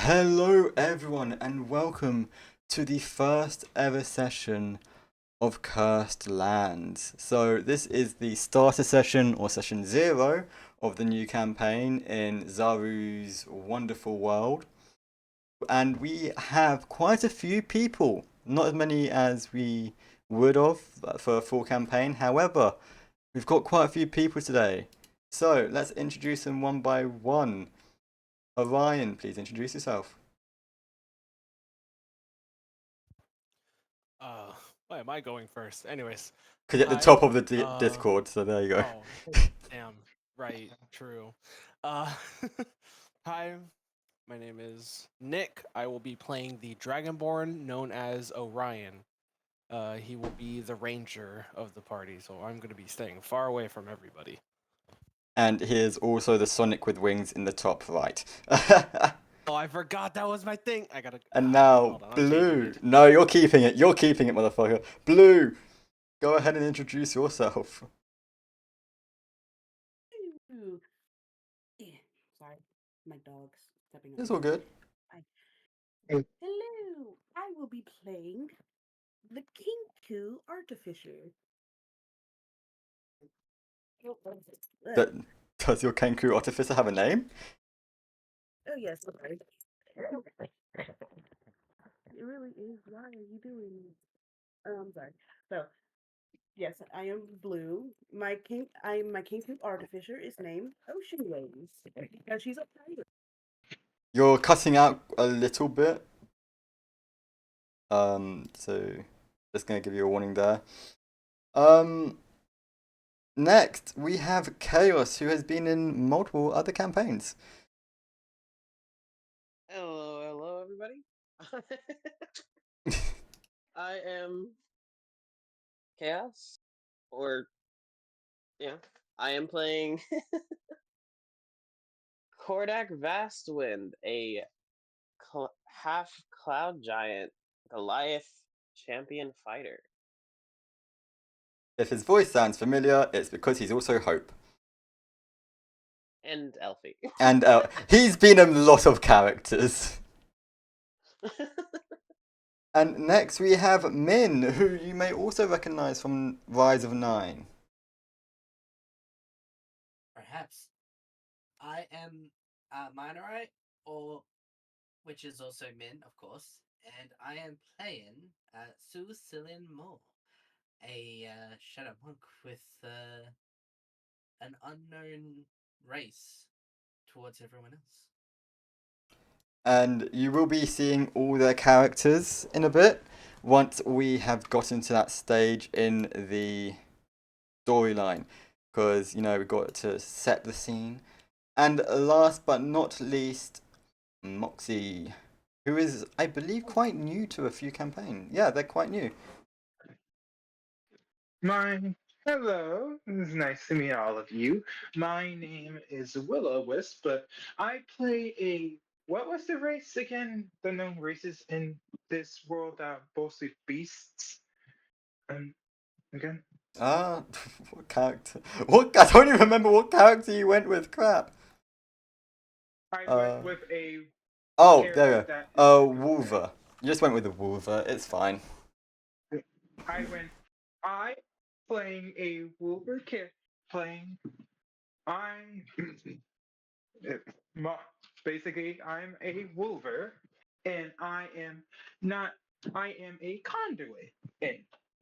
Hello, everyone, and welcome to the first ever session of Cursed Lands. So, this is the starter session or session 0 of the new campaign in Zaru's wonderful world. And we have quite a few people, not as many as we would have for a full campaign. However, we've got quite a few people today. So, let's introduce them one by one. Orion, please introduce yourself. Uh, why am I going first? Anyways, Because at the hi. top of the Uh, Discord, so there you go. oh, damn. Right, true. Uh, hi. My name is Nick. I will be playing the Dragonborn known as Orion. He will be the ranger of the party, so I'm going to be staying far away from everybody. And here's also the Sonic with wings in the top right. Oh, I forgot that was my thing. I gotta. And Okay, now, hold on. I'm changing Blue. it. No, you're keeping it. You're keeping it, motherfucker. Blue, go ahead and introduce yourself. Ooh. Yeah, sorry, my dog's stepping on It's my all foot. good. Hi. Hello, I will be playing the Kinku Artificer. Oh, ugh. That, does your Kenku Artificer have a name? Oh, yes, sorry. It really is. Why are you doing this? I'm sorry. So, yes, I am Blue. My Kinku Artificer is named Ocean Waves because she's a pirate. You're cutting out a little bit. So just gonna give you a warning there. Um, Next we have Chaos, who has been in multiple other campaigns. Hello, everybody. I am Chaos, or yeah, I am playing Kordak Vastwind, a half cloud giant Goliath champion fighter. If his voice sounds familiar, it's because he's also Hope. And Elfie. And he's been a lot of characters. And next we have Min, who you may also recognize from Rise of Nine. Perhaps. I am Minorite, or which is also Min, of course, and I am playing Su Cillian Moore, a shadow monk with an unknown race towards everyone else. And you will be seeing all their characters in a bit once we have gotten to that stage in the storyline. Because, you know, we've got to set the scene. And last but not least, Moxie, who is, I believe, quite new to a few campaigns. Yeah, they're quite new. My hello, it's nice to meet all of you. My name is Willow Wisp, but I play a what was the race again? The known races in this world are mostly beasts. Um, again, Ah, what character? What? I don't even remember what character you went with. Crap. I Uh, went with a oh, there character you that go. is okay. Wolver. You just went with the Wolver. It's fine. I went. I playing a Wolver kid playing. I Ma- basically, I'm a wolver, and I am not. I am a conduit in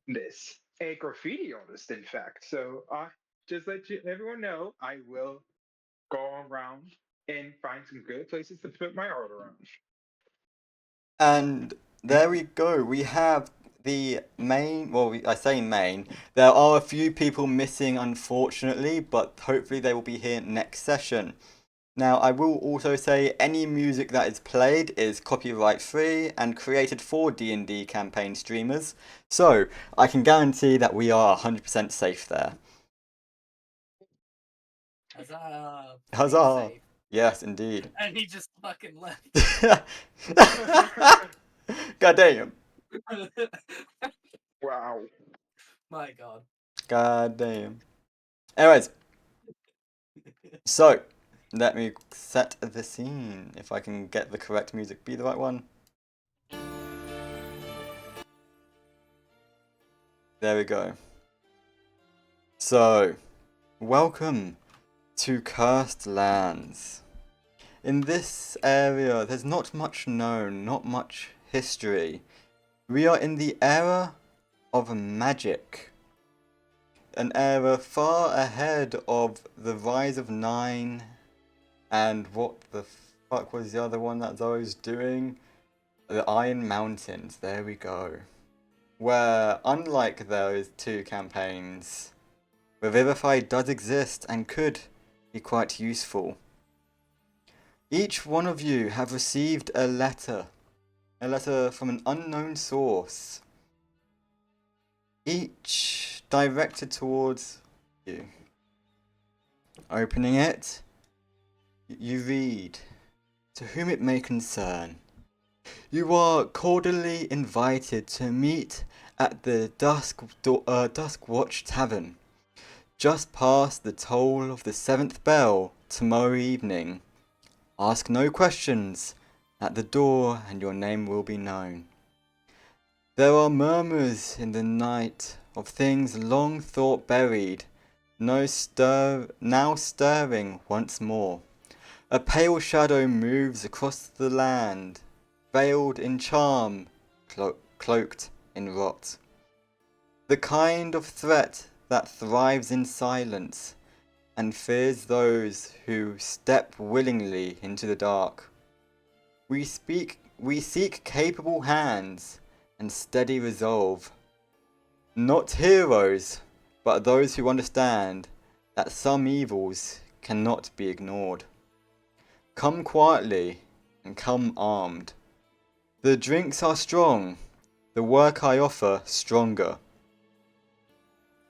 this, a graffiti artist, in fact. So I just let everyone know I will go around and find some good places to put my art around. And there we go. We have the main. Well, I say main. There are a few people missing, unfortunately, but hopefully they will be here next session. Now, I will also say any music that is played is copyright free and created for D&D campaign streamers, so I can guarantee that we are 100% safe there. Huzzah! Playing Huzzah! safe. Yes, indeed. And he just fucking left. God damn. Wow. My god. God damn. Anyways, so let me set the scene. If I can get the correct music, be the right one. There we go. So, welcome to Cursed Lands. In this area, there's not much known, not much history. We are in the era of magic. An era far ahead of the Rise of Nine and what the fuck was the other one that Zoe was doing? The Iron Mountains, there we go. Where, unlike those two campaigns, Revivify does exist and could be quite useful. Each one of you have received a letter from an unknown source, each directed towards you. Opening it, you read, "To whom it may concern, you are cordially invited to meet at the Dusk Watch Tavern, just past the toll of the 7th bell tomorrow evening. Ask no questions at the door and your name will be known. There are murmurs in the night of things long thought buried, now stirring once more. A pale shadow moves across the land, veiled in charm, cloaked in rot. The kind of threat that thrives in silence and fears those who step willingly into the dark. We seek capable hands and steady resolve. Not heroes, but those who understand that some evils cannot be ignored. Come quietly and come armed. The drinks are strong, the work I offer stronger.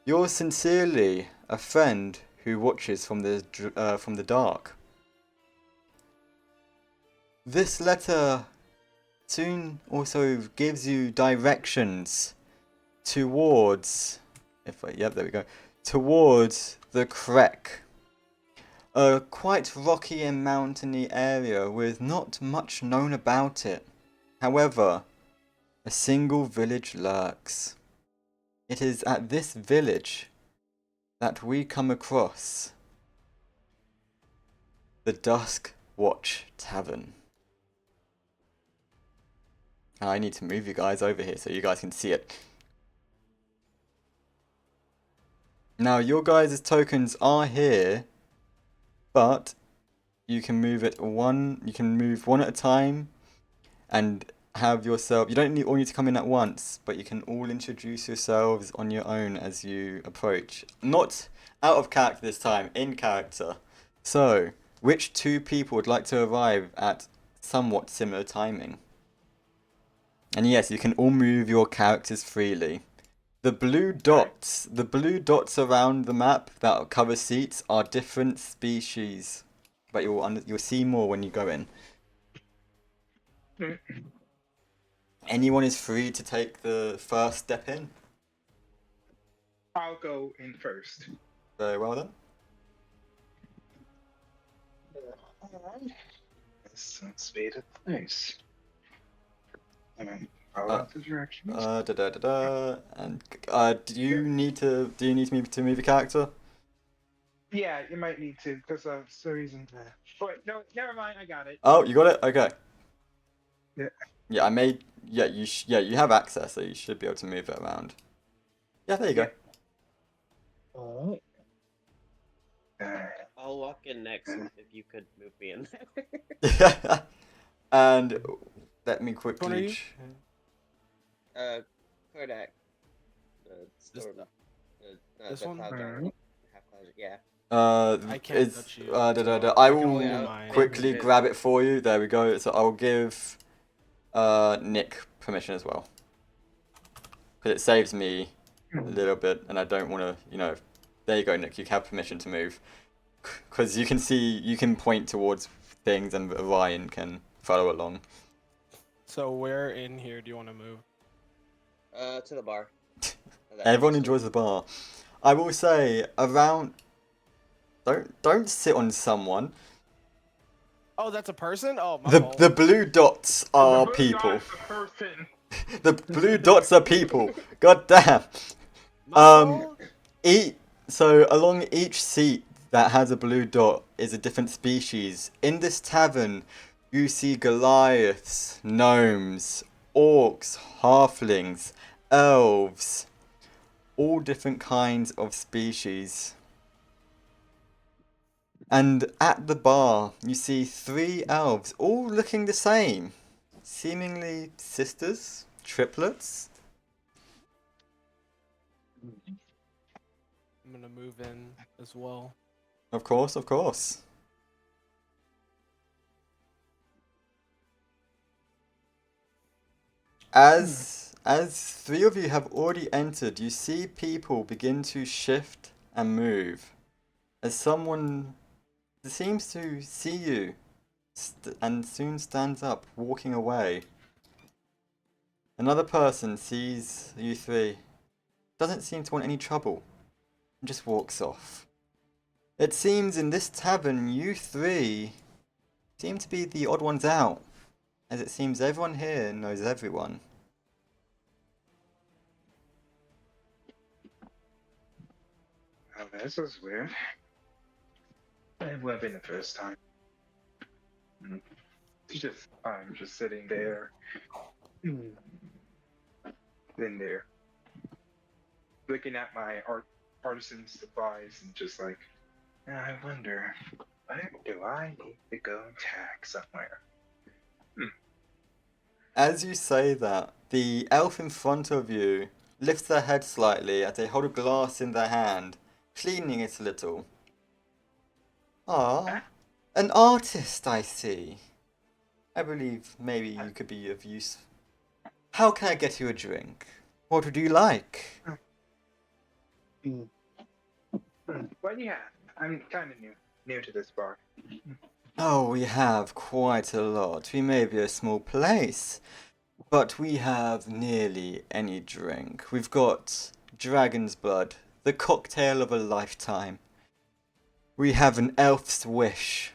Yours sincerely, a friend who watches from the dark." This letter soon also gives you directions towards, towards the Krek, a quite rocky and mountainy area with not much known about it. However, a single village lurks. It is at this village that we come across the Dusk Watch Tavern. Now I need to move you guys over here so you guys can see it. Now your guys' tokens are here, but you can move one at a time and have yourself, you don't all need to come in at once, but you can all introduce yourselves on your own as you approach. Not out of character this time, in character. So, which two people would like to arrive at somewhat similar timing? And yes, you can all move your characters freely. The blue dots around the map that cover seats are different species, but you'll see more when you go in. Anyone is free to take the first step in. I'll go in first. Very well then. Let's wait a place. Follow the directions. And do you need me to move a character? Yeah, you might need to because of some reason. Wait, no, never mind. I got it. Oh, you got it. Okay. Yeah. Yeah, I made. Yeah, you have access, so you should be able to move it around. Yeah, there you go. Alright. I'll walk in next if you could move me in there. And let me Which one are quickly. you? Kodak. This one? Cloud Giant. Alright. Half Cloud, yeah. I can't touch you, I so will I can only do mine. quickly grab it for you. There we go. So I will give Nick permission as well, because it saves me a little bit, and I don't want to, There you go, Nick. You have permission to move, because you can point towards things, and Ryan can follow along. So where in here do you want to move? To the bar. Everyone enjoys the bar. I will say around. Don't sit on someone. Oh, that's a person. Oh, my The fault. the blue dots are The blue people. dot is a person. The blue dots are people. God damn. My Um, fault? So along each seat that has a blue dot is a different species. In this tavern, you see Goliaths, gnomes, orcs, halflings, elves, all different kinds of species. And at the bar, you see 3 elves, all looking the same. Seemingly sisters, triplets. I'm gonna move in as well. Of course, of course. As 3 of you have already entered, you see people begin to shift and move. As someone seems to see you and soon stands up, walking away. Another person sees you 3, doesn't seem to want any trouble, and just walks off. It seems in this tavern, you 3 seem to be the odd ones out, as it seems everyone here knows everyone. Oh, this is weird. It would have been the first time. I'm just sitting there. In there. Looking at my artisan supplies and just like, I wonder, where do I need to go tag somewhere? As you say that, the elf in front of you lifts their head slightly as they hold a glass in their hand, cleaning it a little. Ah, an artist, I see. I believe maybe you could be of use. How can I get you a drink? What would you like? What do you have? I'm kind of new to this bar. Oh, we have quite a lot. We may be a small place, but we have nearly any drink. We've got Dragon's Blood, the cocktail of a lifetime. We have an Elf's Wish.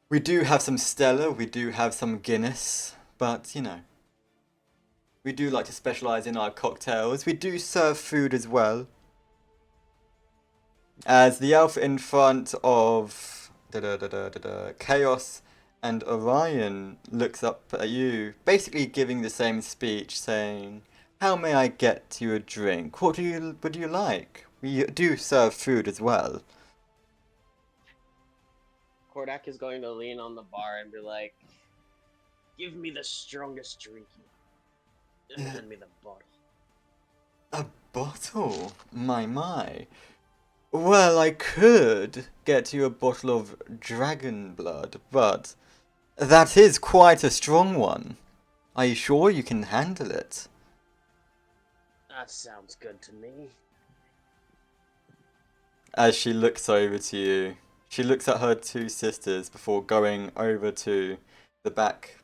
We do have some Stella, we do have some Guinness, but you know, we do like to specialise in our cocktails. We do serve food as well. As the elf in front of Chaos and Orion looks up at you, basically giving the same speech, saying, "How may I get you a drink? What would you like? We do serve food as well." Kordak is going to lean on the bar and be like, "Give me the strongest drink and hand me the bottle." A bottle? My. Well, I could get you a bottle of dragon blood, but that is quite a strong one. Are you sure you can handle it? That sounds good to me. As she looks over to you, she looks at her 2 sisters before going over to the back,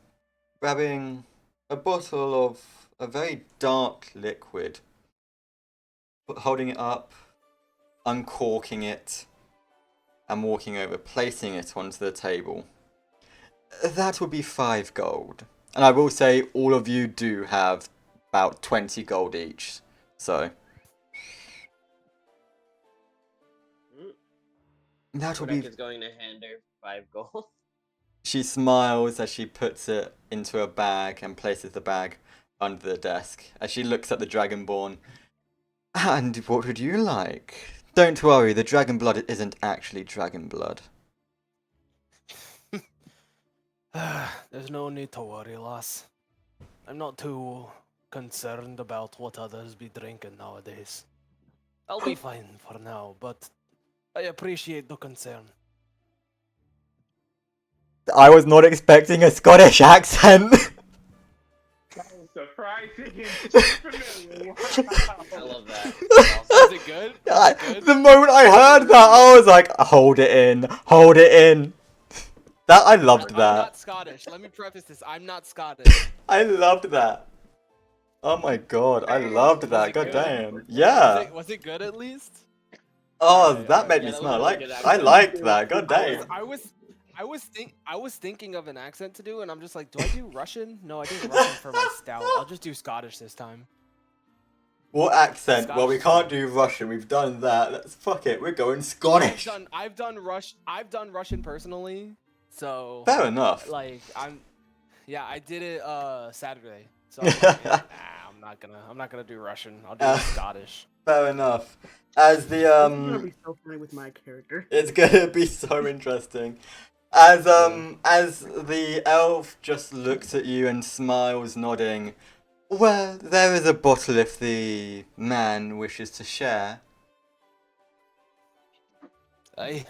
grabbing a bottle of a very dark liquid, holding it up, uncorking it, and walking over, placing it onto the table. That would be 5 gold. And I will say all of you do have about 20 gold each. So that will Kordak be... is going to hand her 5 gold. She smiles as she puts it into a bag and places the bag under the desk. As she looks at the Dragonborn. And what would you like? Don't worry, the dragon blood isn't actually dragon blood. There's no need to worry, lass. I'm not too concerned about what others be drinking nowadays. I'll be fine for now, but I appreciate the concern. I was not expecting a Scottish accent. That was surprising and so familiar. I love that. Is it good? Is it good? The moment I heard that, I was like, hold it in, hold it in. That I loved I'm that. not Scottish. Let me preface this. I'm not Scottish. I loved that. Oh my god, I loved that. it God good? damn. Yeah. Was it good at least? Oh, Alright, that made alright. me Yeah, that was smile. a really good I accent. liked that. God I dang. was, I was, I was thinking of an accent to do, and I'm just like, do I do Russian? No, I did Russian for my stout. I'll just do Scottish this time. What accent? Well, we Scottish. can't do Russian. We've done that. Let's fuck it. We're going I've Scottish. done Russian personally, so Fair enough. like yeah, I did it Saturday. So I'm like, I'm not gonna do Russian. I'll do Scottish. Fair enough. As the This is gonna be so funny with my character. it's gonna be so interesting. As the elf just looks at you and smiles, nodding. Well, there is a bottle if the man wishes to share. I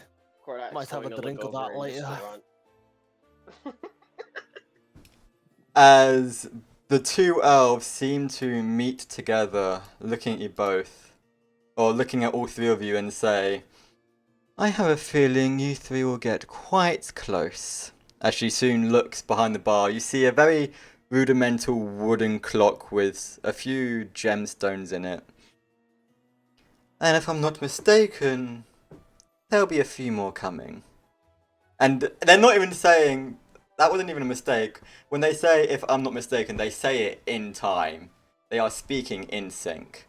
Cordak's Might have a going to drink look of over that and just later. grunt. As the two elves seem to meet together, looking at you both, or looking at all three of you and say, I have a feeling you three will get quite close. As she soon looks behind the bar, you see a very rudimental wooden clock with a few gemstones in it. And if I'm not mistaken, there'll be a few more coming. And they're not even saying, that wasn't even a mistake. When they say, if I'm not mistaken, they say it in time. They are speaking in sync.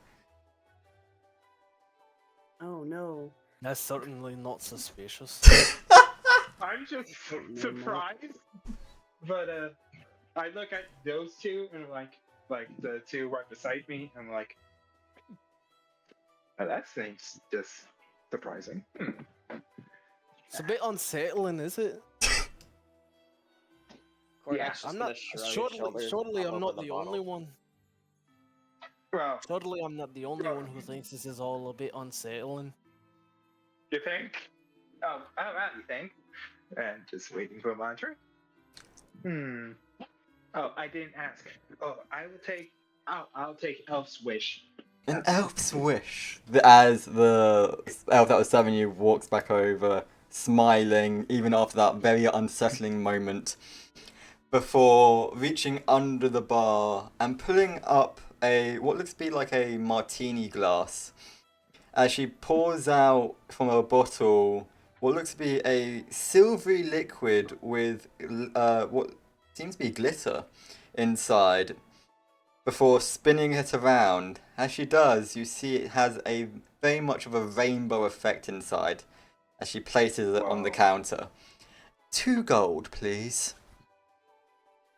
Oh no. That's certainly not suspicious. I'm just surprised, but I look at those two and like the two right beside me, and I'm like, oh, that seems just surprising. It's a bit unsettling, is it? Cordak's just I'm gonna not. shrug his shoulders and Surely pop I'm open not the the bottle. only one. Well, Surely I'm not the only one who thinks this is all a bit unsettling. you think? Oh, you think? And just waiting for my turn. Oh, I didn't ask. Oh, I will take. I'll take Elf's wish. An elf's wish. As the elf that was serving you walks back over, smiling, even after that very unsettling moment, before reaching under the bar and pulling up what looks to be like a martini glass. As she pours out from a bottle what looks to be a silvery liquid with what seems to be glitter inside. Before spinning it around, as she does, you see it has a very much of a rainbow effect inside. As she places it on the Whoa. counter. 2 gold, please.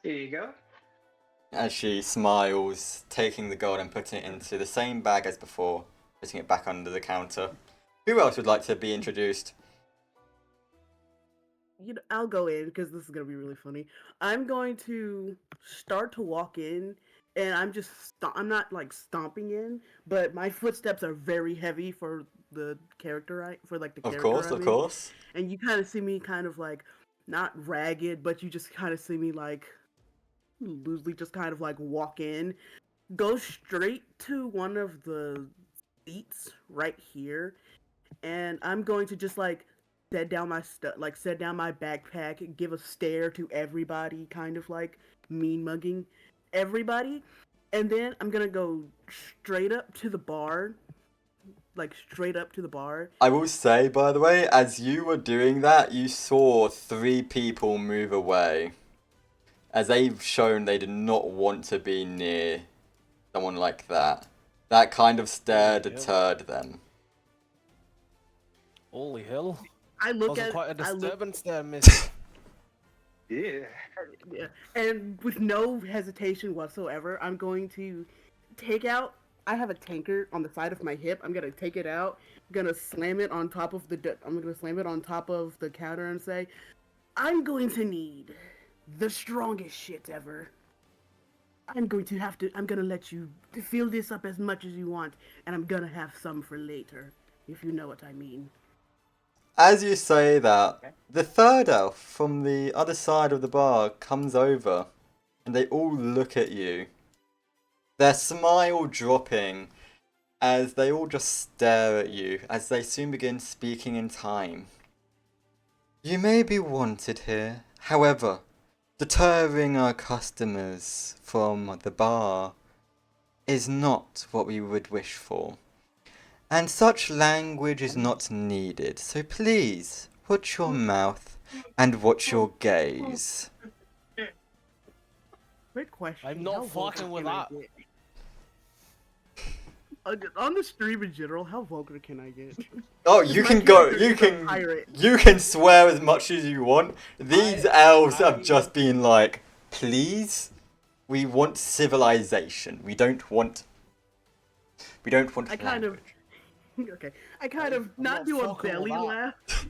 Here you go. As she smiles, taking the gold and putting it into the same bag as before, putting it back under the counter. Who else would like to be introduced? I'll go in because this is gonna be really funny. I'm going to start to walk in, and I'm not like stomping in, but my footsteps are very heavy for the character for like the Of character course, I'm of in. course. And you kind of see me kind of like not ragged, but you just kind of see me like loosely just kind of like walk in, go straight to one of the seats right here, and I'm going to just like set down my set down my backpack, give a stare to everybody, kind of like mean mugging everybody, and then I'm gonna go straight up to the bar, like straight up to the bar. I will say, by the way, as you were doing that, you saw 3 people move away. As they've shown they did not want to be near someone like that. That kind of stare Yeah. deterred them. Holy hell! I look Wasn't at quite a I look, disturbance there, miss. Yeah. yeah, and with no hesitation whatsoever, I'm going to take out. I have a tanker on the side of my hip. I'm gonna take it out. I'm gonna slam it on top of the counter and say, "I'm going to need the strongest shit ever. I'm gonna let you fill this up as much as you want, and I'm gonna have some for later, if you know what I mean." As you say that, the third elf from the other side of the bar comes over, and they all look at you. Their smile dropping as they all just stare at you as they soon begin speaking in time. You may be wanted here, however, deterring our customers from the bar is not what we would wish for. and such language is not needed. So please, watch your mouth and watch your gaze. Great question. I'm not How vulgar fucking with can I that. get? On the stream in general, how vulgar can I get? Oh, you My can go. character You is a can. pirate. You can swear as much as you want. These elves have just been like, please, we want civilization. We don't want. We don't want. I kind of. language. Okay, I kind of I'm not not do a fucking with belly that. laugh.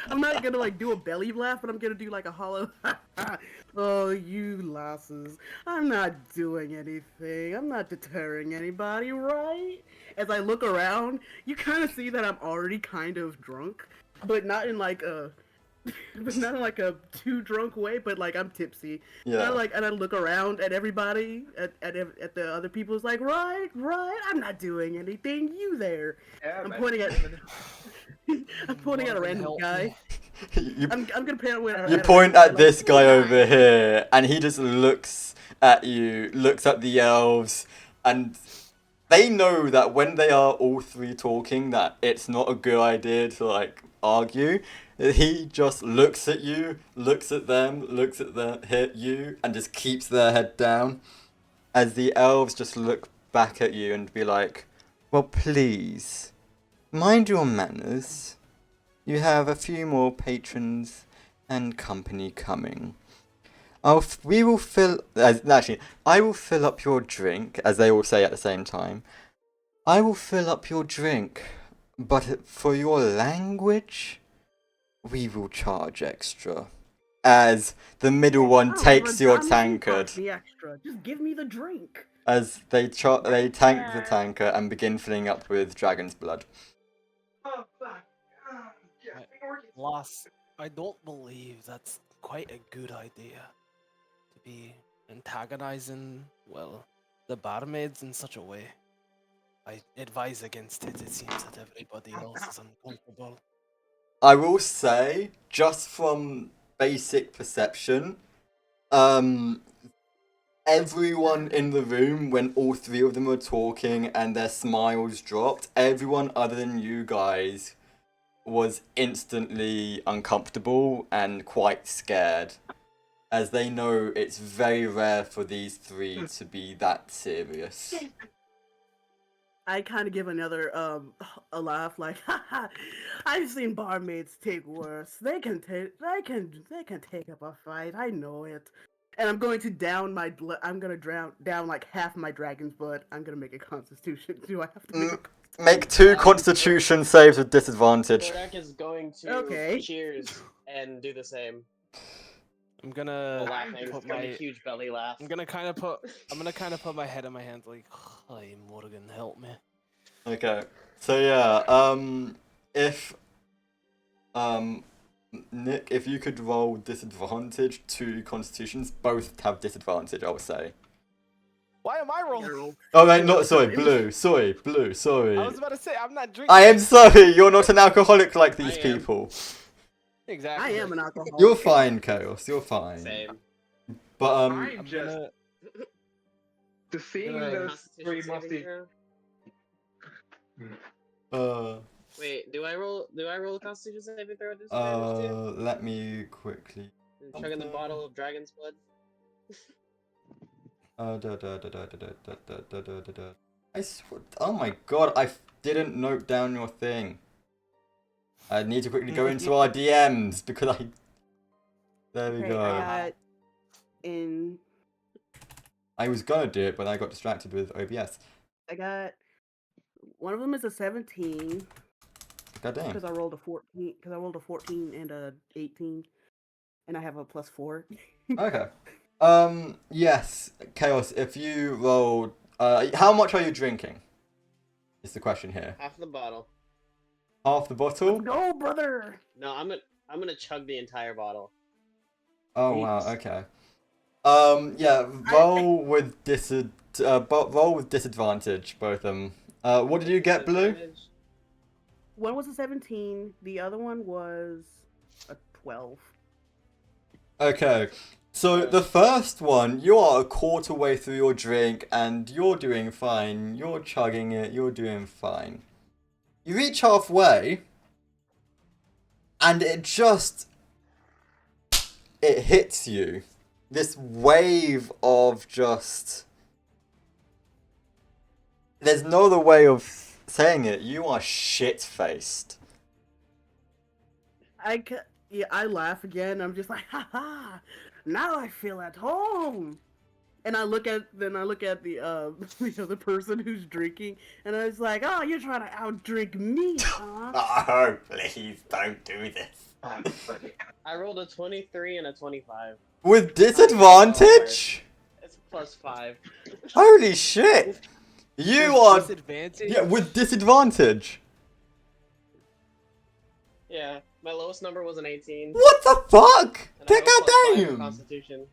I'm not gonna like do a belly laugh, but I'm gonna do like a hollow. Oh, you lasses! I'm not doing anything. I'm not deterring anybody, right? As I look around, you kind of see that I'm already kind of drunk, but not in like a, but not in like a too drunk way. But like I'm tipsy. Yeah. And I look around at everybody, at the other people's like, right. I'm not doing anything. You there? Yeah, I'm man. pointing at. I'm pointing at a Morgan, random help guy. me. you, I'm gonna point at you a point random at like, this guy "Hi." over here, and he just looks at you, looks at the elves, and they know that when they are all three talking, that it's not a good idea to like argue. He just looks at you, looks at them, looks at hit you, and just keeps their head down. As the elves just look back at you and be like, "Well, please, mind your manners. You have a few more patrons and company coming. We will fill. Actually, I will fill up your drink," as they all say at the same time. "I will fill up your drink, but for your language, we will charge extra." As the middle I one don't takes give a your damn if you tankard, charge me extra. Just give me the drink. as they tank the tanker and begin filling up with dragon's blood. Oh, fuck. Oh, yeah, Right. organs. Lost. I don't believe that's quite a good idea to be antagonizing, well, the barmaids in such a way. I advise against it. It seems that everybody else is uncomfortable. I will say, just from basic perception, everyone in the room, when all three of them were talking and their smiles dropped, everyone other than you guys was instantly uncomfortable and quite scared, as they know it's very rare for these three to be that serious. I kind of give another a laugh like, haha. I've seen barmaids take worse. They can take up a fight. I know it. And I'm going to down my I'm gonna down like half my dragon's blood. I'm gonna make a constitution. Do I have to make a Make 2 constitution saves with disadvantage. Kodak is going to Okay. cheers and do the same. I'm gonna Laughing, put got a my. huge belly laugh. I'm gonna kind of put my head in my hands like, "Hi, Morgan, help me." Okay. So yeah, if Nick, if you could roll disadvantage 2 constitutions, both have disadvantage, I would say. Why am I rolling? Girl. Oh wait, not sorry, blue. Sorry. I was about to say I'm not drinking. I am sorry, you're not an alcoholic like these I am. people. Exactly. I am an alcoholic. You're fine, Chaos, you're fine. Same. But I'm I'm just gonna. to seeing gonna- those three Constitution musty. saving throw? Wait, do I roll a Constitution saving throw at disadvantage too? let me quickly Chugging the bottle of dragon's blood. Oh my god, I didn't note down your thing. I need to quickly go into our DMs because I. There we Okay, go. I got in. I was gonna do it, but I got distracted with OBS. I got. One of them is a 17 God damn. because I rolled a 14. Because I rolled a 14 and a 18, and I have a +4. Okay. Yes, Chaos. If you rolled, how much are you drinking? Is the question here. Half the bottle. Half the bottle? Let's go, brother. No, I'm gonna chug the entire bottle. Oh wow. Thanks. Okay. Yeah. Roll with roll with disadvantage, both of them. What did you get, Blue? Disadvantage. One was a 17. The other one was a 12. Okay. So the first one, you are a quarter way through your drink and you're doing fine. You're chugging it. You're doing fine. You reach halfway, and it hits you. This wave of just... There's no other way of saying it. You are shit-faced. Yeah, I laugh again. I'm just like, ha ha! Now I feel at home. And I look at the the other person who's drinking, and I was like, oh, you're trying to outdrink me, huh? Oh, please don't do this. I rolled a 23 and a 25. With disadvantage? It's +5. Holy shit! You With are... disadvantage. Yeah, with disadvantage. Yeah, my lowest number was an 18. What the fuck? And I have a +5 in Damn! Constitution.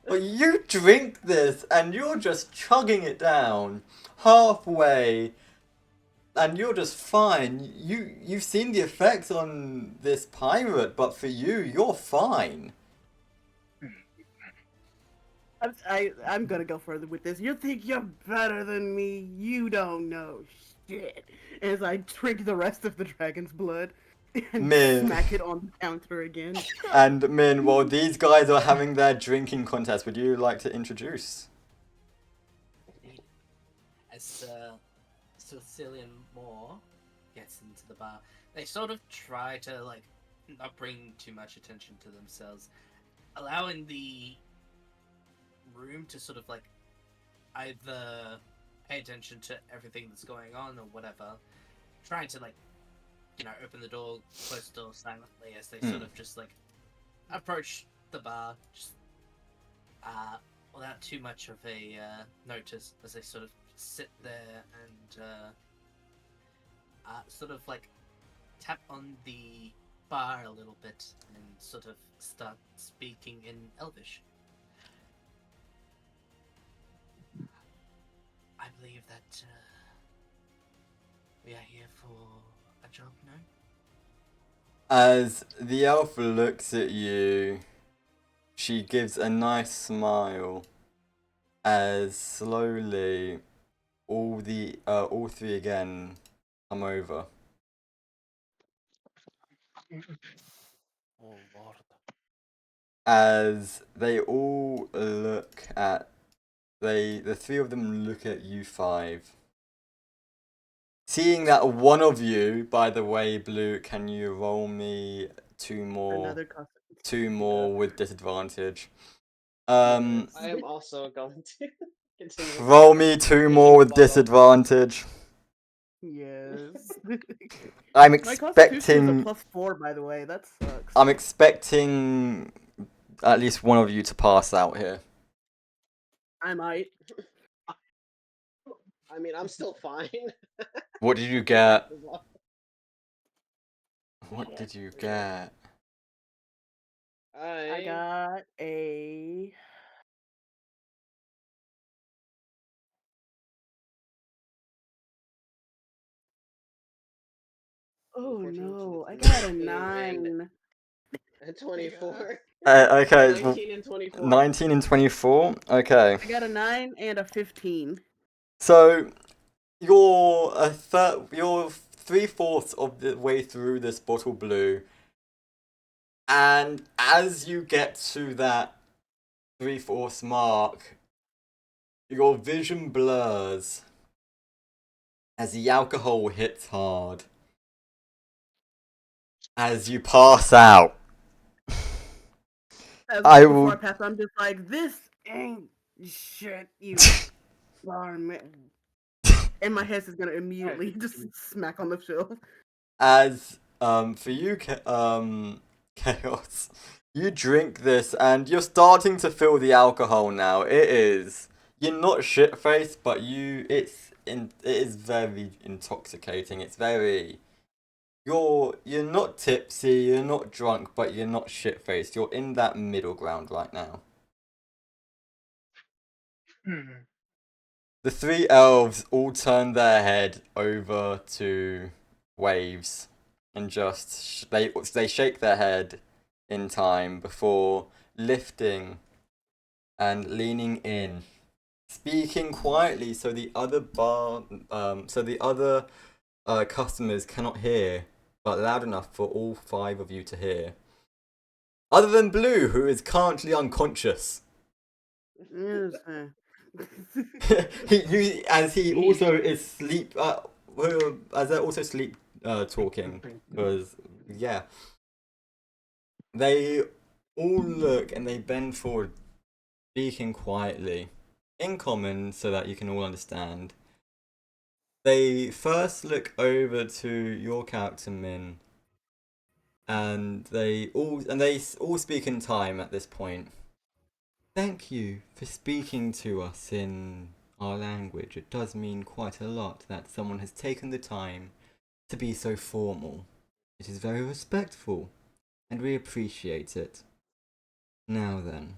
But you drink this and you're just chugging it down halfway, and you're just fine. You've seen the effects on this pirate, but for you, you're fine. I'm gonna go further with this. You think you're better than me? You don't know shit. As I drink the rest of the dragon's blood and Man. smack it on the counter again. And Min, while these guys are having their drinking contest, would you like to introduce? As Sicilian Moore gets into the bar, they sort of try to like not bring too much attention to themselves, allowing the room to sort of like either pay attention to everything that's going on or whatever, trying to like, you know, open the door, close the door silently as they sort of just like approach the bar, just without too much of a notice, as they sort of sit there and sort of like tap on the bar a little bit and sort of start speaking in Elvish. I believe that we are here for a job, no? As the elf looks at you, she gives a nice smile as slowly all three again come over. Oh lord. As they all look at the three of them look at you five. Seeing that one of you, by the way, Blue, can you roll me two more with disadvantage? I am also going to continue. Roll me two more with disadvantage. Yes. I'm My constitution expecting is a +4, by the way. That sucks. I'm expecting at least one of you to pass out here. I might. I mean, I'm still fine. What did you get? What did you get? I got a... Oh no, I got a 9. And 24. Okay, 19 and 24. 19 and 24. Okay. I got a 9 and a 15. So you're you're 3/4 of the way through this bottle, Blue, and as you get to that 3/4 mark, your vision blurs as the alcohol hits hard. As you pass out. Before I pass, I'm just like, this ain't shit, you darn. And my head is gonna immediately just smack on the shelf. As for you, Chaos, you drink this and you're starting to feel the alcohol now. You're not shit faced, but it is very intoxicating. It's very. You're not tipsy, you're not drunk, but you're not shit faced. You're in that middle ground right now. The three elves all turn their head over to Waves and just they shake their head in time before lifting and leaning in, speaking quietly so the other customers cannot hear, but loud enough for all 5 of you to hear. Other than Blue, who is currently unconscious. Yes, As he also is sleep, as they're also sleep talking, because yeah, they all look and they bend forward, speaking quietly, in common, so that you can all understand. They first look over to your character Min, and they all speak in time at this point. Thank you for speaking to us in our language. It does mean quite a lot that someone has taken the time to be so formal. It is very respectful, and we appreciate it. Now then,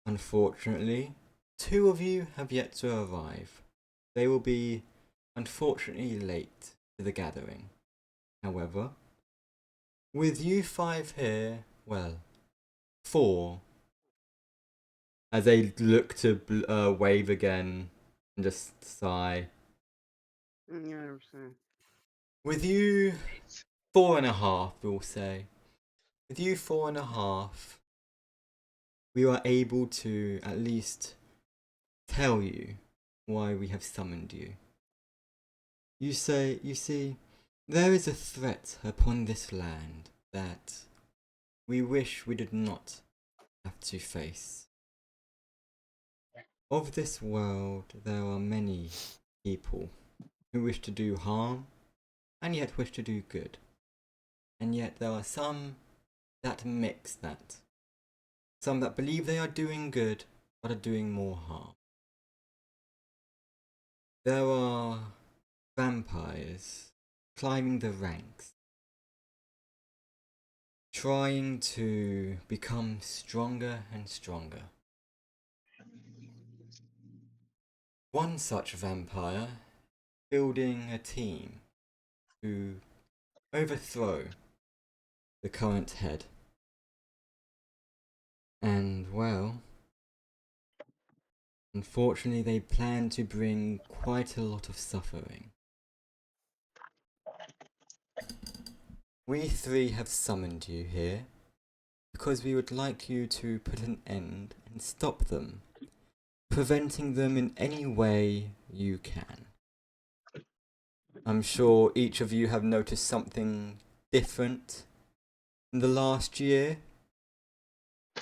unfortunately, 2 of you have yet to arrive. They will be, unfortunately, late to the gathering. However, with you 5 here, well, 4, as they look to wave again and just sigh. Yeah, I understand. With you 4.5, we'll say. With you 4.5, we are able to at least tell you why we have summoned you. You see, there is a threat upon this land that we wish we did not have to face. Of this world, there are many people who wish to do harm and yet wish to do good. And yet there are some that mix that. Some that believe they are doing good but are doing more harm. There are vampires climbing the ranks, trying to become stronger and stronger. One such vampire building a team to overthrow the current head. And well, unfortunately they plan to bring quite a lot of suffering. We 3 have summoned you here because we would like you to put an end and stop them, preventing them in any way you can. I'm sure each of you have noticed something different in the last year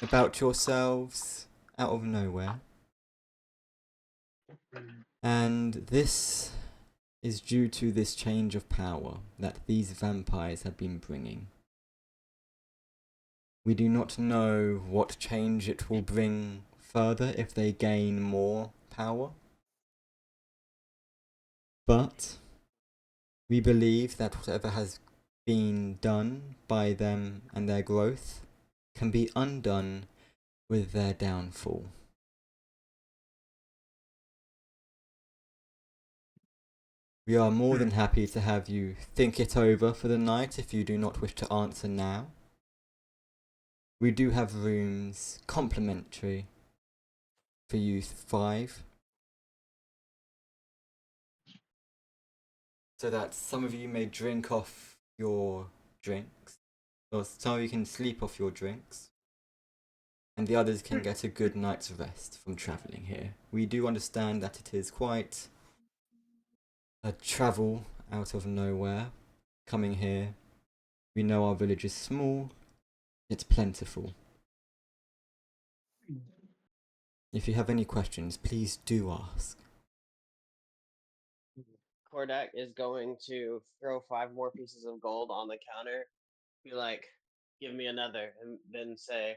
about yourselves out of nowhere. And this is due to this change of power that these vampires have been bringing. We do not know what change it will bring further if they gain more power. But we believe that whatever has been done by them and their growth can be undone with their downfall. We are more than happy to have you think it over for the night if you do not wish to answer now. We do have rooms complimentary for you 5, so that some of you may drink off your drinks, or some of you can sleep off your drinks, and the others can get a good night's rest from travelling here. We do understand that it is quite a travel out of nowhere coming here. We know our village is small, it's plentiful. If you have any questions, please do ask. Kordak is going to throw 5 more pieces of gold on the counter, be like, give me another, and then say,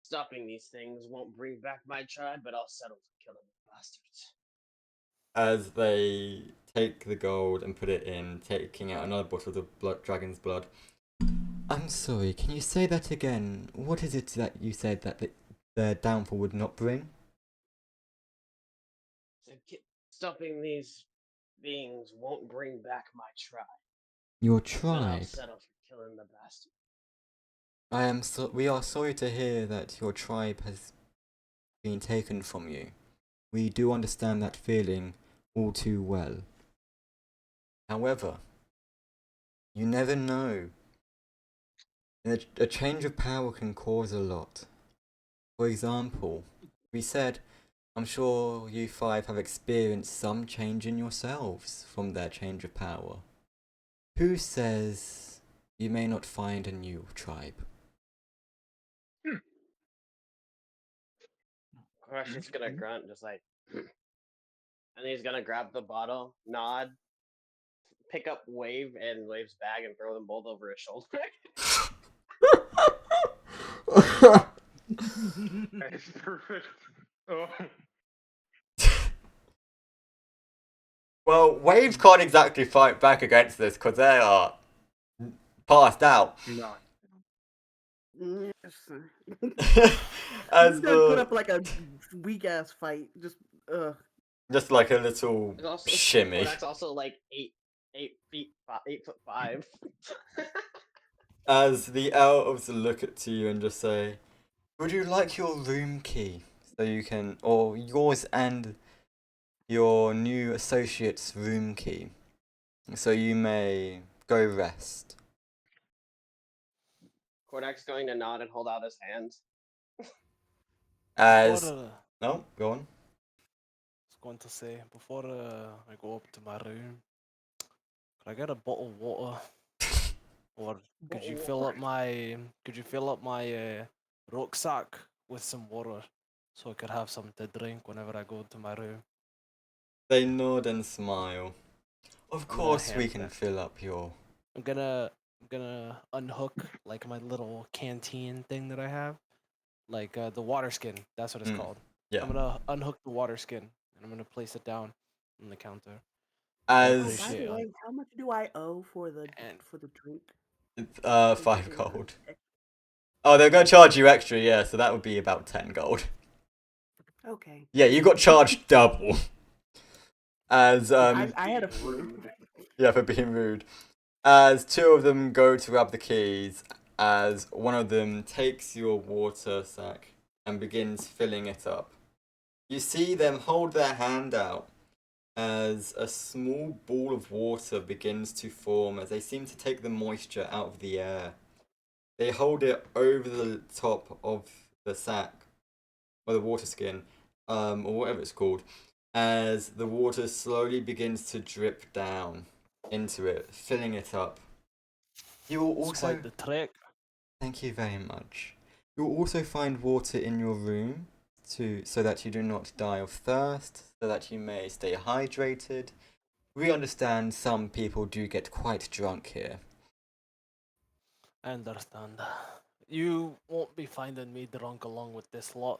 stopping these things won't bring back my tribe, but I'll settle for killing the bastards. As they take the gold and put it in, taking out another bottle of the dragon's blood. I'm sorry, can you say that again? What is it that you said that their downfall would not bring? So stopping these beings won't bring back my tribe. Your But I'll tribe? settle for killing the bastard. We are sorry to hear that your tribe has been taken from you. We do understand that feeling all too well. However, you never know. A change of power can cause a lot. For example, we said, I'm sure you five have experienced some change in yourselves from their change of power. Who says you may not find a new tribe? Crush is gonna grunt, just like, and he's gonna grab the bottle, nod, pick up Wave and Wave's bag, and throw them both over his shoulder. That is perfect. Oh, Well, Wave can't exactly fight back against this because they are passed out. no. Yes. As He's gonna put the up like a weak ass fight. just like a little There's also shimmy. Kodak's also like 8'5". As the elves look at you and just say, would you like your room key so you can, or yours and your new associate's room key, so you may go rest? Kodak's going to nod and hold out his hands. As Before, no, go on. I was going to say, before I go up to my room, could I get a bottle of water? Or could you fill up my rucksack with some water so I could have something to drink whenever I go to my room? They nod and smile. Of I'm gonna course, we hand can that. fill up your. I'm gonna unhook like my little canteen thing that I have, like the water skin. That's what it's called. Yeah. I'm gonna unhook the water skin and I'm gonna place it down on the counter. As By appreciate the it. way, how much do I owe for the And- drink? 5 gold. Oh, they're gonna charge you extra, yeah. So that would be about 10 gold. Okay. Yeah, you got charged double. As I had a flu. yeah, for being rude. As two of them go to grab the keys, as one of them takes your water sack and begins filling it up. You see them hold their hand out as a small ball of water begins to form as they seem to take the moisture out of the air. They hold it over the top of the sack, or the water skin, or whatever it's called, as the water slowly begins to drip down into it, filling it up. You will It's also quite the trick. thank you very much. You will also find water in your room so that you do not die of thirst, so that you may stay hydrated. We understand some people do get quite drunk here. I understand. You won't be finding me drunk along with this lot.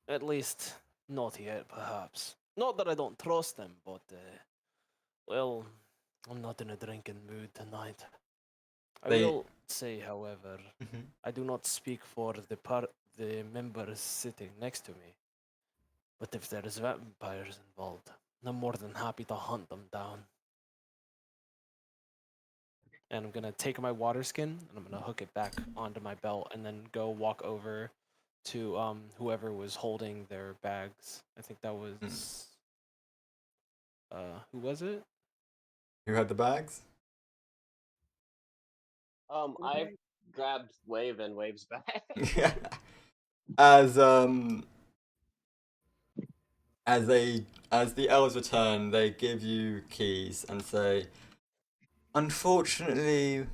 At least, not yet, perhaps. Not that I don't trust them, but, well, I'm not in a drinking mood tonight. I They- will say, however, I do not speak for the members sitting next to me. But if there's vampires involved, I'm more than happy to hunt them down. And I'm gonna take my water skin and I'm gonna hook it back onto my belt and then go walk over to whoever was holding their bags. I think that was who was it? Who had the bags? I grabbed Wave and Wave's bag. as as the elves return, they give you keys and say, unfortunately,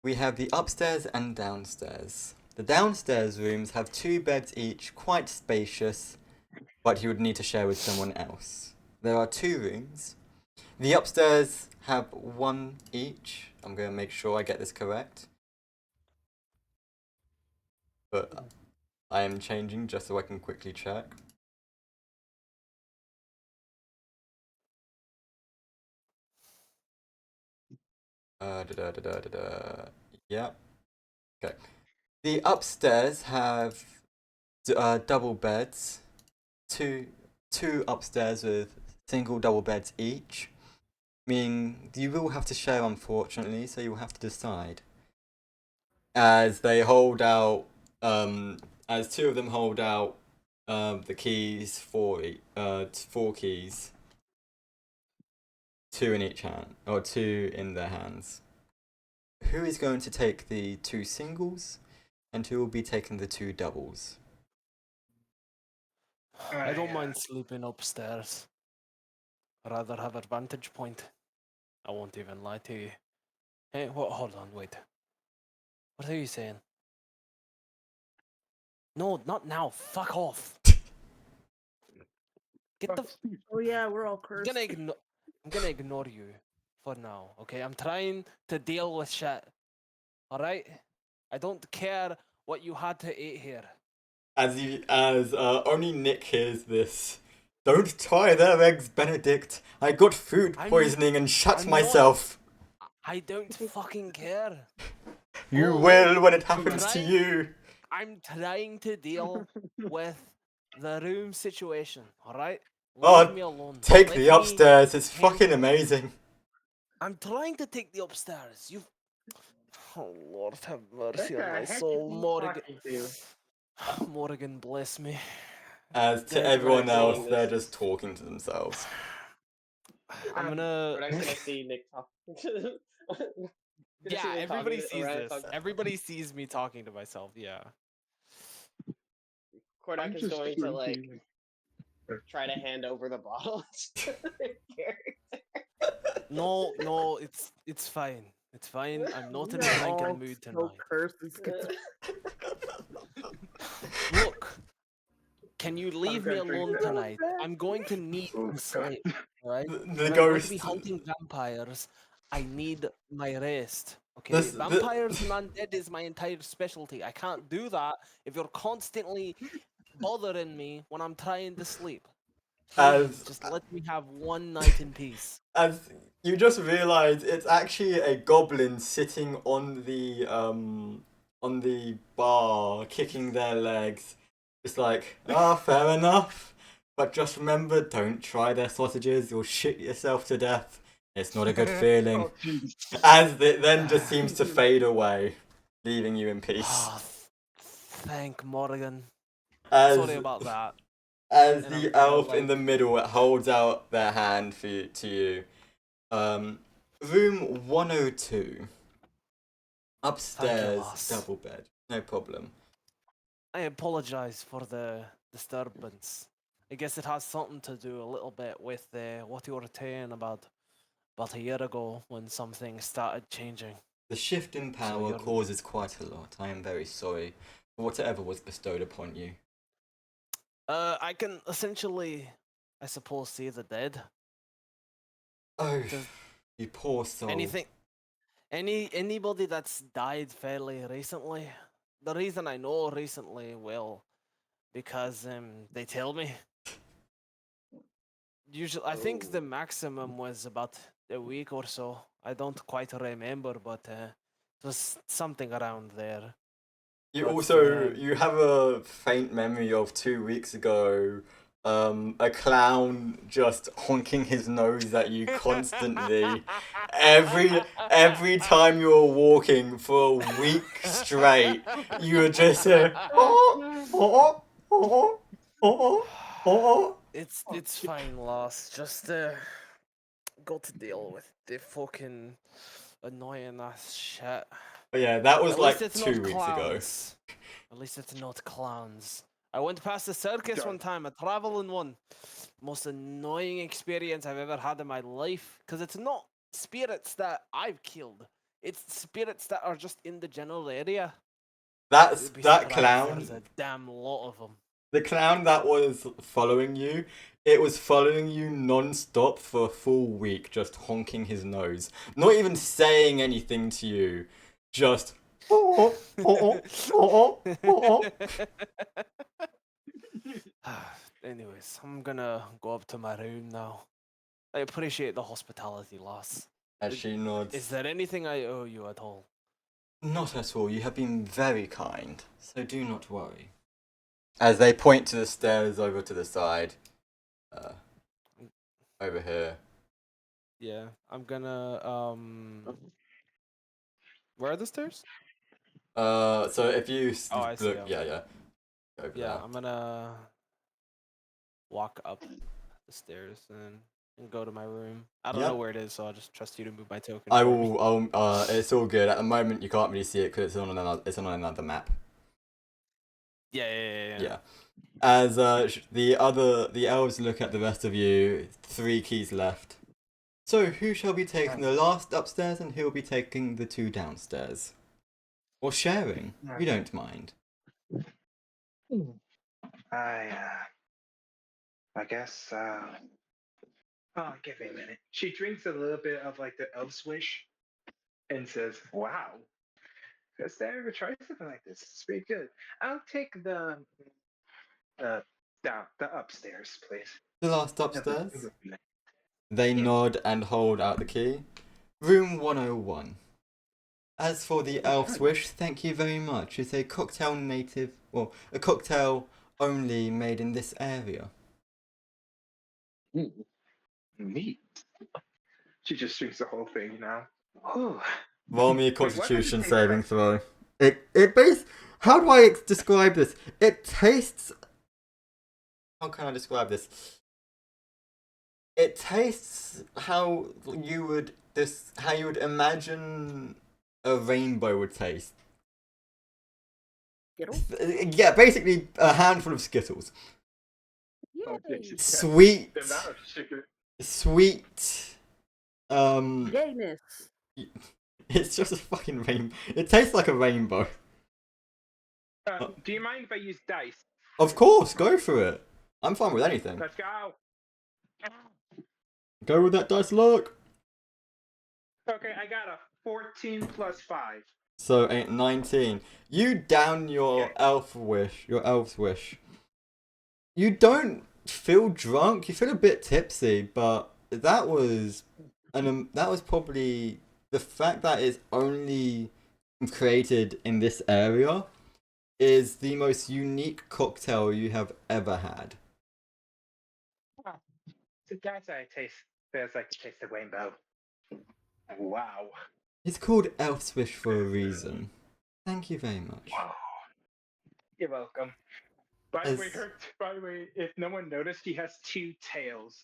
we have the upstairs and downstairs. The downstairs rooms have 2 beds each, quite spacious, but you would need to share with someone else. There are 2 rooms. The upstairs have 1 each. I'm going to make sure I get this correct. But I am changing just so I can quickly check. Yeah. Okay. The upstairs have double beds. Two upstairs with single double beds each. Meaning you will have to share, unfortunately, so you will have to decide. As they hold out, as 2 of them hold out the keys for 4 keys. 2 in each hand, or 2 in their hands. Who is going to take the 2 singles, and who will be taking the 2 doubles? I don't mind sleeping upstairs. I'd rather have a vantage point. I won't even lie to you. Hey, hold on, wait. What are you saying? No, not now. Fuck off. Get the. Oh yeah, we're all I'm cursed. gonna ignore you for now. Okay, I'm trying to deal with shit. All right. I don't care what you had to eat here. As only Nick hears this. Don't try their eggs, Benedict. I got food poisoning and shut I'm myself. I don't fucking care. You Oh, will when it happens to right. you. I'm trying to deal with the room situation. All right. Oh, Leave me alone. Take Let the me upstairs. It's handle fucking it. amazing. I'm trying to take the upstairs. You. Oh Lord, have mercy Becca, on I my hate soul, you Morrigan. talking to you. Morrigan, bless me. As to Dead everyone right else, now. they're just talking to themselves. I'm gonna. We're not gonna see Nick talk. Gonna see Yeah, Nick everybody talking, sees Orion this. talk- Everybody sees me talking to myself. Yeah. Kordak I'm is just going to like sleepy. try to hand over the bottle. No, it's fine. It's fine. I'm not in We a are all drinking mood so tonight. cursed and schizophrenic. Look, can you leave me gonna drink alone it. tonight? I'm going to need Oh, to sleep. Right? The If I'm going to ghost. be hunting vampires, I need my rest. Okay, This- vampires and undead is my entire specialty. I can't do that if you're constantly bothering me when I'm trying to sleep. Please, As just let me have one night in peace. as you just realize, it's actually a goblin sitting on the bar, kicking their legs. It's like, fair enough. But just remember, don't try their sausages. You'll shit yourself to death. It's not a good feeling. Oh, jeez. As it then just seems to fade away, leaving you in peace. Ah, thank Morrigan. As Sorry about that. as And the I'm gonna, elf in the like- middle holds out their hand to you. Room 102. Upstairs, Lass. double bed. No problem. I apologize for the disturbance. I guess it has something to do a little bit with what you were saying about a year ago when something started changing. The shift in power you're- causes quite a lot. I am very sorry for whatever was bestowed upon you. I can essentially, I suppose, see the dead. Oh, Does you poor soul. Anybody that's died fairly recently. The reason I know recently, well, because they tell me. Usually, I think the maximum was about a week or so. I don't quite remember, but it was something around there. You But, also you have a faint memory of 2 weeks ago, a clown just honking his nose at you constantly. Every time you were walking for a week straight, you were just It's fine, Loss. Just got to deal with the fucking annoying ass shit. But yeah, that was At like least it's 2 not weeks ago. clowns. At least it's not clowns. I went past the circus Done. one time, a traveling one. Most annoying experience I've ever had in my life. Because it's not spirits that I've killed. It's spirits that are just in the general area. That's You'd be that surprised clown. There's a damn lot of them. The clown that was following you, it was following you non-stop for a full week, just honking his nose. Not even saying anything to you. Just Anyways, I'm gonna go up to my room now. I appreciate the hospitality, Loss. as she nods. Is there anything I owe you at all? Not at all. You have been very kind, so do not worry. As they point to the stairs over to the side. Over here. Yeah, I'm gonna Where are the stairs? So if you Oh, I see look, them. yeah. Over Yeah, there. I'm gonna walk up the stairs and and go to my room. I don't Yep. know where it is, so I'll just trust you to move my token. I for me. will. It's all good. At the moment, you can't really see it because it's on another. It's on another map. Yeah. As the elves look at the rest of you, 3 keys left. So who shall be taking the last upstairs, and who will be taking the 2 downstairs? Or sharing? You don't mind. I guess. Oh, give me a minute. She drinks a little bit of like the elf swish and says, "Wow, has there ever tried something like this? It's pretty good. I'll take the the upstairs, please." The last upstairs. They nod and hold out the key. Room 101. As for the elf's wish, thank you very much. It's a cocktail a cocktail only made in this area. Neat. She just drinks the whole thing now. Oh. Roll me a Wait, what does it Constitution taste saving like? throw. How do I describe this? It tastes. How can I describe this? It tastes how you would imagine a rainbow would taste. Skittles? Yeah, basically a handful of Skittles. Yay! Sweet, The amount of sugar. sweet. Gayness. It's just a fucking rainbow. It tastes like a rainbow. Do you mind if I use dice? Of course, go for it. I'm fine with anything. Let's go. Go with that dice luck. Okay, I got a 14 plus 5. So 19. You down your elf's wish. You don't feel drunk. You feel a bit tipsy, but that was probably the fact that it's only created in this area is the most unique cocktail you have ever had. The guys I taste feels like to taste the rainbow. Wow. It's called Elf's Wish for a reason. Thank you very much. Wow. You're welcome. By the way, if no one noticed, he has 2 tails.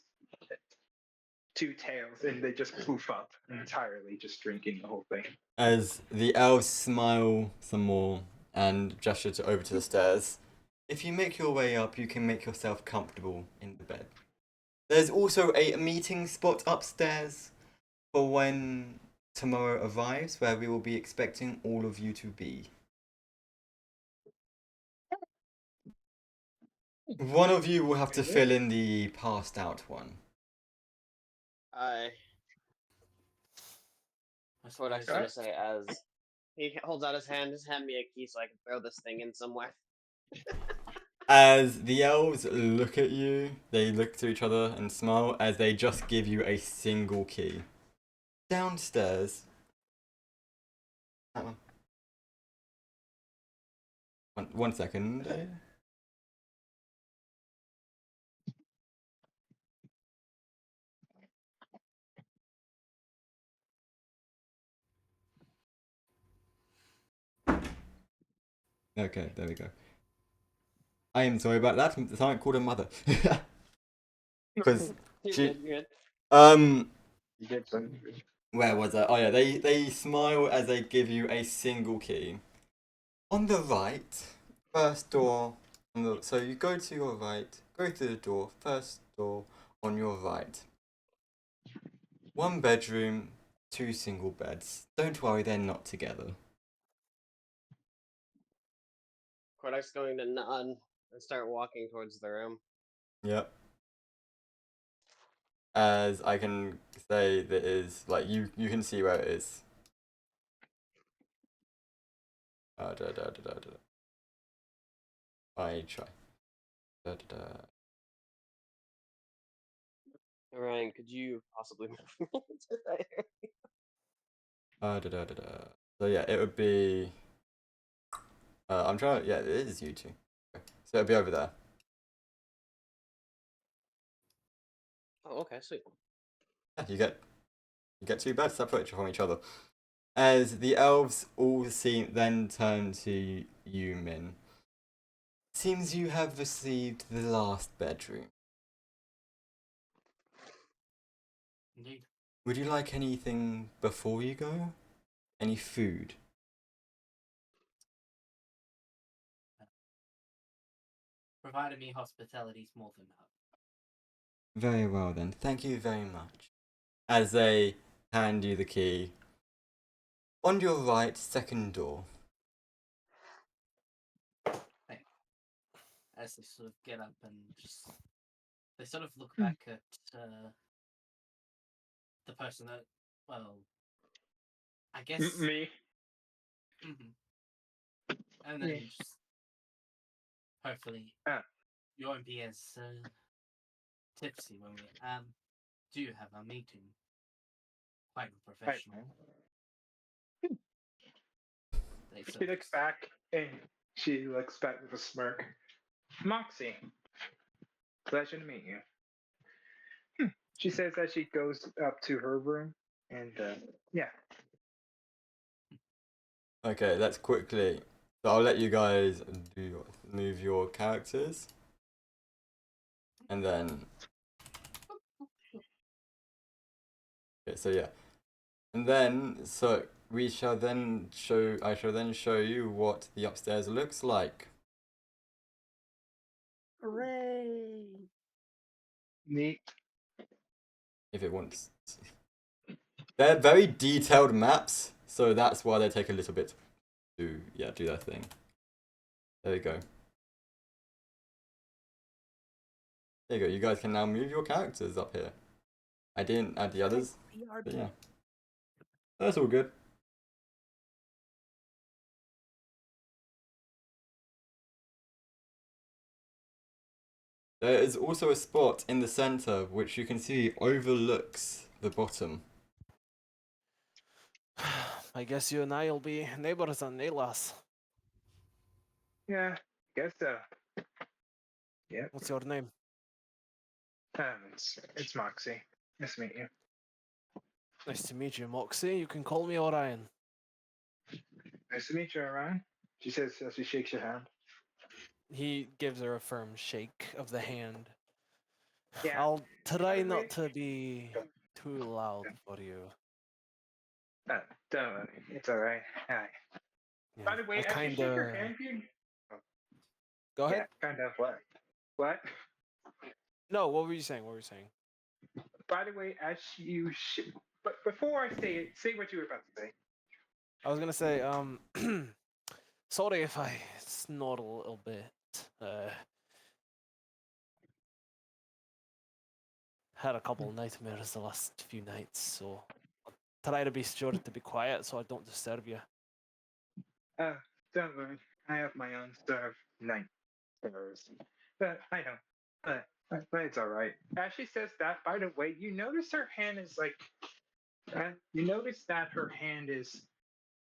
2 tails, and they just poof up entirely, just drinking the whole thing. As the elves smile some more and gesture over to the stairs. If you make your way up, you can make yourself comfortable in the bed. There's also a meeting spot upstairs for when tomorrow arrives, where we will be expecting all of you to be. One of you will have to fill in the passed out one. That's what I was gonna say. As he holds out his hand, just hand me a key so I can throw this thing in somewhere. As the elves look at you, they look to each other and smile as they just give you a single key. Downstairs. That one. One second. Okay, there we go. I am sorry about that. Someone called her mother. Because she, where was I? Oh yeah, they smile as they give you a single key. On the right, first door. So you go to your right, go through the door, first door on your right. 1 bedroom, 2 single beds. Don't worry, they're not together. Kodak's going to nod and start walking towards the room. Yep. As I can say that is like you can see where it is. I try. Ryan, could you possibly move me to that area? So yeah, it would be. I'm trying. Yeah, it is you two. So it'd be over there. Oh, okay, sweet. Yeah, you get 2 beds separated from each other. As the elves all then turn to you, Min. Seems you have received the last bedroom. Indeed. Would you like anything before you go? Any food? Provided me hospitality is more than enough. Very well then. Thank you very much. As they hand you the key. On your right, second door. As they sort of get up and just, they sort of look back at the person that, well, I guess. Me. Mhm. And then Yeah. just hopefully Ah. you won't be as tipsy when we do have our meeting. Quite professional. They sort She of looks back and she looks back with a smirk. Moxie, pleasure to meet you. She says that she goes up to her room and yeah. Okay, let's quickly. So I'll let you guys move your characters. And then. Okay, so yeah. And then, so I shall then show you what the upstairs looks like. Hooray! Neat. If it wants. They're very detailed maps, so that's why they take a little bit to do their thing. There you go. There you go. You guys can now move your characters up here. I didn't add the others, but yeah. That's all good. There is also a spot in the center which you can see overlooks the bottom. I guess you and I will be neighbors on Nelas. Yeah, guess so. Yep. What's your name? It's Moxie. Nice to meet you. Nice to meet you, Moxie. You can call me Orion. Nice to meet you, Orion. She says as she shakes your hand. He gives her a firm shake of the hand. Yeah. I'll try the not way- to be too loud for you. Don't worry. It's alright. Hi. Yeah, By the way, I as you kinda... shake her hand, you... Go ahead. Yeah, kind of. What? What? No, what were you saying? What were you saying? By the way, as you... But before I say it, say what you were about to say. I was gonna say, sorry if I snort a little bit. Had a couple nightmares the last few nights, so I'll try to be sure to be quiet so I don't disturb you. Don't worry. I have my own sort of night terrors. But I don't. But it's alright. As she says that, by the way, you notice her hand is like... you notice that her hand is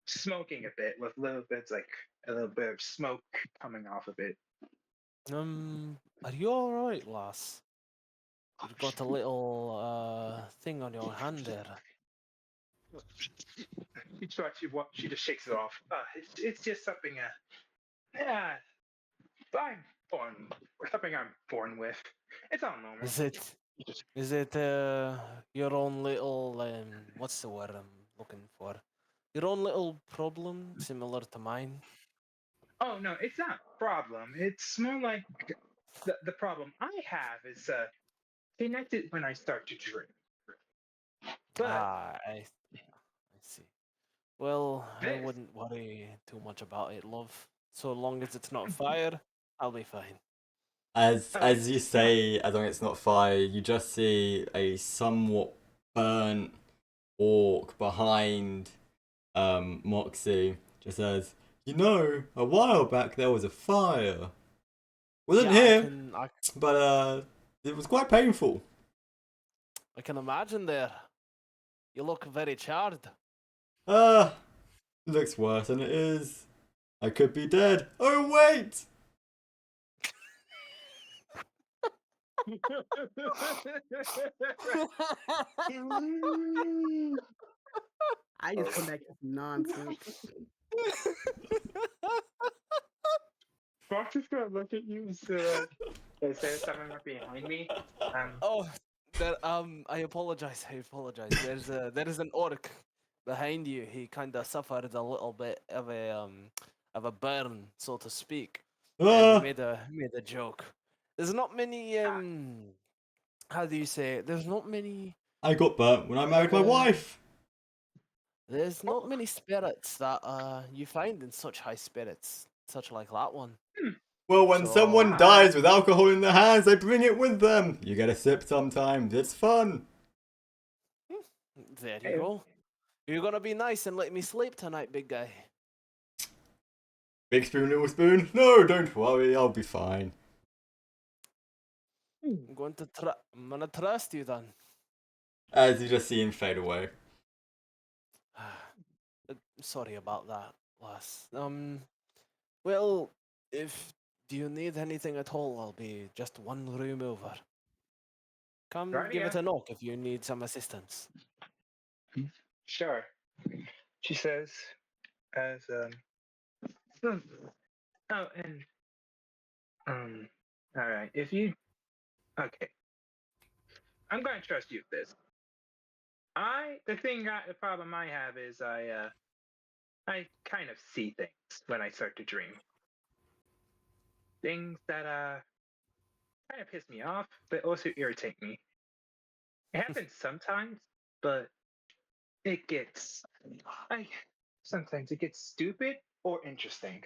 smoking a bit with little bits like a little bit of smoke coming off of it. Are you alright, lass? You've got a little, thing on your hand there. She just shakes it off. It's just something I'm born something I'm born with. It's all normal. Is it, your own little, what's the word I'm looking for? Your own little problem, similar to mine? Oh no, it's not a problem. It's more like the problem I have is connected when I start to drink. But I see. Well, I this wouldn't worry too much about it, love. So long as it's not fire, I'll be fine. As you say, as long as it's not fire, you just see a somewhat burnt orc behind Moxie. Just says, a while back there was a fire. Wasn't here, but it was quite painful. I can imagine there. You look very charred. Looks worse than it is. I could be dead. Oh wait! I just come back with nonsense. Fox is gonna look at you and say, "Is there someone behind me?" Oh, I apologize. I apologize. There is an orc behind you. He kind of suffered a little bit of a burn, so to speak, and he Ah, made a joke. There's not many how do you say it? There's not many I got burnt when I married my uh, wife. there's not many spirits that you find in such high spirits, such like that one. Well, when So someone dies with alcohol in their hands, they bring it with them. You get a sip sometimes. It's fun. there you Hey. go. You're gonna be nice and let me sleep tonight, big guy. Big spoon, little spoon. No, don't worry. I'll be fine. I'm gonna trust you then. As you just see him fade away. Sorry about that, lass. Well, if do you need anything at all, I'll be just one room over. Come give it Rightio. a knock if you need some assistance. Sure. She says, as hmm, oh, and all right. If you okay, I'm going to trust you with this. The problem I have is I kind of see things when I start to dream. Things that kind of piss me off, but also irritate me. It happens sometimes, but it gets I sometimes it gets stupid or interesting.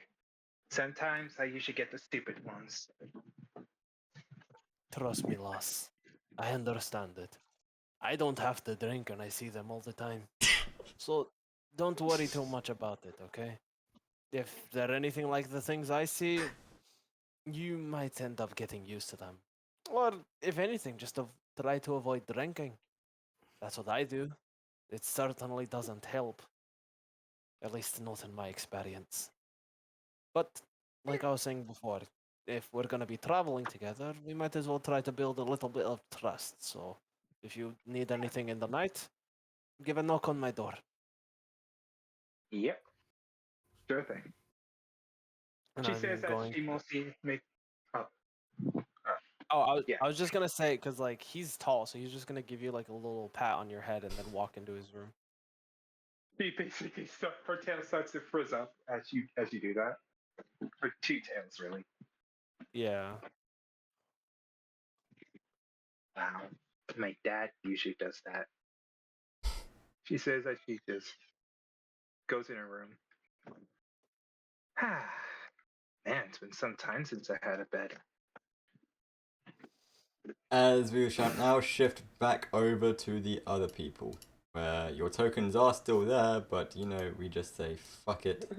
Sometimes I usually get the stupid ones. Trust me, lass. I understand it. I don't have to drink and I see them all the time. So don't worry too much about it, okay? If they're anything like the things I see, you might end up getting used to them. Or, if anything, just try to avoid drinking. That's what I do. It certainly doesn't help. At least not in my experience. But, like I was saying before, if we're gonna be traveling together, we might as well try to build a little bit of trust. So, if you need anything in the night, give a knock on my door. Yep, sure thing. And She I'm says that going. she mostly make. Oh, Oh, yeah. I was just gonna say, cause like he's tall, so he's just gonna give you like a little pat on your head and then walk into his room. She basically her tail starts to frizz up as you do that. Her two tails, really. Yeah. Wow. My dad usually does that. She says that she just goes in her room. Man, it's been some time since I had a bed. As we shall now shift back over to the other people, where your tokens are still there, but you know, we just say fuck it,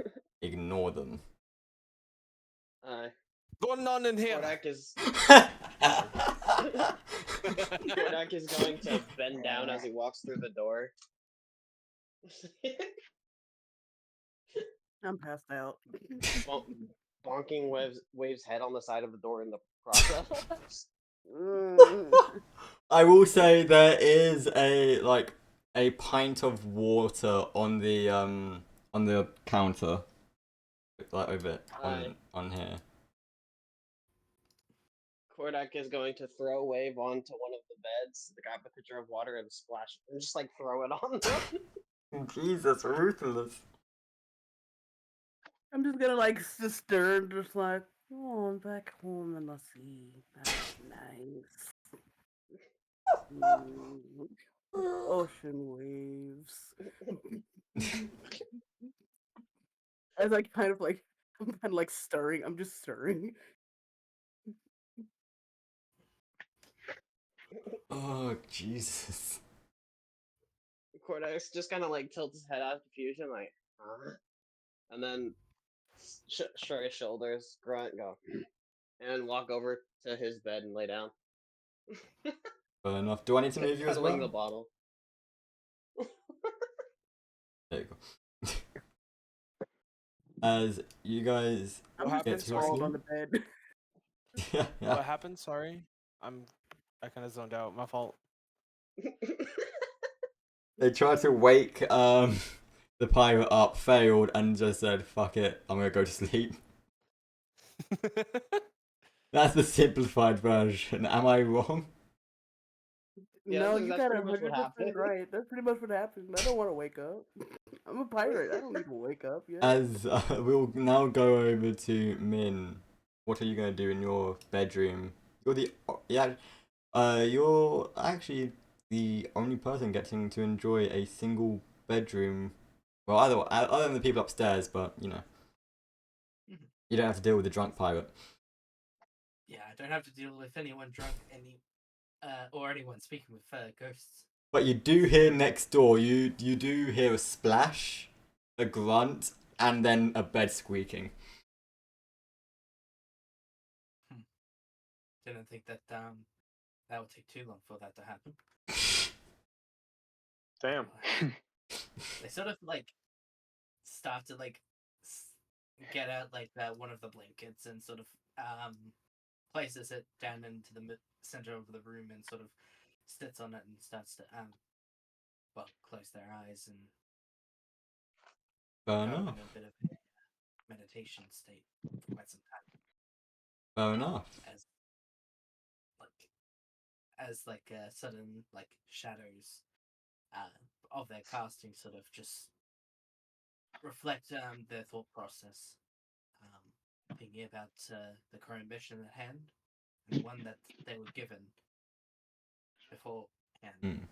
ignore them. Going on in here. Kordak is Kordak is going to bend down as he walks through the door. I'm passed out. Bonking waves head on the side of the door in the process. I will say there is a pint of water on the counter, like over on here. Kordak is going to throw a wave onto one of the beds, grab a pitcher of water and splash, and just like throw it on them. Jesus, ruthless. I'm just gonna like just stir and just like, oh, I'm back home in the sea. That's nice. Ocean waves. As I kind of like, I'm kind of like stirring. I'm just stirring. Oh Jesus. Kordak just kind of like tilts his head out of confusion, like, huh? And then shrug his shoulders, grunt, go, and walk over to his bed and lay down. Fair enough. Do I need to move you as Cuddling the well? bottle. There you go. As you guys What I'm happened? just get to sprawled sleep. on the bed. Yeah. What happened? Sorry. I kind of zoned out. My fault. They tried to wake the pirate up, failed, and just said, "Fuck it, I'm gonna go to sleep." That's the simplified version. Am I wrong? Yeah, No, that's, you that's got pretty much what 100% happened. right. That's pretty much what happened. I don't want to wake up. I'm a pirate. I don't need to wake up yet. As we'll now go over to Min. What are you gonna do in your bedroom? You're actually the only person getting to enjoy a single bedroom. Well, other than the people upstairs, but you know, Mhm. you don't have to deal with the drunk pirate. Yeah, I don't have to deal with anyone drunk, or anyone speaking with ghosts. But you do hear next door. You do hear a splash, a grunt, and then a bed squeaking. Didn't think that that would take too long for that to happen. Damn. They sort of like start to like get out like one of the blankets and sort of places it down into the center of the room and sort of sits on it and starts to close their eyes and Fair go enough. in a bit of a meditation state for quite some time Fair enough. as sudden like shadows of their casting sort of just reflect their thought process, thinking about the current mission at hand and the one that they were given beforehand.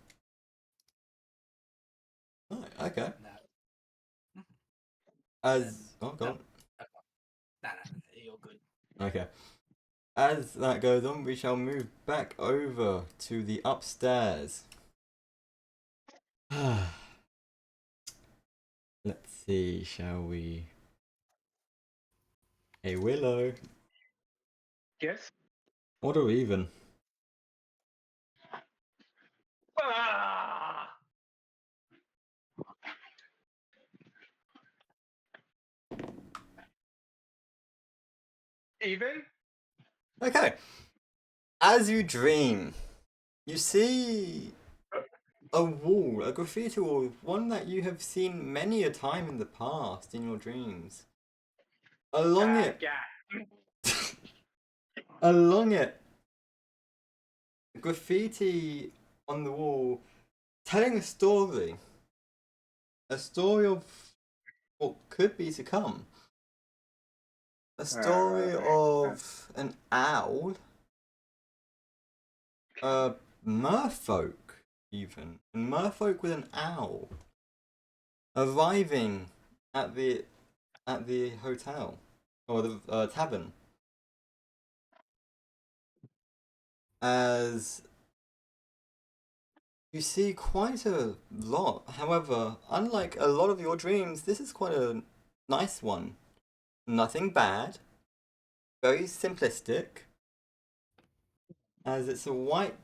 Oh, okay. That, As oh god. nah, you're good. Okay. As that goes on, we shall move back over to the upstairs. Let's see, shall we? Hey Willow. Yes. Odd or even? Ah! Even? Okay. As you dream, you see a wall, a graffiti wall, one that you have seen many a time in the past in your dreams. Along it, along it, graffiti on the wall, telling a story of what could be to come. A story of an owl, a merfolk, even. A merfolk with an owl arriving at the hotel or the tavern. As you see quite a lot. However, unlike a lot of your dreams, this is quite a nice one. Nothing bad. Very simplistic. As it's a white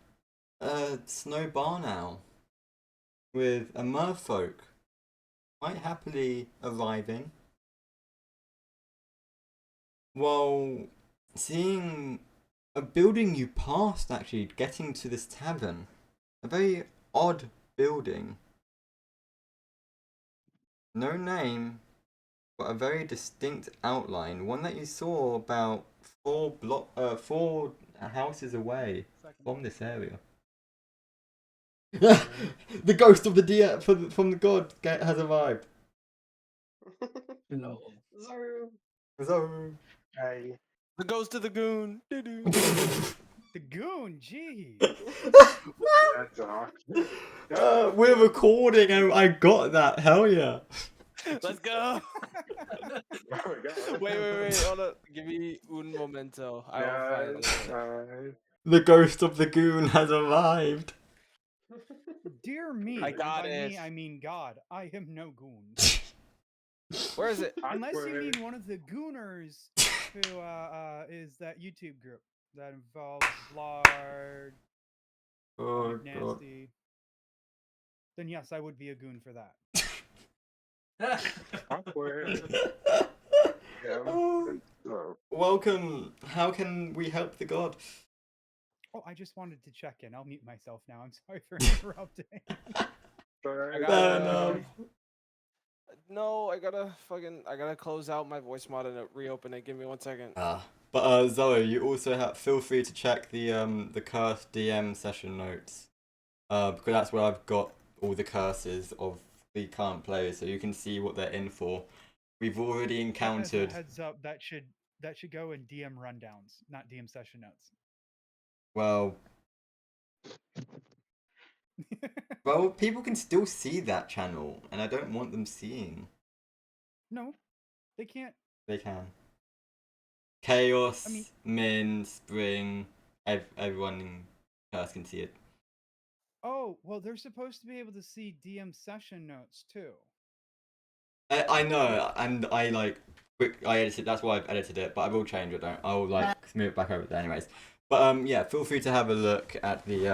snow barn owl with a merfolk quite happily arriving. While seeing a building you passed actually getting to this tavern. A very odd building. No name, but a very distinct outline. One that you saw about four houses away from this area. The ghost of the deer from the god has arrived. Hello. Zaru. So, I The ghost of the goon. Doo-doo. The goon, gee. that's all. we're recording and I got that. Hell yeah. Let's go. Oh my god. Wait. Hold up. Give me un momento. I will find it. The ghost of the goon has arrived. Dear me. I and got by it. me, I mean God. I am no goon. Where is it? Unless you Awkward. mean one of the gooners who is that YouTube group that involves Blard, Oh god. Nasty. Then yes, I would be a goon for that. Awkward. Yeah. Oh, Oh. welcome. How can we help the god? Oh, I just wanted to check in. I'll mute myself now. I'm sorry for interrupting. Sorry. I Fair gotta- enough. No, I gotta close out my voice mod and reopen it. Give me 1 second. But Zoe, you also feel free to check the cursed DM session notes. because that's where I've got all the curses of the current players, so you can see what they're in for. We've already As a encountered. heads up, that should go in DM rundowns, not DM session notes. Well, well, people can still see that channel, and I don't want them seeing. No, they can't. They can. Chaos, I mean- Min, Spring, everyone in Curse can see it. Oh, well, they're supposed to be able to see DM session notes too. I know, and I edited. That's why I've edited it, but I will change it. I will move it back over there, anyways. But yeah, feel free to have a look at the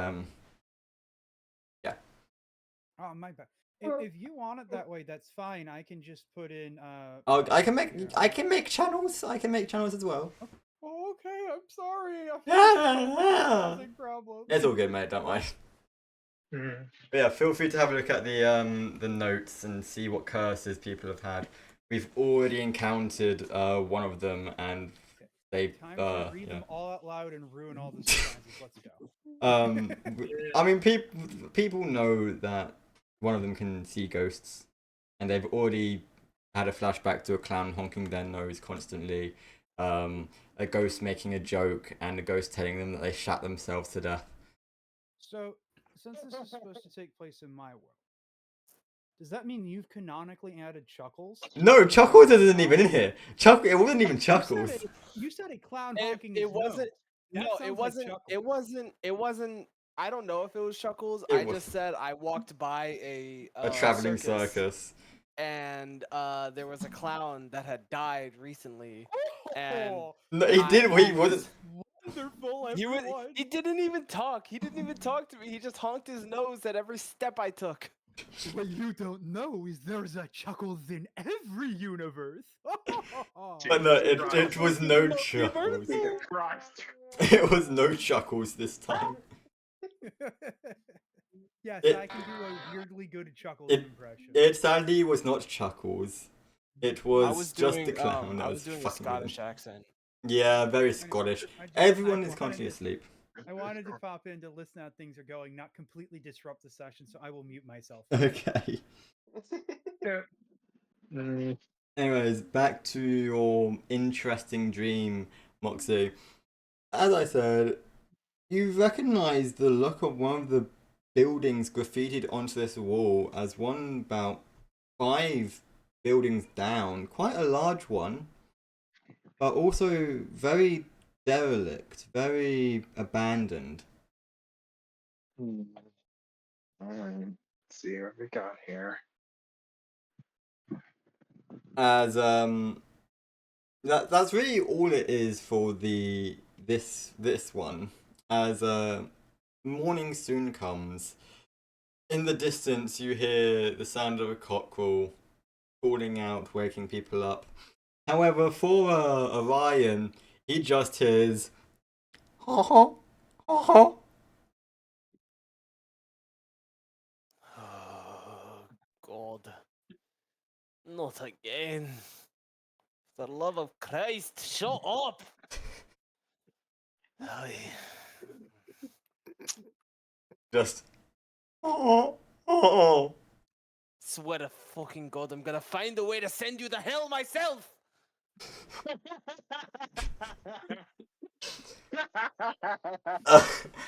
Oh, my bad. If you want it that way, that's fine. I can just put in. Oh, I can make channels. I can make channels as well. Oh, okay, I'm sorry. Yeah. Nothing problem. It's all good, mate. Don't worry. Mm. But yeah, feel free to have a look at the notes and see what curses people have had. We've already encountered one of them, and they've Time to read yeah. them all out loud and ruin all the surprises. Let's go. I mean, people know that one of them can see ghosts, and they've already had a flashback to a clown honking their nose constantly, a ghost making a joke, and a ghost telling them that they shat themselves to death. So, since this is supposed to take place in my world, does that mean you've canonically added Chuckles? No, Chuckles isn't even in here. It wasn't even Chuckles. You said a clown honking his It wasn't. nose. That No, sounds it like wasn't. Chuckles. It wasn't. I don't know if it was Chuckles. It I was. just said I walked by a Traveling circus. and there was a clown that had died recently, and Oh, No, he didn't. He wasn't. wonderful, he was. everyone. He didn't even talk. He didn't even talk to me. He just honked his nose at every step I took. What you don't know is there's a Chuckles in every universe. But no, it was no Chuckles. Jesus Christ. It was no Chuckles this time. Yes, It- I can do a weirdly good Chuckles it- impression. It sadly was not Chuckles. It was, I was just doing. the clown that I was was doing a fucking with him. Scottish accent. Yeah, very Scottish. I just- Everyone I is currently wanted- asleep. I wanted to pop in to listen how things are going, not completely disrupt the session, so I will mute myself. Okay. Yeah. Mm. Anyways, back to your interesting dream, Moxie. As I said, you recognise the look of one of the buildings graffitied onto this wall as one about 5 buildings down, quite a large one, but also very derelict, very abandoned. Let's see what we got here. As that's really all it is for this one. As morning soon comes, in the distance you hear the sound of a cockerel calling out, waking people up. However, for Orion, he just hears ha ha ha ha. Oh God! Not again! For the love of Christ, shut up! Aye. Just oh oh. Swear to fucking God, I'm gonna find a way to send you to hell myself!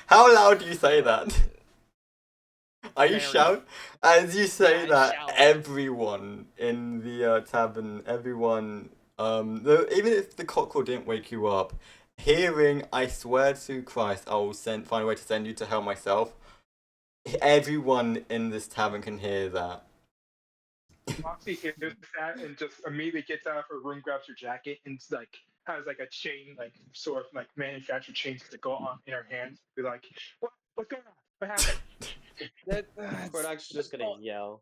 How loud do you say that? Are you Very. shout? As you say Yeah, I that, shout. everyone in the tavern, everyone, even if the cockerel didn't wake you up, hearing, I swear to Christ, I will find a way to send you to hell myself. Everyone in this tavern can hear that. Moxie hears that and just immediately gets out of her room, grabs her jacket, and like has like a chain, like sort of like manufactured chains to go on in her hands. Be like, what's going on? What happened? Product's just gonna yell.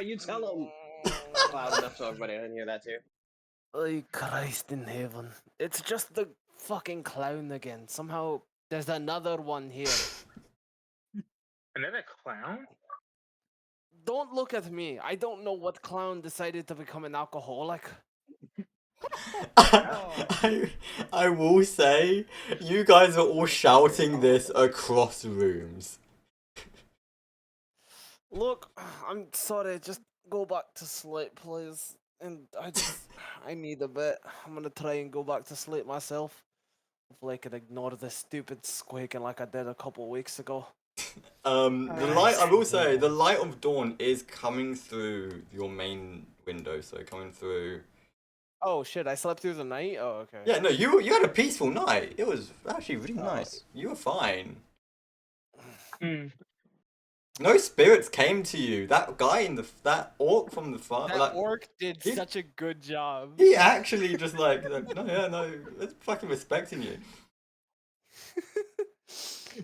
You tell him. Loud enough so everybody can hear that too. Oh, Christ in heaven. It's just the fucking clown again. Somehow there's another one here. Another clown? Don't look at me. I don't know what clown decided to become an alcoholic. I will say, you guys are all shouting this across rooms. Look, I'm sorry. Just go back to sleep, please. And I need a bit. I'm gonna try and go back to sleep myself. Hopefully, I can ignore this stupid squeaking like I did a couple weeks ago. The light, I will say, the light of dawn is coming through your main window, so coming through. Oh shit! I slept through the night. Oh okay. Yeah, no, you had a peaceful night. It was actually really Oh. nice. You were fine. Hmm. No spirits came to you. That guy in that orc from the far, That like, orc did he- such a good job. he actually just like, no, it's fucking respecting you.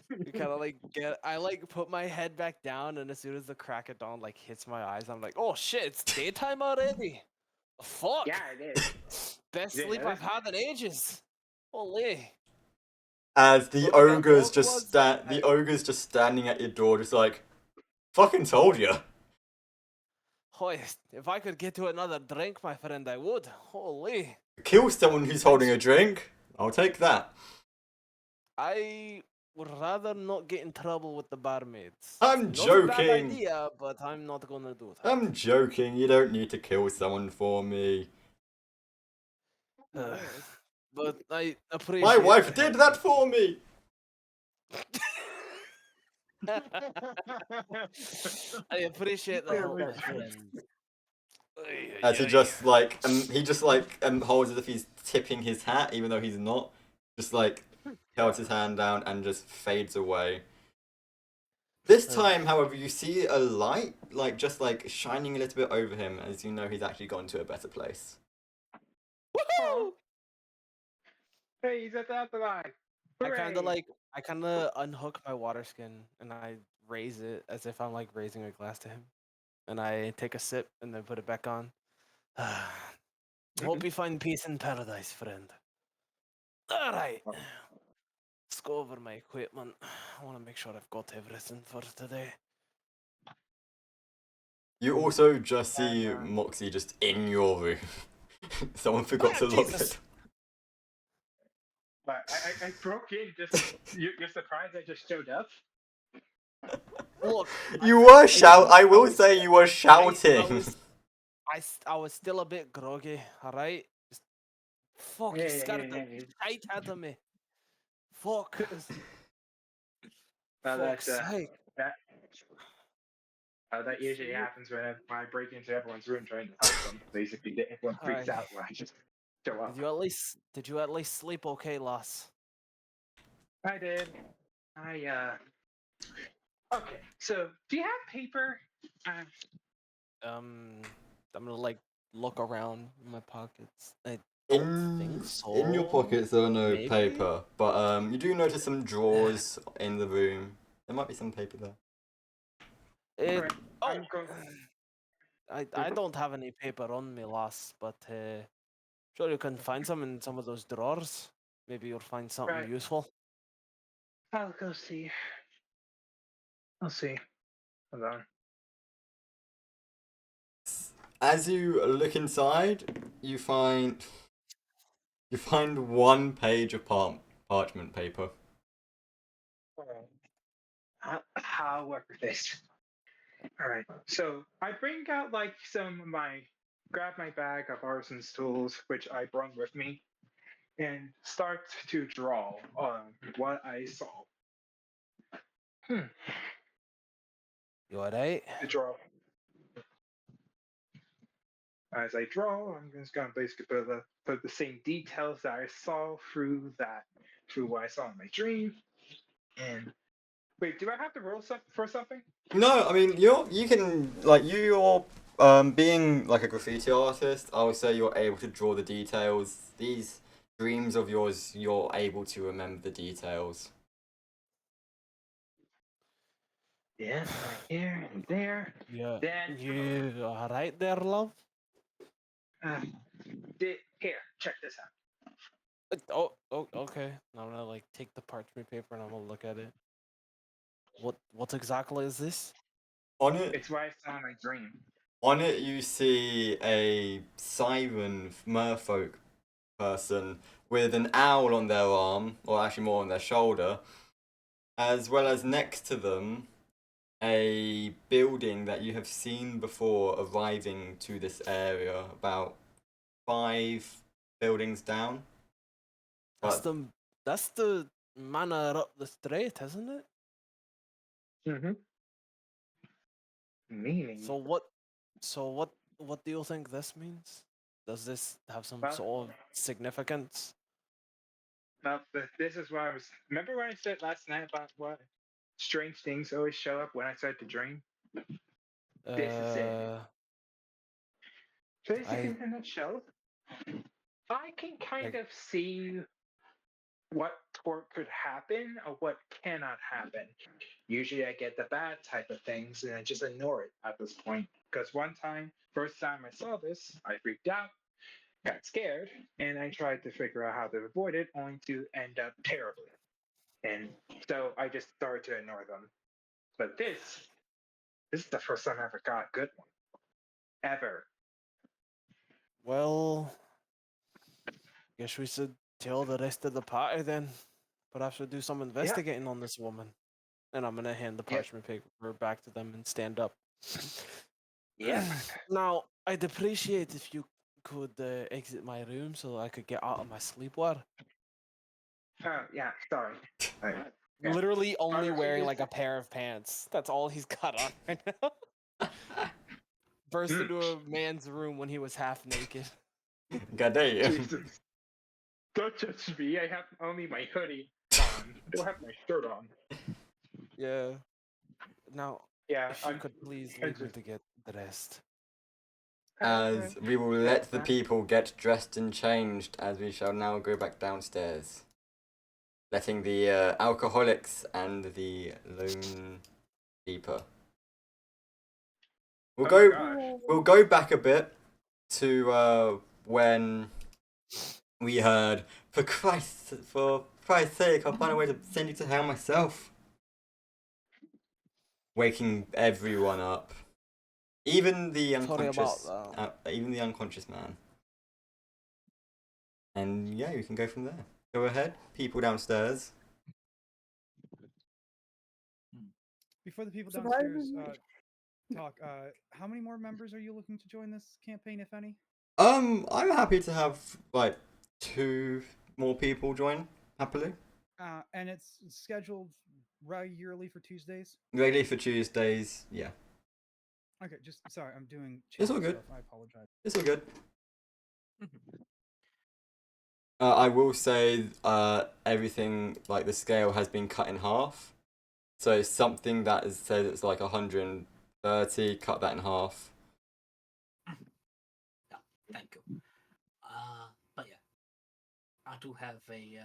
You kind of like I like put my head back down, and as soon as the crack of dawn like hits my eyes, I'm like, oh shit, it's daytime already. Fuck. Yeah, it is. Best Yeah, sleep it I've is. had in ages. Holy. As the Look, that ogre's orc just was- the ogre's just standing at your door, just like, fucking told you. Hoy, if I could get to another drink, my friend, I would. Holy. Kill someone who's holding a drink. I'll take that. I would rather not get in trouble with the barmaids. I'm Not a bad joking. idea, but I'm not gonna do that. I'm joking. You don't need to kill someone for me. But I appreciate. My wife your did help. that for me. I appreciate the Yeah, help, we- my friend. As he just like holds as if he's tipping his hat, even though he's not. Just like holds his hand down and just fades away. This time, however, you see a light, like just like shining a little bit over him, as you know he's actually gone to a better place. Woohoo! Hey, he's at the afterlife. I kind of Hooray. unhook my water skin and I raise it as if I'm like raising a glass to him, and I take a sip and then put it back on. Hope you find peace in paradise, friend. All right, let's go over my equipment. I want to make sure I've got everything for today. You also just see And, Moxie just in your room. Someone forgot to lock Jesus. it. But I broke in just. You're surprised I just showed up? Look, You were I will say you were shouting. I was still a bit groggy. All right. Fuck, you scared the shite out of me. Fuck. Well, Fuck's that's, sake. that usually happens when I break into everyone's room trying to help them. Basically, everyone freaks Aye. out when I just show up. Did you at least sleep okay, lass? I did. Okay, so do you have paper? I'm gonna like look around in my pockets. I don't think so. In your pockets there are no Maybe? paper, but you do notice some drawers in the room. There might be some paper there. It, oh, I'm go- I don't have any paper on me, lass, but sure you can find some in some of those drawers. Maybe you'll find something Right. useful. I'll go see. I'll see. Hold on. As you look inside, you find one page of parchment paper. I'll work with this. All right. So I bring out like grab my bag of artisan's tools, which I brought with me, and start to draw on what I saw. You alright? To draw. As I draw, I'm just gonna basically put the same details that I saw through what I saw in my dream. And wait, do I have to roll for something? No, I mean you can like you're being like a graffiti artist. I would say you're able to draw the details. These dreams of yours, you're able to remember the details. Yeah, right here and there. Yeah. Then You alright there, love? here, check this out. Oh, okay. Now I'm gonna like take the parchment paper and I'm gonna look at it. What exactly is this? On it, It's what I saw in my dream. on it, you see a siren merfolk person with an owl on their arm, or actually more on their shoulder, as well as next to them, a building that you have seen before arriving to this area, about 5 buildings down. That's But the manor up the street, isn't it? Mm-hmm. Meaning. So what do you think this means? Does this have some Well- sort of significance? Now, this is why I was. Remember when I said last night about what strange things always show up when I start to dream? This is it. Basically, in a nutshell, I can kind Like- of see what could happen or what cannot happen. Usually, I get the bad type of things and I just ignore it at this point. Because first time I saw this, I freaked out, got scared, and I tried to figure out how to avoid it, only to end up terribly. And so I just started to ignore them. But this is the first time I ever got a good one. Ever. Well, guess we should tell the rest of the party then. Perhaps we'll do some investigating on this woman. And I'm gonna hand the Yep. parchment paper back to them and stand up. Yeah. Now, I'd appreciate if you could exit my room so I could get out of my sleepwear. Oh, yeah, sorry. Alright. Yeah. Literally only Honestly, wearing this- like a pair of pants. That's all he's got on right now. Burst into a man's room when he was half naked. God damn. Jesus. Don't judge me. I have only my hoodie on. I don't have my shirt on. Yeah. Now, Yeah, if you could please I leave me just- to get dressed. As we will let the fine. people get dressed and changed, as we shall now go back downstairs, letting the alcoholics and the lone keeper. We'll Oh go. my gosh. We'll go back a bit to when we heard, for Christ's sake, I'll find a way to send you to hell myself. Waking everyone up, even the Sorry about unconscious, that. even the unconscious man. And yeah, you can go from there. Go ahead, people downstairs. Before the people Surprisingly- downstairs talk, how many more members are you looking to join this campaign, if any? I'm happy to have like 2 more people join happily. And it's scheduled regularly for Tuesdays. Regularly for Tuesdays. Yeah, Okay, just sorry, I'm doing. It's all chat good. Stuff. I apologize. it's all good. I will say, everything like the scale has been cut in half. So something that is said it's like 130, cut that in half. Yeah, thank you. But yeah, I do have a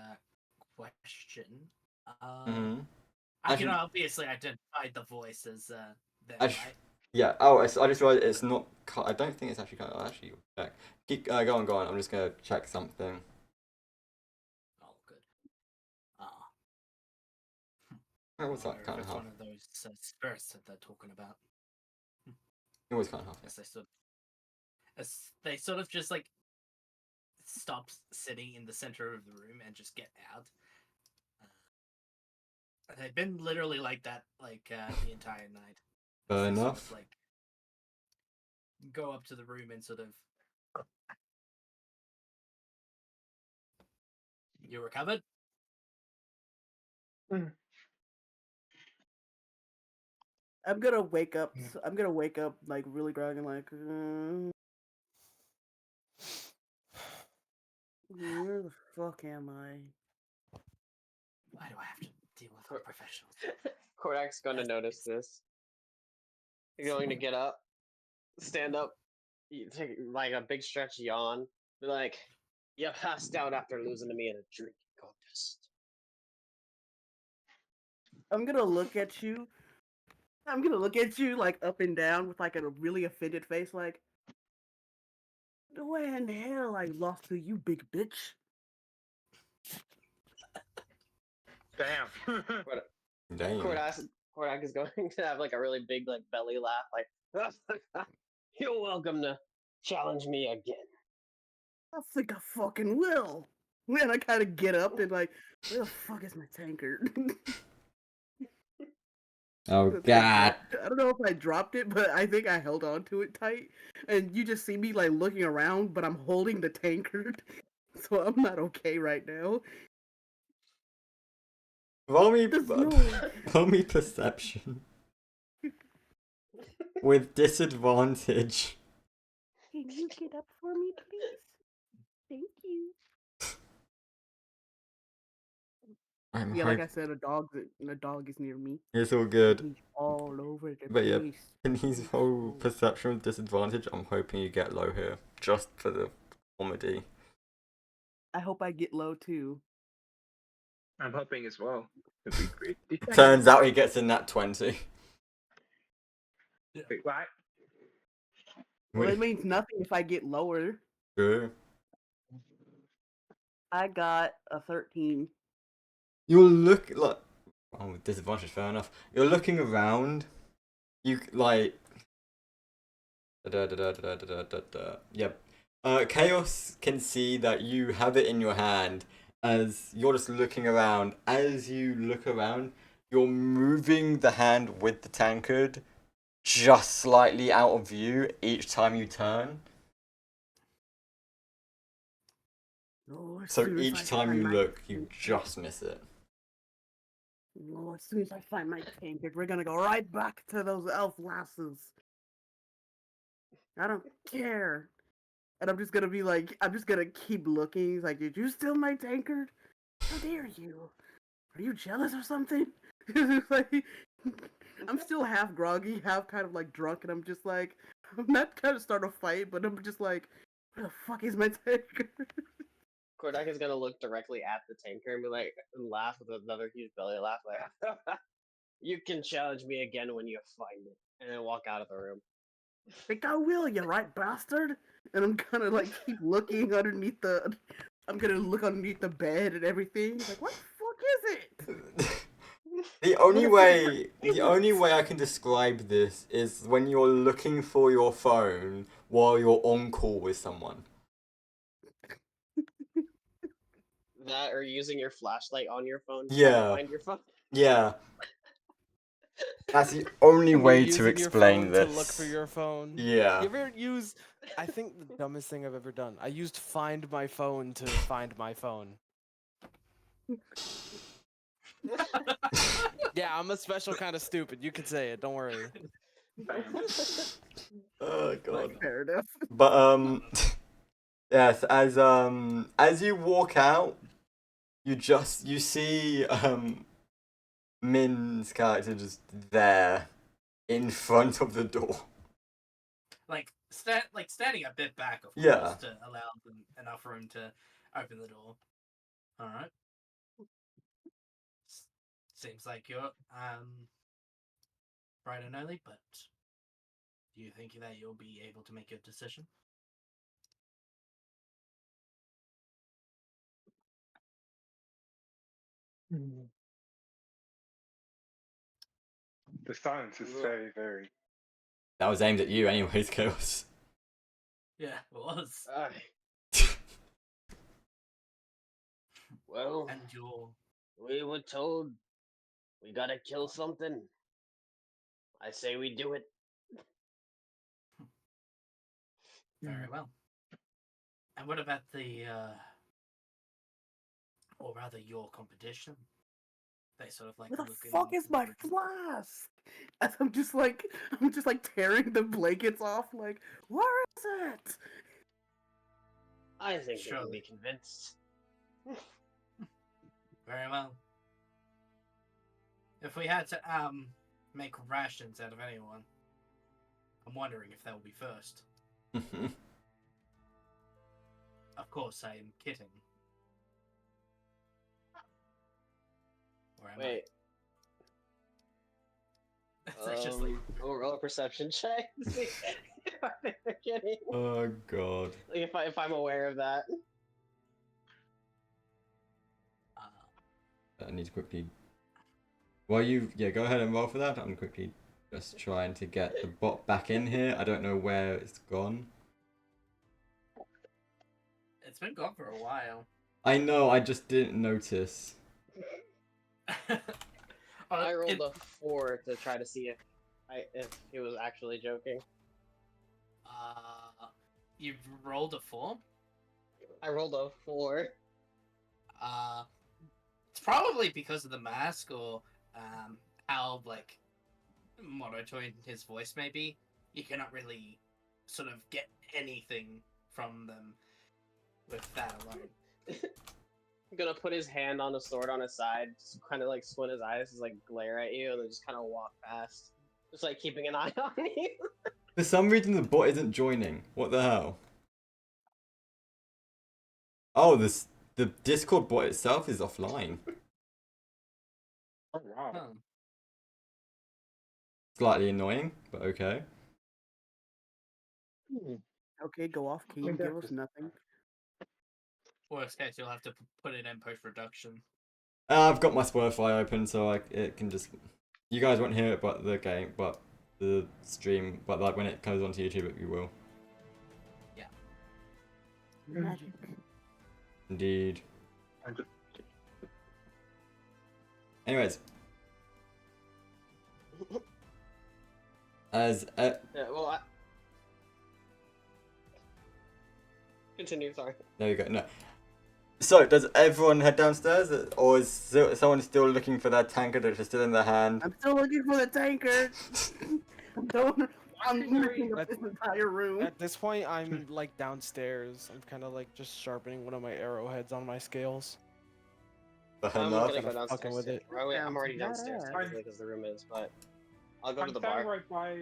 question. Mhm. I Actually- can obviously identify the voice as them, Actu- right? Yeah. Oh, I just realized it's not cut. I don't think it's actually cut. I'll actually check. Keep go on. I'm just gonna check something. Oh, good. Where was wonder that if cut in it's half? one of those spirits that they're talking about. It was cut in half. As they sort of just like stop sitting in the center of the room and just get out. They've been literally like that the entire night. Fair They sort enough. of, like go up to the room and sort of. You recovered? I'm gonna wake up. I'm gonna wake up like really groggy, and like, where the fuck am I? Why do I have to deal with professionals? Kodak's going to notice this. You're going to get up, stand up, you take like a big stretch yawn, be like, you passed out after losing to me in a drinking contest. I'm gonna look at you. I'm gonna look at you like up and down with like a really offended face, like, the way in the hell I lost to you, big bitch. Damn. Damn. Kodak is going to have like a really big like belly laugh, like, you're welcome to challenge me again. I think I fucking will. Then I kind of get up and like, where the fuck is my tankard? Oh I God. I don't know if I dropped it, but I think I held on to it tight. And you just see me like looking around, but I'm holding the tankard, so I'm not okay right now. Roll me, There's no. roll me perception with disadvantage. Can you get up for me, please? Thank you. I'm Yeah, like I hoping said, a dog is near me. it's all And good. he's all over the But yeah, place. can he's He's roll so- perception with disadvantage? I'm hoping you get low here, just for the comedy. I hope I get low too. I'm hoping as well. It'd be great. Turns out he gets a nat 20. Wait, what? Well, it means nothing if I get lower. True. I got a 13. You'll look like. Oh, disadvantage, fair enough. You're looking around. You like. Da, da, da, da, da, da, da, da. Yep. Chaos can see that you have it in your hand as you're just looking around. As you look around, you're moving the hand with the tankard just slightly out of view each time you turn. Oh, as So soon as each I time find you my look, you tankard- just miss it. Oh, as soon as I find my tankard, we're gonna go right back to those elf lasses. I don't care. And I'm just gonna be like, I'm just gonna keep looking. He's like, did you steal my tankard? How dare you? Are you jealous or something? It's like, I'm still half groggy, half kind of like drunk, and I'm just like, I'm not trying to start a fight, but I'm just like, where the fuck is my tankard? Kordak is gonna look directly at the tanker and be like, and laugh with another huge belly laugh, like, "You can challenge me again when you find it," and then walk out of the room. Think I will, you right bastard? And I'm gonna like keep looking underneath the. I'm gonna look underneath the bed and everything. He's like, what the fuck is it? The only Motherfucker, way I can describe this is when you're looking for your phone while you're on call with someone. That or using your flashlight on your phone to Yeah. find your phone. Yeah. That's the only You're way to using your explain phone this. to look for your phone. Yeah. You ever use? I think the dumbest thing I've ever done. I used Find My Phone to find my phone. Yeah, I'm a special kind of stupid. You can say it. Don't worry. Oh god. fair enough. But yes, as you walk out, you see Min's character just there in front of the door. Like standing a bit back, of course, Yeah. to allow them enough room to open the door. All right. Seems like you're bright and early, but do you think that you'll be able to make your decision? The silence is very, very. That was aimed at you anyways, Chaos. Yeah, it was. Well, And you're we were told we gotta kill something. I say we do it. very well. And what about or rather your competition? They sort of like Where the look fuck in- is my flask? As I'm just like tearing the blankets off. Like, where is it? I think they can Surely. be convinced. Very well. If we had to make rations out of anyone, I'm wondering if that will be first. Of course, I am kidding. Or am Wait. I? It's just like Roll a perception check. to see if I'm kidding. Oh god. Like if I'm aware of that. I need to quickly. Well, go ahead and roll for that. I'm quickly just trying to get the bot back in here. I don't know where it's gone. it's been gone for a while. I know, I just didn't notice. I rolled it- a 4 to try to see if he was actually joking. You've rolled a 4. I rolled a 4. It's probably because of the mask or how like monotone his voice may be. You cannot really sort of get anything from them with that alone. I'm gonna put his hand on the sword on his side, just kind of like squint his eyes, just like glare at you, and then just kind of walk past, just like keeping an eye on you. For some reason, the bot isn't joining. What the hell? Oh, the Discord bot itself is offline. Oh wow. Huh. Slightly annoying, but okay. Okay, go off, King. Wait, Give that us is- nothing. Worst case, you'll have to put it in post production. I've got my Spotify open, so it can just. You guys won't hear it, but the stream, but like when it comes onto YouTube, you will. Magic. Indeed. I just- Anyways, as Yeah, well, continue. Sorry. there you go. No. So, does everyone head downstairs, or is someone still looking for that tankard that is still in their hand? I'm still looking for the tanker. I'm looking up At- this entire room. At this point, I'm like downstairs. I'm kind of like just sharpening one of my arrowheads on my scales. Fair I'm enough. gonna go Kinda downstairs. fucking with too. it. Right, wait, I'm Sounds already downstairs badass. technically because the room is, but I'll go to I'm the standing bar. right by.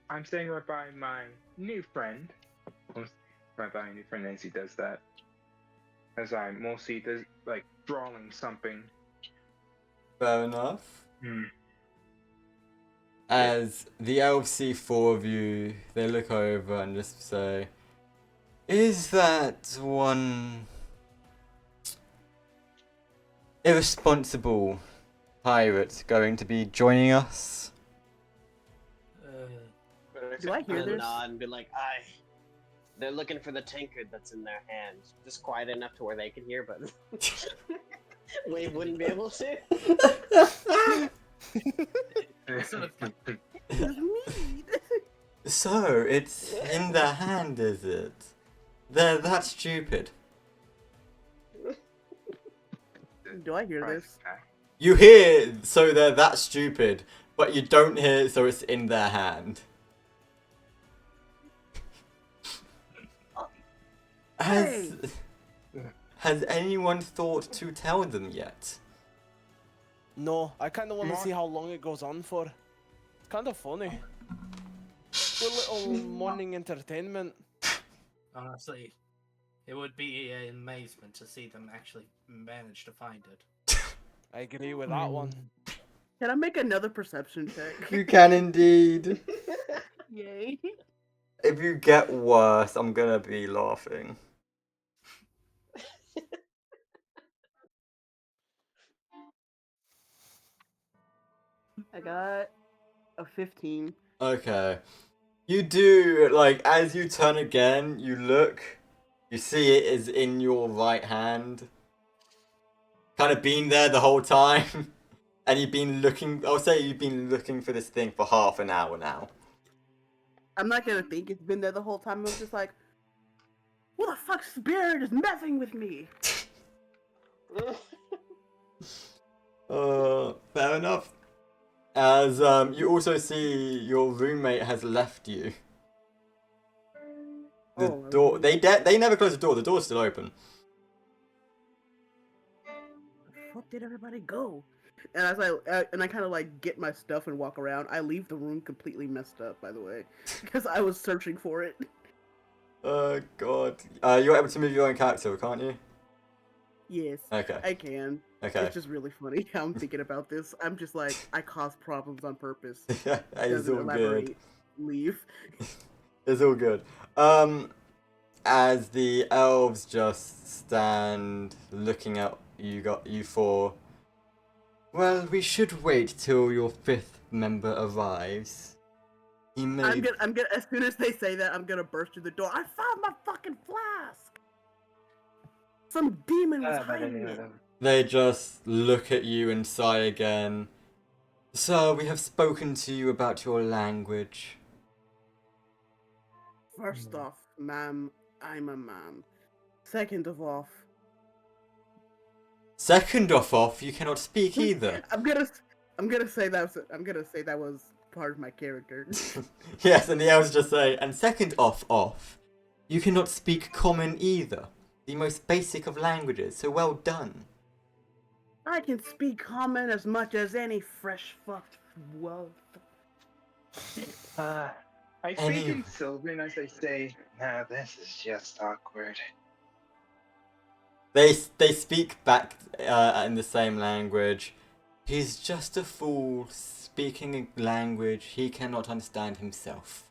I'm standing right by my new friend. I'm right by my new friend as he does that. As I mostly does like drawing something. Fair enough. Hmm. As the elves see four of you, they look over and just say, "Is that one irresponsible pirate going to be joining us?" Do I hear And this? nod and be like, "Aye." They're looking for the tankard that's in their hand. Just quiet enough to where they can hear, but Wave wouldn't be able to. Sort of It's me. So, it's in their hand, is it? They're that stupid. Do I hear Right, this? okay. You hear, so they're that stupid, but you don't hear, so it's in their hand. Has, has anyone thought to tell them yet? No, I kind of want to Mark- see how long it goes on for. It's kind of funny. A little morning entertainment. Honestly, it would be an amazement to see them actually manage to find it. I agree with that one. Can I make another perception check? You can indeed. Yay. If you get worse, I'm gonna be laughing. I got a 15. Okay. You do, like, as you turn again, you look, you see it is in your right hand. Kind of been there the whole time. And you've been looking, I'll say you've been looking for this thing for half an hour now. I'm not gonna think it's been there the whole time. I'm just like, what the fuck spirit is messing with me? Fair enough. As, you also see your roommate has left you. The Oh, door, they never close the door, the door's still open. Where the fuck did everybody go? And as I kind of like get my stuff and walk around, I leave the room completely messed up. By the way, because I was searching for it. Oh god. You're able to move your own character, can't you? Yes, Okay. I can. Okay. It's just really funny how I'm thinking about this. I'm just like, I cause problems on purpose. That is Doesn't all good. elaborate. Leave. It's all good. As the elves just stand looking at you four. Well, we should wait till your fifth member arrives. He may. I'm gonna. As soon as they say that, I'm gonna burst through the door. I found my fucking flask. Some demon was hiding it. They just look at you and sigh again. Sir, we have spoken to you about your language. First off, ma'am, I'm a ma'am. Second of all, Second off, you cannot speak either. I'm gonna say that was part of my character. Yes, and the elves just say, and second off, you cannot speak common either. The most basic of languages, so well done. I can speak common as much as any fresh fucked wolf. I speak Anyway. in Sylvan as they say, nah, this is just awkward. They speak back in the same language. He's just a fool speaking a language he cannot understand himself.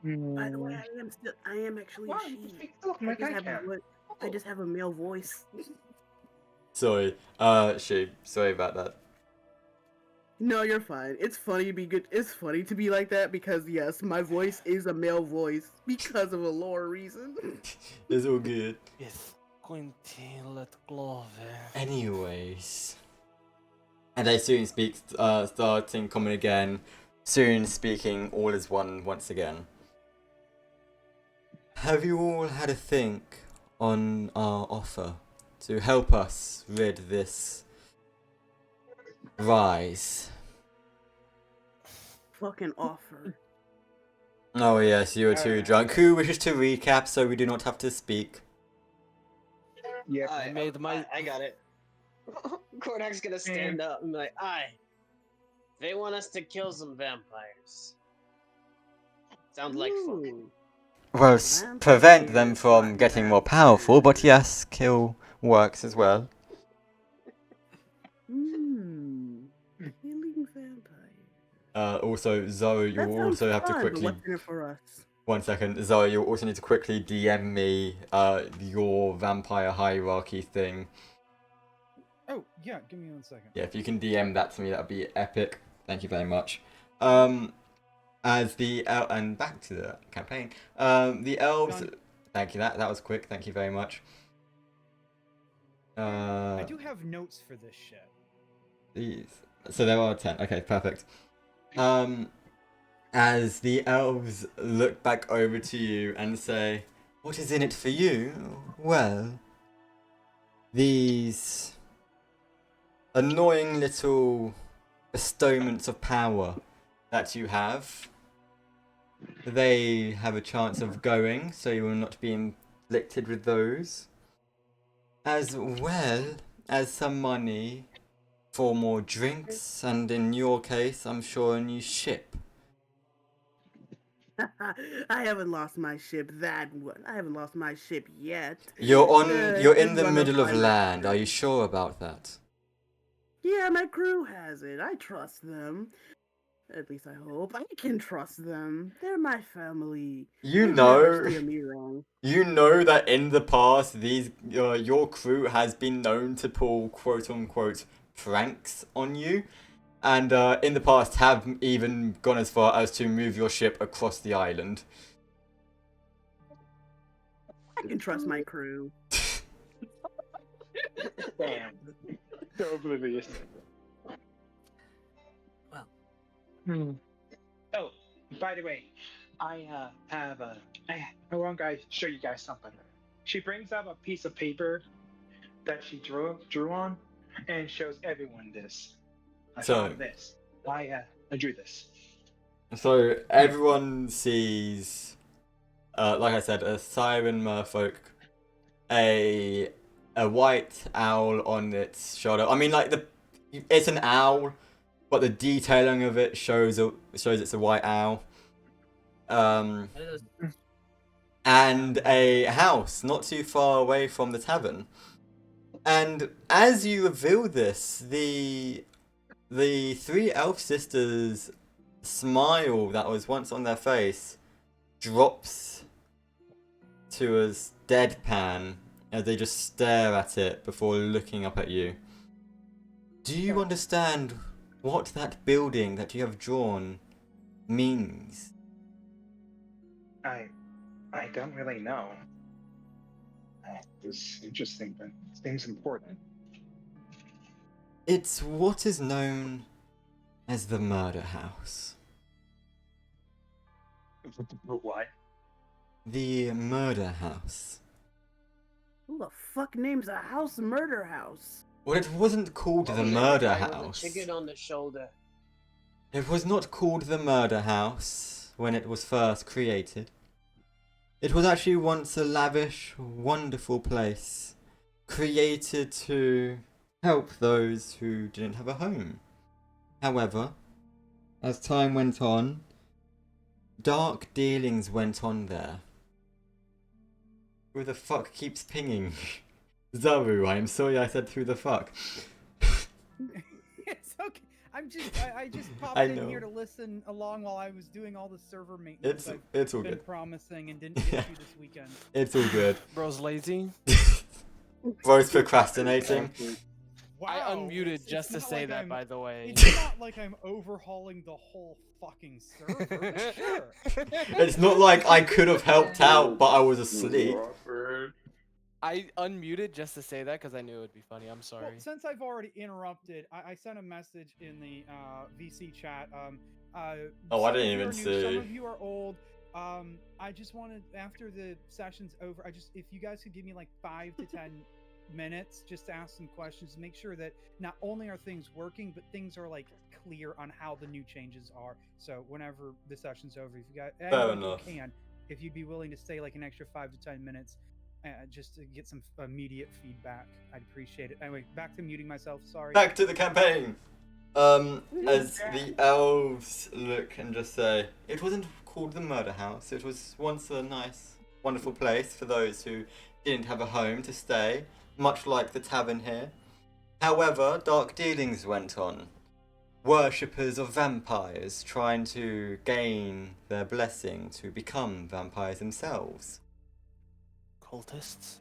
By the way, I am actually a Why? You she. speak Sylvan like I can. I just have a male voice. Sorry, sorry about that. No, you're fine. It's funny to be good. It's funny to be like that because yes, my voice is a male voice because of a lore reason. It's all good. Yes. Quintilet Glove. Anyways. And they soon speak, starting common again. Soon speaking all as one once again. Have you all had a think on our offer to help us rid this rise? Fucking offer. Oh yes, you are too drunk. Who wishes to recap so we do not have to speak? Yep. I got it. Kordak's gonna stand up and be like, aye. They want us to kill some vampires. Sounds like fun. Ooh. Well, prevent them from getting more powerful, but yes, kill works as well. Killing vampires. Also, Zoe, That you'll sounds also have to fun, but quickly... what's in it for us? 1 second. Zoe, you'll also need to quickly DM me your vampire hierarchy thing. Oh, yeah, give me 1 second. Yeah, if you can DM that to me, that'd be epic. Thank you very much. As the and back to the campaign. The elves. Done. Thank you. That was quick. Thank you very much. I do have notes for this shit. These. So there are 10. Okay, perfect. As the elves look back over to you and say, "What is in it for you?" Well, these annoying little bestowments of power that you have, they have a chance of going, so you will not be inflicted with those. As well as some money for more drinks, and in your case, I'm sure a new ship. I haven't lost my ship I haven't lost my ship yet. You're in the Gonna middle of find land. out. Are you sure about that? Yeah, my crew has it. I trust them. At least I hope. I can trust them. They're my family. You They'll never know, steer me wrong. you know that in the past, your crew has been known to pull quote unquote pranks on you, and in the past have even gone as far as to move your ship across the island. I can trust my crew. Damn. So oblivious. Well. Oh, by the way, I want to show you guys something. She brings up a piece of paper that she drew on, and shows everyone this. I So- found this. I drew this. So everyone sees, like I said, a siren merfolk, a white owl on its shoulder. I mean, like it's an owl, but the detailing of it shows it's a white owl. And a house not too far away from the tavern. And as you reveal this, the three elf sisters' smile that was once on their face drops to a deadpan as they just stare at it before looking up at you. Do you understand what that building that you have drawn means? I don't really know. This is interesting, but seems important. It's what is known as the murder house. What? The murder house. Who the fuck names a house murder house? Well, it wasn't called the Oh, murder guy with house. a chicken on the shoulder. It was not called the murder house when it was first created. It was actually once a lavish, wonderful place created to help those who didn't have a home. However, as time went on, dark dealings went on there. Who the fuck keeps pinging? Zaru, I'm sorry I said who the fuck. It's okay. I just popped I in here know. to listen along while I was doing all the server maintenance It's all I've been good. promising and didn't get to this weekend. It's all good. Bro's lazy. Bro's procrastinating. I Wow, unmuted it's just to not say like that, I'm- by the way. It's not like I'm overhauling the whole fucking server, but sure. It's not like I could have helped out, but I was asleep. I unmuted just to say that because I knew it would be funny. I'm Well, sorry. since I've already interrupted, I sent a message in the VC chat. Oh, I some didn't of you even are new, Some see. of you are old. I just wanted, after the session's over, if you guys could give me like 5 to 10 minutes just to ask some questions, make sure that not only are things working, but things are like clear on how the new changes are. So whenever the session's over, if you guys, anyone who enough. can, if you'd be willing to stay like an extra 5 to 10 minutes. Just to get some immediate feedback, I'd appreciate it. Anyway, back to muting myself. Sorry. Back to the campaign. As the elves look and just say, it wasn't called the murder house. It was once a nice, wonderful place for those who didn't have a home to stay, much like the tavern here. However, dark dealings went on. Worshippers of vampires trying to gain their blessing to become vampires themselves. Cultists?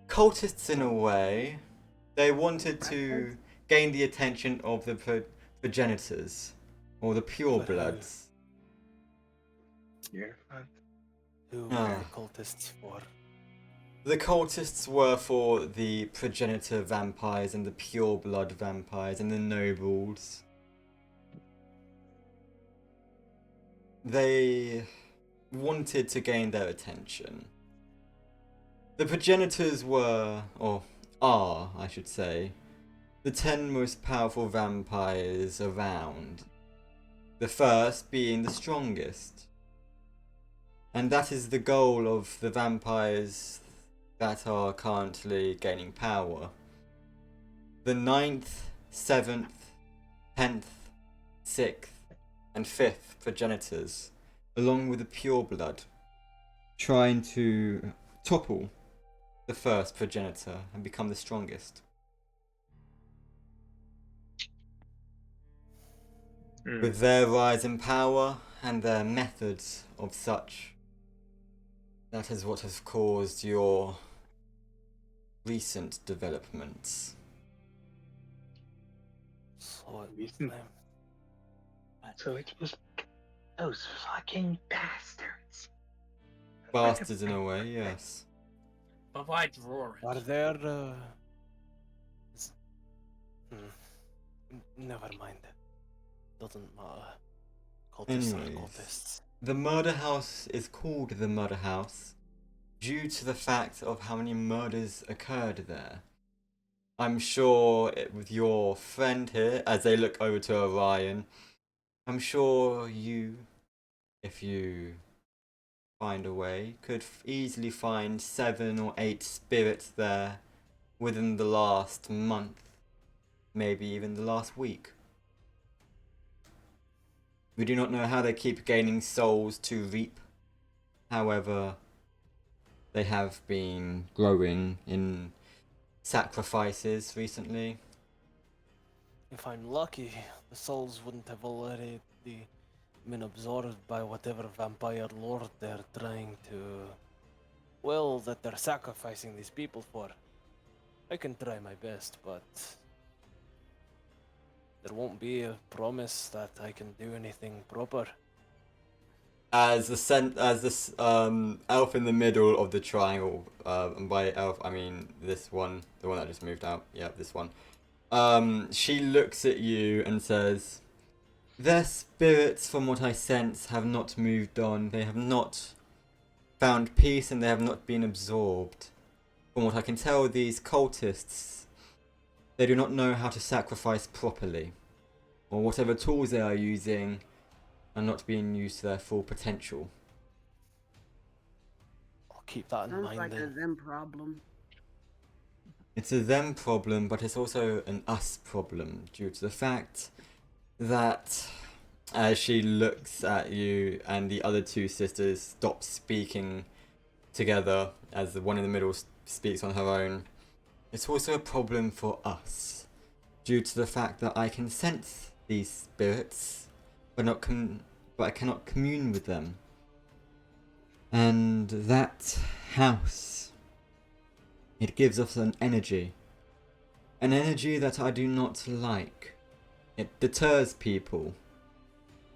Cultists in a way. They wanted to gain the attention of the progenitors, or the purebloods. Yeah. Who Ah. are the cultists for? The cultists were for the progenitor vampires and the pureblood vampires and the nobles. They wanted to gain their attention. The progenitors were, or are, I should say, the 10 most powerful vampires around. The first being the strongest. And that is the goal of the vampires that are currently gaining power. The 9th, 7th, 10th, 6th, and 5th progenitors, along with the pureblood, trying to topple the first progenitor and become the strongest. With their rise in power and their methods of such, that is what has caused your recent developments. So it Recent- them. So it was those fucking bastards. Bastards in a way, yes. But why draw it? Are there, never mind. Doesn't matter. Cultists are Anyways. cultists. The murder house is called the murder house due to the fact of how many murders occurred there. I'm sure with your friend here, as they look over to Orion, I'm sure you, if you find a way, could easily find 7 or 8 spirits there within the last month, maybe even the last week. We do not know how they keep gaining souls to reap. However, they have been growing in sacrifices recently. If I'm lucky, the souls wouldn't have already been absorbed by whatever vampire lord they're trying to. Well, that they're sacrificing these people for. I can try my best, but there won't be a promise that I can do anything proper. as this elf in the middle of the triangle, and by elf I mean this one, the one that just moved out. Yeah, this one. She looks at you and says, "Their spirits, from what I sense, have not moved on. They have not found peace, and they have not been absorbed. From what I can tell, these cultists, they do not know how to sacrifice properly, or whatever tools they are using are not being used to their full potential." I'll keep that in Sounds mind like a then. them problem. It's a them problem, but it's also an us problem, due to the fact that as she looks at you and the other two sisters stop speaking together as the one in the middle speaks on her own, it's also a problem for us, due to the fact that I can sense these spirits, but I cannot commune with them. And that house, it gives off an energy that I do not like. It deters people,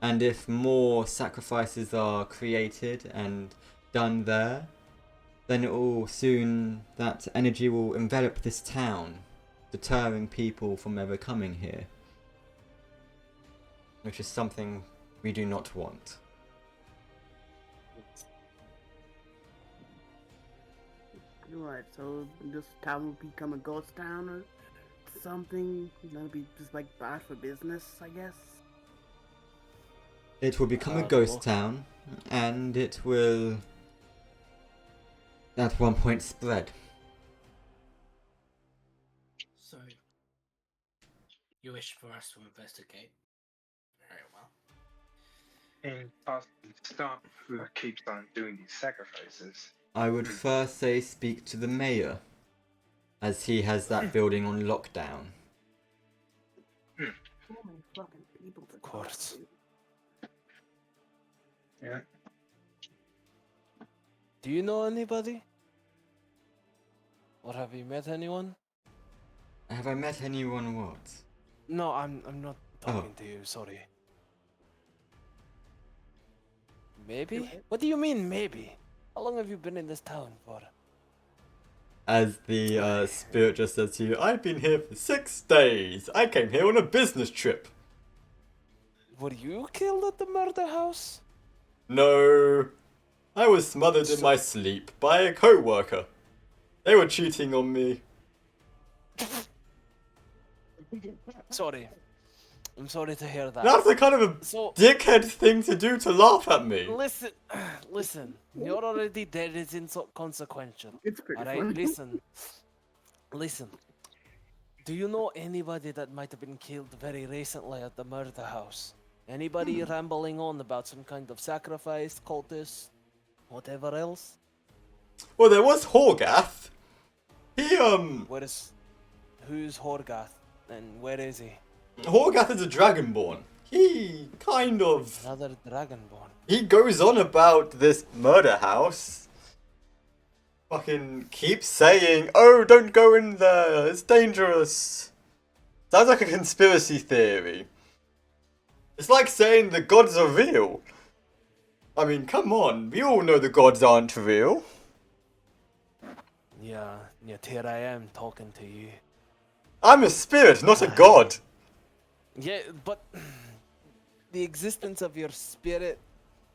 and if more sacrifices are created and done there, then that energy will envelop this town, deterring people from ever coming here, which is something we do not want. What? So this town will become a ghost town or something? That'll be just like bad for business, I guess. It will become a ghost town, and it will at one point spread. So, you wish for us to investigate? Very well. And possibly stop who keeps on doing these sacrifices. I would first say speak to the mayor, as he has that building on lockdown. So many fucking people to Of course. talk to. Yeah. Do you know anybody? Or have you met anyone? Have I met anyone what? No, I'm not talking to you, sorry. Maybe? What do you mean maybe? How long have you been in this town for? As the spirit just says to you, "I've been here for 6 days. I came here on a business trip." Were you killed at the murder house? No, I was smothered in my sleep by a co-worker. They were cheating on me. Sorry. I'm sorry to hear that. That's the kind of a So, dickhead thing to do, to laugh at me. listen. You're already dead. It's inconsequential. It's pretty Alright, funny. listen. Do you know anybody that might have been killed very recently at the murder house? Anybody rambling on about some kind of sacrifice, cultist, whatever else? Well, there was Horgath. He Who's Horgath, and where is he? Horgath is a dragonborn. He kind of... Another dragonborn. He goes on about this murder house. Fucking keeps saying, "Oh, don't go in there, it's dangerous." Sounds like a conspiracy theory. It's like saying the gods are real. I mean, come on, we all know the gods aren't real. Yeah, yet here I am talking to you. I'm a spirit, not a god. Yeah, but the existence of your spirit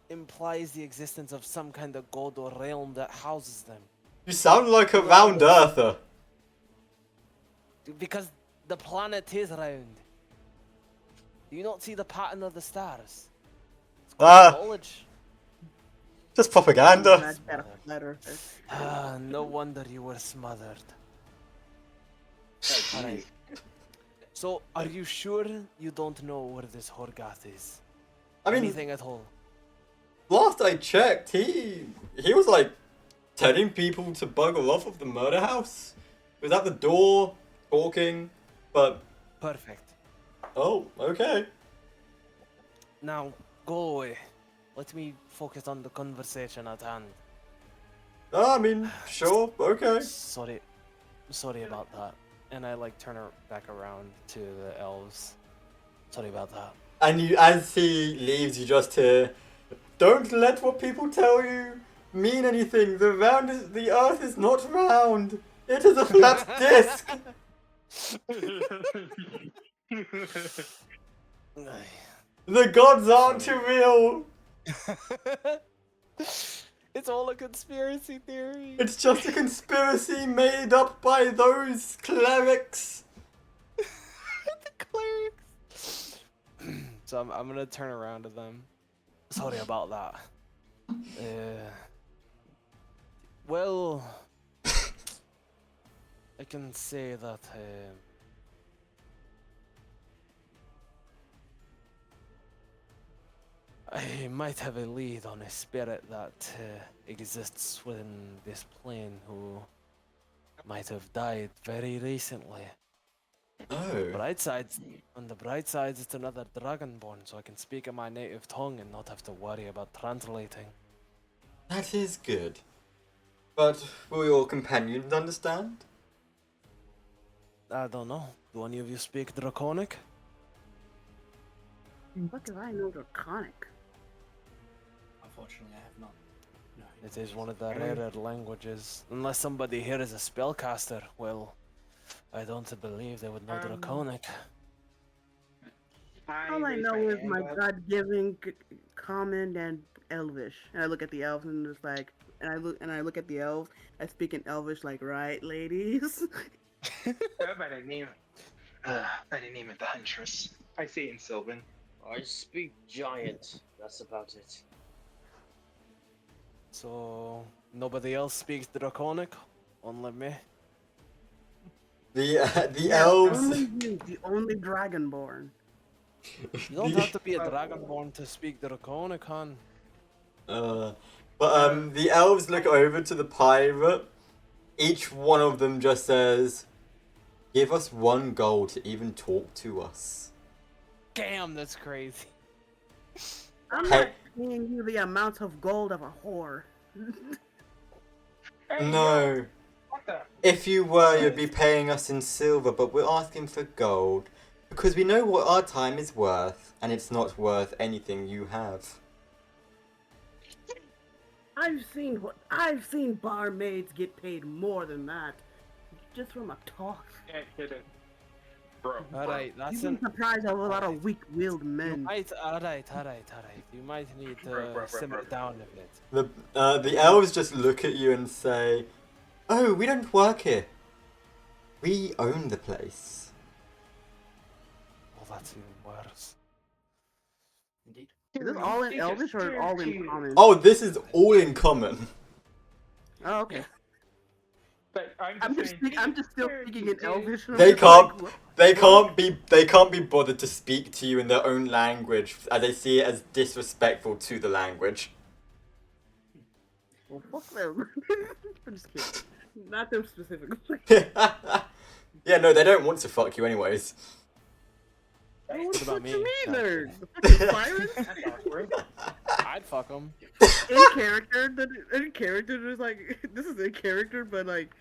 implies the existence of some kind of god or realm that houses them. You sound like a round earther. Because the planet is round. Do you not see the pattern of the stars? It's Ah. knowledge. Just propaganda. That's better. Better. No wonder you were smothered. Alright. So, are you sure you don't know where this Horgath is? I mean, Anything at all? last I checked, he was like telling people to bugger off of the murder house. He was at the door talking, but Perfect. oh, okay. Now, go away. Let me focus on the conversation at hand. I mean, sure, okay. Sorry about that. And I turn her back around to the elves. Sorry about that. And as he leaves, you just hear, Don't let what people tell you mean anything. The Earth is not round. It is a flat disc. The gods aren't too real. It's all a conspiracy theory. It's just a conspiracy made up by those clerics. The clerics. So I'm gonna turn around to them. Sorry about that. Well, I can say that I might have a lead on a spirit that exists within this plane who might have died very recently. Oh. On the bright side, it's another dragonborn, so I can speak in my native tongue and not have to worry about translating. That is good. But will your companions understand? I don't know. Do any of you speak Draconic? What do I know Draconic? Unfortunately, I have not. No. It is one of the rarer languages. Unless somebody here is a spellcaster, well, I don't believe they would know Draconic. All I know is my God-given common and Elvish. And I look at the elves and it's like, and I look at the elves. I speak in Elvish, like, right, ladies. By the name of the Huntress. I say in Sylvan. I speak giant. That's about it. So, nobody else speaks Draconic? Only me? The elves. Only you, the only Dragonborn. You don't have to be a Dragonborn to speak Draconic, hon. The elves look over to the pirate. Each one of them just says, "Give us 1 gold to even talk to us." Damn, that's crazy. I'm Hey. not paying you the amount of gold of a whore. Hey, No. What the? If you were, you'd be paying us in silver, but we're asking for gold. Because we know what our time is worth, and it's not worth anything you have. I've seen barmaids get paid more than that, just from a talk. Yeah, hit it. Bro. Alright, that's You'd be surprised of a lot of weak-willed You men. might, alright. You might need to simmer it down a bit. The elves just look at you and say, "Oh, we don't work here. We own the place." Well, that's even worse. Indeed. Is this all in Elvish or all in common? Oh, this is all in common. Oh, okay. But I'm just still speaking in Elvish. and I'm They just like, can't. what? They can't be bothered to speak to you in their own language, as they see it as disrespectful to the language. Well, fuck them. I'm just kidding. Not them specifically. Yeah, no, they don't want to fuck you anyways. What about me? Neither. No. Byron? That's awkward. I'd fuck them. In character, there's like, this is in character, but like,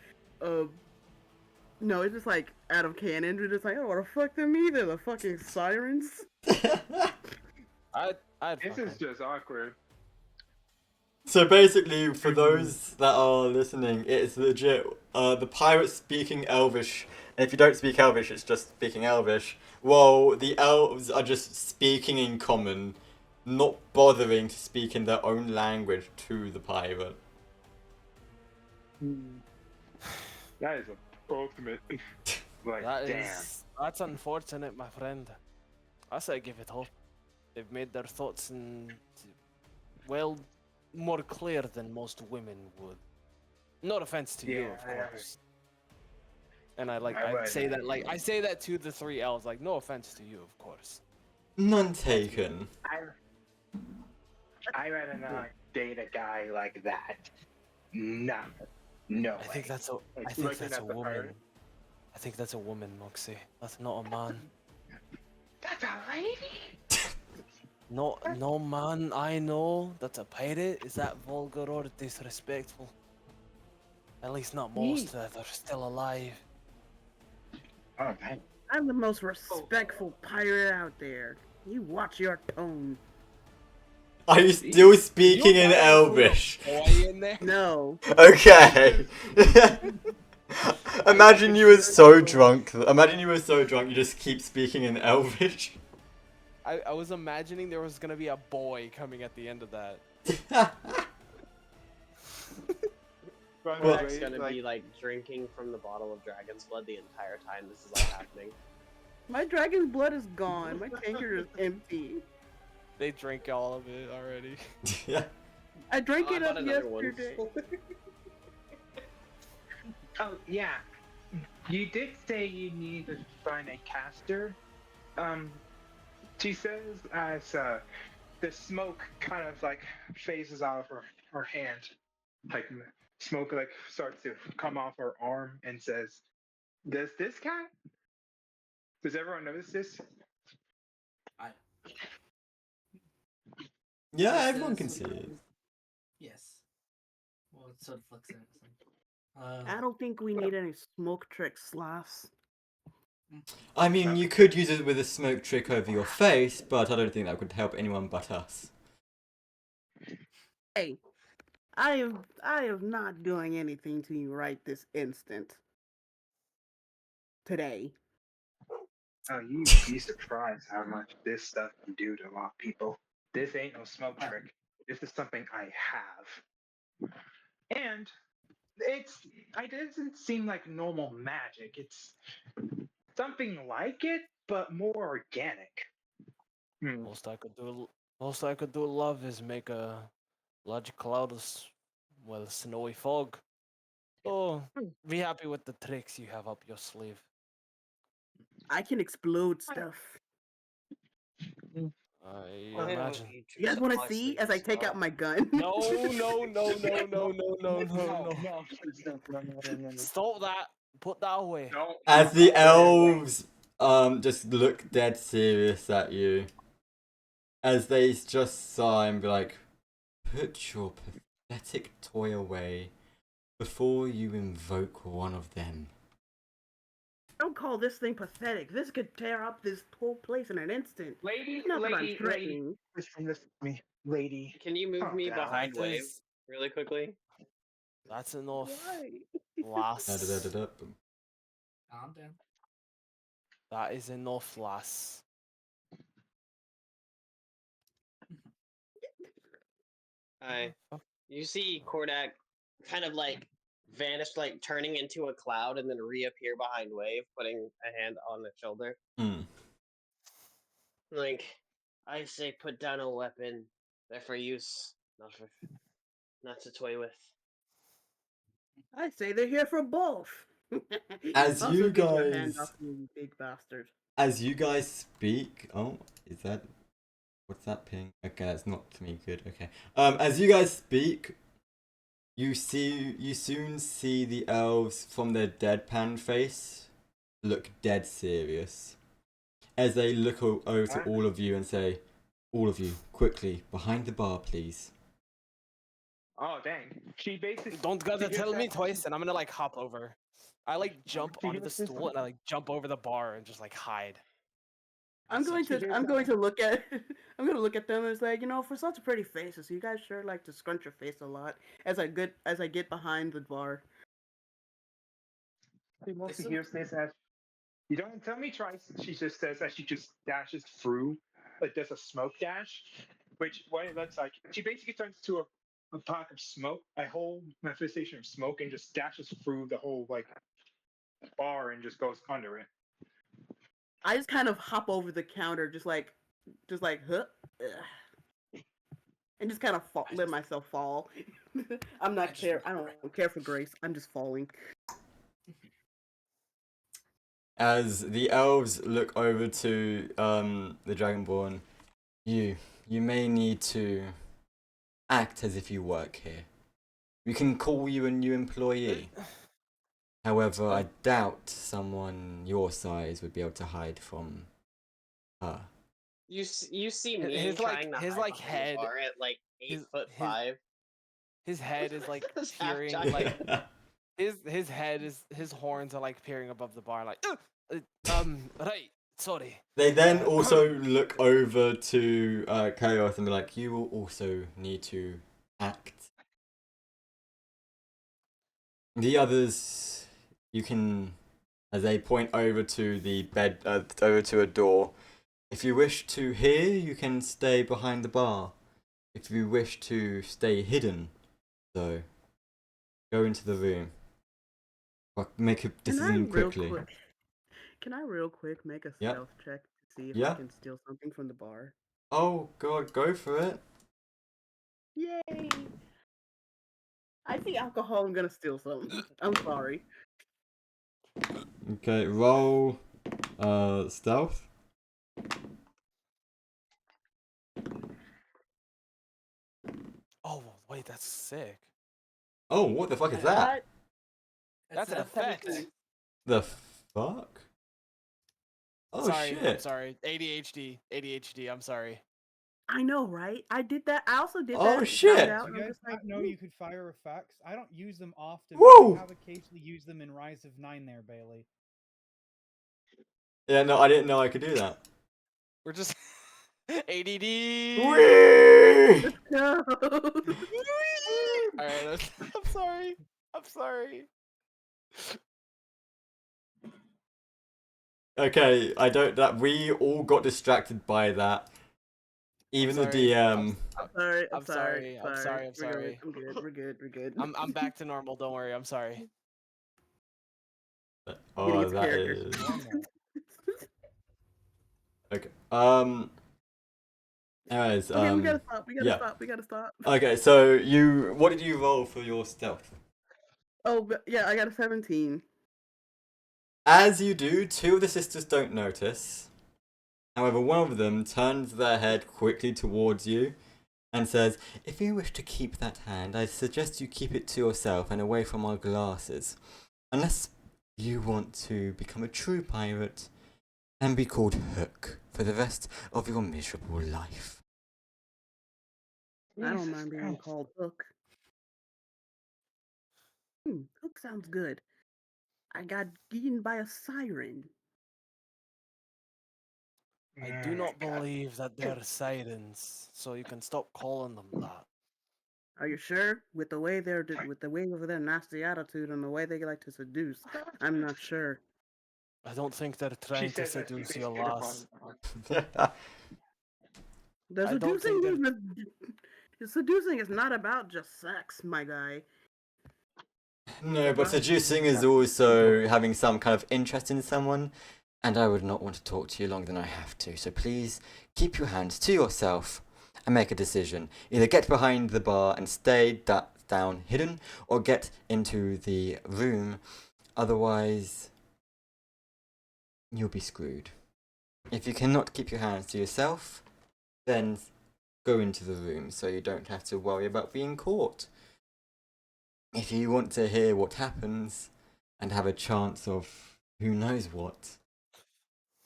no, it's just like out of canon. We're just like, I don't want to fuck them either. The fucking sirens. I'd fuck This is 'em. just awkward. So basically, for those that are listening, it's legit. The pirates speaking Elvish, and if you don't speak Elvish, it's just speaking Elvish. While the elves are just speaking in common, not bothering to speak in their own language to the pirate. That is a ultimate. Like, damn. That's unfortunate, my friend. I say give it up. They've made their thoughts well, more clear than most women would. No offense to you, Yeah, of yeah. course. And I would. say that to the 3 elves, like, no offense to you, of course. None taken. I rather not date a guy like that. No. No I think way. that's a Like, looking woman. at the pirate. I think that's a woman, Moxie. That's not a man. That's a lady? No man, I know that a pirate is that vulgar or disrespectful. At least not most that are still alive. Oh, man. I'm the most respectful pirate out there. You watch your tone. Are you still speaking in Elvish? Boy in there. No. Okay. Imagine you were so drunk. Imagine you were so drunk you just keep speaking in Elvish. I was imagining there was gonna be a boy coming at the end of that. By the Well- Jack's way, gonna like, be like drinking from the bottle of dragon's blood the entire time this is all happening. My dragon's blood is gone. My tankard is empty. They drink all of it already. Yeah. I drank Oh, I it bought up another one. yesterday. oh yeah, you did say you need to find a caster. She says as the smoke kind of like phases out of her hand, like smoke like starts to come off her arm, and says, "Does this count? Does everyone notice this?" Yeah, This everyone can is- see it. Yes. Well, it sort of looks at it. I don't think we need any smoke trick slaps. I mean, you could use it with a smoke trick over your face, but I don't think that would help anyone but us. Hey, I am not doing anything to you right this instant. Today. Oh, you'd be surprised how much this stuff can do to a lot of people. This ain't no smoke trick. This is something I have. And it doesn't seem like normal magic. It's something like it, but more organic. Most I could do, love, is make a large cloud of, snowy fog. Oh, be happy with the tricks you have up your sleeve. I can explode stuff. I Well, imagine. You guys want to see as I take out my gun? No, no, no, no, no, no, no, no. please don't. No. Stop that. Put that away. No. As the elves just look dead serious at you, as they just sigh and be like, "Put your pathetic toy away before you invoke one of them." Don't call this thing pathetic. This could tear up this whole place in an instant. Lady, Not that I'm lady, threatening. listen to me, lady. Can you move Calm me down. behind That Wave is- really quickly? That's enough. Why? Lass. Da-da-da-da-da. Calm down. That is enough, lass. Hi. You see Kordak kind of like vanish, like turning into a cloud and then reappear behind Wave, putting a hand on his shoulder. Hmm. Like, I say put down a weapon. They're for use, not to toy with. I say they're here for both. As Also, you get your hand guys- off me, you big bastard. As you guys speak, oh, is that, what's that ping? Okay, that's not to me good. Okay. As you guys speak, you soon see the elves from their deadpan face look dead serious, as they look over to all of you and say, "All of you, quickly behind the bar, please." Oh dang! She basically Don't gotta she tell just me had- twice, and I'm gonna like hop over. I like jump She onto the just said stool and I like jump over the bar and just like hide. I'm So going she to did I'm that. going to look at I'm going to look at them and it's like, for such pretty faces, you guys sure like to scrunch your face a lot as I get behind the bar. She mostly Listen. hears this as you don't tell me twice. She just says as she just dashes through, like there's a smoke dash, which what it looks like. She basically turns to a pot of smoke, a whole manifestation of smoke, and just dashes through the whole like bar and just goes under it. I just kind of hop over the counter, just like, huh, ugh. And just kind of let myself fall. I'm not care. I don't care for grace. I'm just falling. As the elves look over to the Dragonborn, you may need to act as if you work here. We can call you a new employee. However, I doubt someone your size would be able to hide from her. You see His- me his, like- trying to his, hide like, behind the head- bar at like his- 8'5". His head is like It's half peering giant. like his head is his horns are like peering above the bar like right. Sorry. They then Uh, also look over to Chaos and be like, "You will also need to act." The others, you can, as they point over to the bed, over to a door. If you wish to hear, you can stay behind the bar. If you wish to stay hidden, though, go into the room. Make a Can I decision real quickly. quick? Can I real quick make a Yep. stealth check to see if I Yeah. can steal something from the bar? Oh God, go for it. Yay! I see alcohol. I'm gonna steal some. I'm sorry. Okay, roll, stealth. oh wait, that's sick. Oh, what the fuck is that? What? That's an a effect. 17. The fuck? Oh sorry, I'm shit. sorry. ADHD. I'm sorry. I know, right? I did that. I also did Oh, that. Found shit. out, Do and you I'm guys just like, not know "Ooh." you could fire effects? I don't use them often. Woo! But I have occasionally used them in Rise of 9 there, Bailey. Yeah, no, I didn't know I could do that. We're just ADD. Whee! No. All right, I'm sorry. I'm sorry. Okay, I don't. That we all got distracted by that. Even the sorry. DM. I'm sorry. I'm sorry. I'm sorry. I'm We're good. sorry. I'm good. We're good. We're good. I'm back to normal. Don't worry. I'm sorry. Getting Oh, its that character. is. Normal. Okay. Anyways, Okay, we gotta stop. We gotta yeah. stop. We gotta stop. Okay, so you. What did you roll for your stealth? Oh, but yeah, I got a 17. As you do, two of the sisters don't notice. However, one of them turns their head quickly towards you and says, "If you wish to keep that hand, I suggest you keep it to yourself and away from our glasses. Unless you want to become a true pirate and be called Hook for the rest of your miserable life." I don't Jesus mind being Christ. called Hook. Hook sounds good. I got eaten by a siren. I do not God. believe that they're sirens, so you can stop calling them that. Are you sure? With the way with the way of their nasty attitude and the way they like to seduce, I'm not sure. I don't think they're She trying to says that you seduce can your skip lass. The I don't think seducing is not about just sex, my guy. No, but seducing is also having some kind of interest in someone, and I would not want to talk to you longer than I have to. So please keep your hands to yourself and make a decision. Either get behind the bar and stay down hidden, or get into the room. Otherwise, you'll be screwed. If you cannot keep your hands to yourself, then go into the room so you don't have to worry about being caught. If you want to hear what happens and have a chance of who knows what,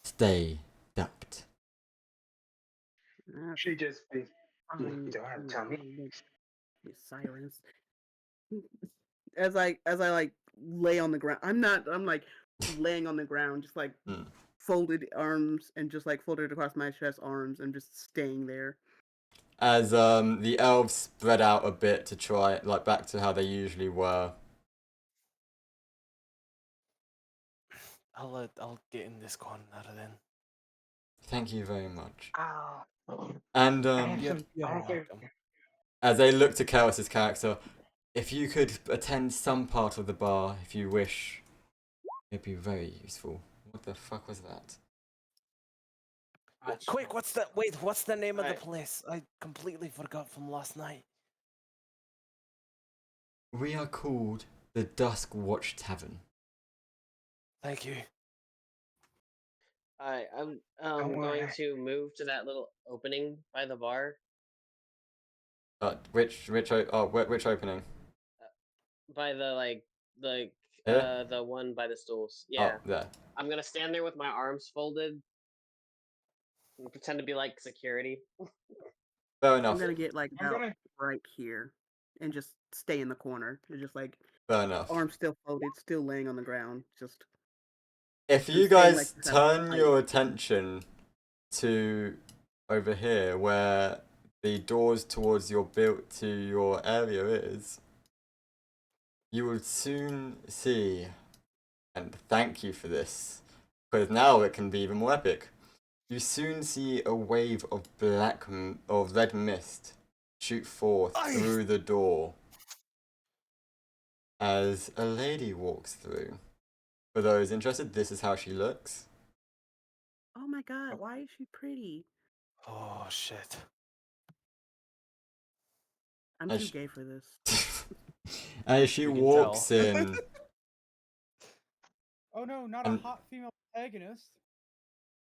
stay ducked. She just be. Fine, You don't have to tell me. You sirens. As I like lay on the ground. I'm like laying on the ground, just like Hmm. folded arms and just like folded across my chest arms and just staying there. As the elves spread out a bit to try, like, back to how they usually were. I'll get in this corner then. Thank you very much. Oh. And You're Okay. welcome. as they look to Chaos's character, if you could attend some part of the bar, if you wish, it'd be very useful. What the fuck was that? Quick, what's the name of the Alright. place? I completely forgot from last night. We are called the Dusk Watch Tavern. Thank you. Alright, I'm Don't worry. going to move to that little opening by the bar. Which opening? By the Here? the one by the stools. Yeah. Oh, there. I'm gonna stand there with my arms folded and pretend to be like security. Fair I'm enough. gonna get like I'm about gonna. right here and just stay in the corner. And just like Fair enough. arms still folded, still laying on the ground. Just If you I'm saying, guys like, turn like- your attention to over here where the doors towards your built to your area is, you will soon see, and thank you for this, because now it can be even more epic. You soon see a wave of red mist shoot forth through the door as a lady walks through. For those interested, this is how she looks. Oh my god, why is she pretty? Oh shit. I'm And too sh- gay for this. As she You can walks tell. in, Oh no, not And- a hot female protagonist.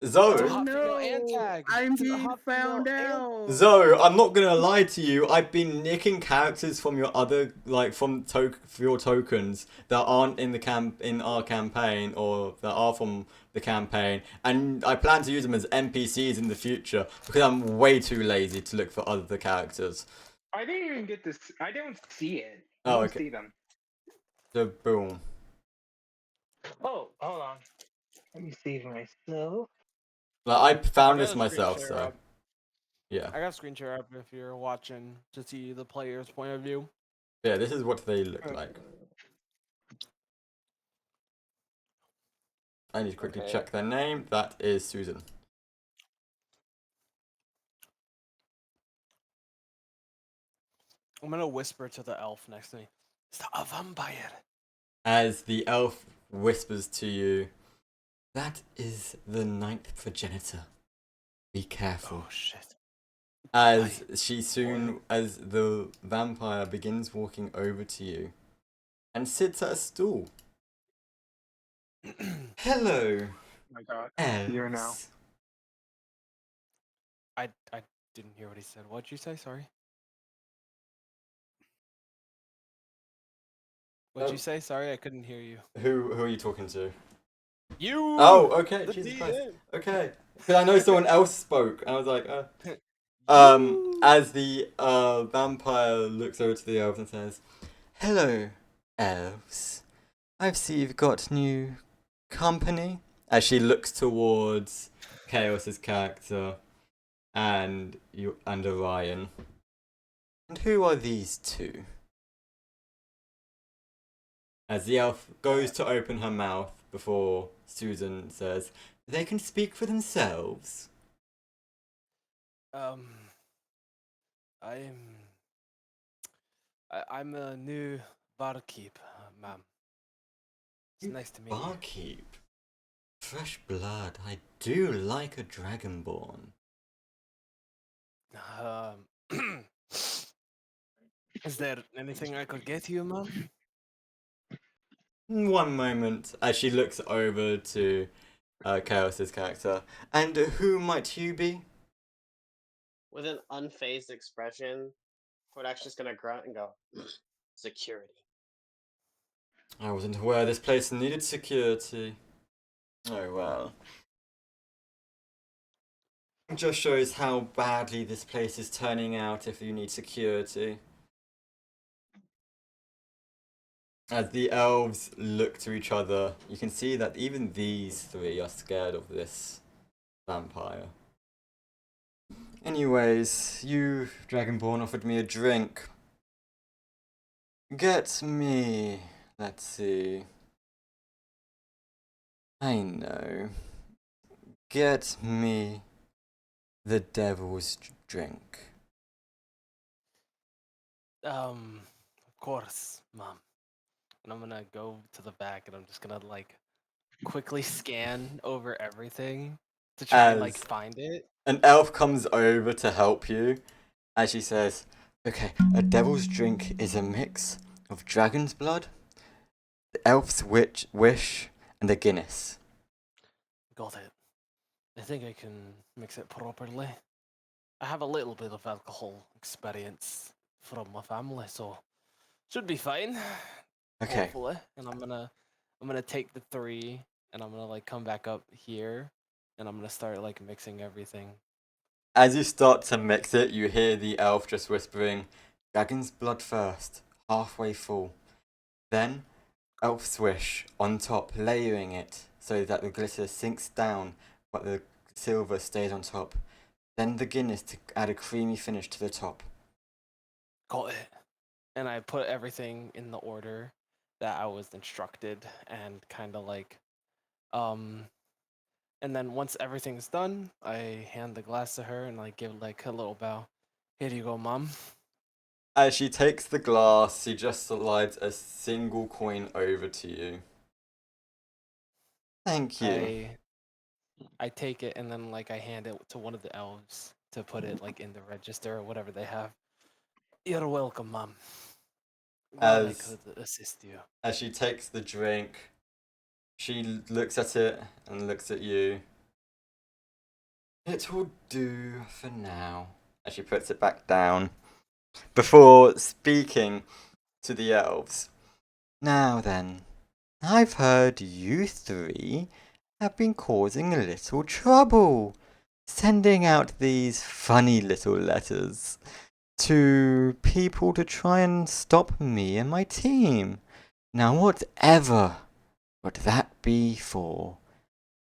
Zoe, a hot female antag. I'm It's a being hot female found ant- out. Zoe, I'm not gonna lie to you. I've been nicking characters from your other, like from for your tokens that aren't in the in our campaign or that are from the campaign, and I plan to use them as NPCs in the future because I'm way too lazy to look for other characters. I didn't even get this. I don't see it. I Oh, don't okay. see them. So boom. Oh, hold on. Let me save myself. Like I found I this got a myself, screen so share up. yeah. I got a screen share up if you're watching to see the player's point of view. Yeah, this is what they look like. I need to quickly Okay. check their name. That is Susan. I'm gonna whisper to the elf next to me. It's a vampire. As the elf whispers to you, that is the ninth progenitor. Be careful. Oh shit. As she soon, as the vampire begins walking over to you and sits at a stool. Hello, Oh my god. elves. Here now. I didn't hear what he said. What'd you say? Sorry. What'd Oh. you say? Sorry, I couldn't hear you. Who are you talking to? You. Oh, okay. the Jesus Christ. DM. Okay. Because I know someone else spoke, and I was like, You. as the vampire looks over to the elves and says, "Hello, elves. I see you've got new company." As she looks towards Chaos's character and Orion. And who are these two? As the elf goes to open her mouth before Susan says, "They can speak for themselves." I'm a new barkeep, ma'am. It's nice to meet you. Barkeep. Fresh blood. I do like a dragonborn. Is there anything I could get you, ma'am? One moment, as she looks over to Chaos's character. And who might you be? With an unfazed expression, Kodak's just gonna grunt and go, security. I wasn't aware this place needed security. Oh well. It just shows how badly this place is turning out if you need security. As the elves look to each other, you can see that even these three are scared of this vampire. Anyways, you, Dragonborn, offered me a drink. Get me... let's see... I know. Get me the devil's drink. Of course, mom. And I'm gonna go to the back and I'm just gonna like quickly scan over everything to try and like As- find it. An elf comes over to help you, as she says, "Okay, a devil's drink is a mix of dragon's blood, the elf's wish, and a Guinness." Got it. I think I can mix it properly. I have a little bit of alcohol experience from my family, so should be fine. Okay, Hopefully. And I'm gonna take the 3 and I'm gonna like come back up here and I'm gonna start like mixing everything. as you start to mix it, you hear the elf just whispering, "Dragon's blood first, halfway full. Then, elf's wish on top, layering it, so that the glitter sinks down, but the silver stays on top. Then the Guinness to add a creamy finish to the top. Got it. And I put everything in the order that I was instructed, and kind of like, and then once everything's done, I hand the glass to her and like give like a little bow. Here you go, mom. As she takes the glass, she just slides a single coin over to you. Thank you. I take it and then like I hand it to one of the elves to put it like in the register or whatever they have. You're welcome, mom. Glad I As- could assist you. As she takes the drink, she looks at it and looks at you. It will do for now. As she puts it back down, before speaking to the elves. Now then, I've heard you three have been causing a little trouble, sending out these funny little letters to people to try and stop me and my team. Now, whatever would that be for?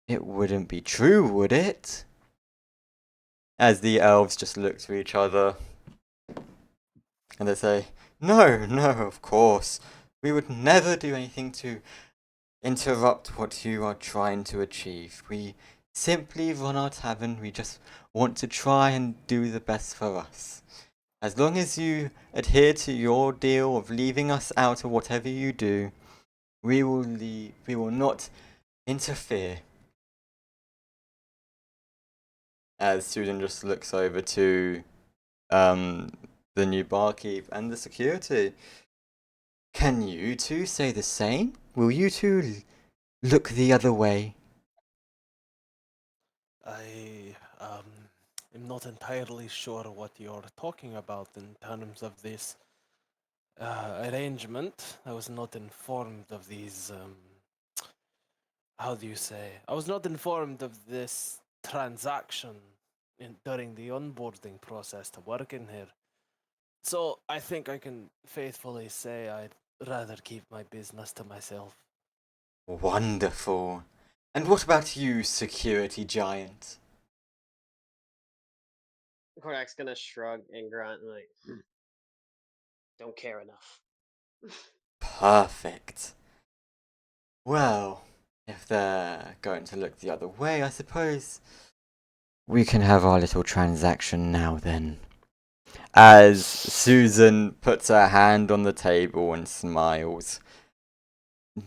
It wouldn't be true, would it? As the elves just look to each other and they say, No, no, of course. We would never do anything to interrupt what you are trying to achieve. We simply run our tavern. We just want to try and do the best for us. As long as you adhere to your deal of leaving us out of whatever you do, we will not interfere. As Susan just looks over to the new barkeep and the security. Can you two say the same? Will you two look the other way? I am not entirely sure what you're talking about in terms of this arrangement. I was not informed of these. How do you say? I was not informed of this transaction during the onboarding process to work in here. So I think I can faithfully say I'd rather keep my business to myself. Wonderful. And what about you, security giant? Kodak's gonna shrug and grunt like, don't care enough. Perfect. Well, if they're going to look the other way, I suppose we can have our little transaction now then. As Susan puts her hand on the table and smiles.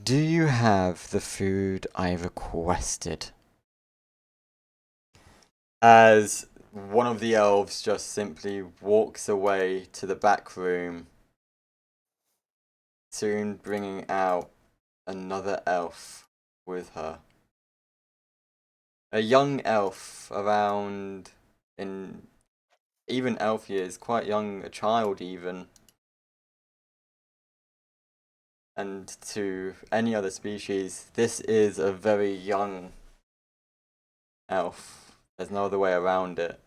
Do you have the food I requested? As one of the elves just simply walks away to the back room, soon bringing out another elf with her. A young elf, around in even elf years, quite young, a child even. And to any other species, this is a very young elf. There's no other way around it.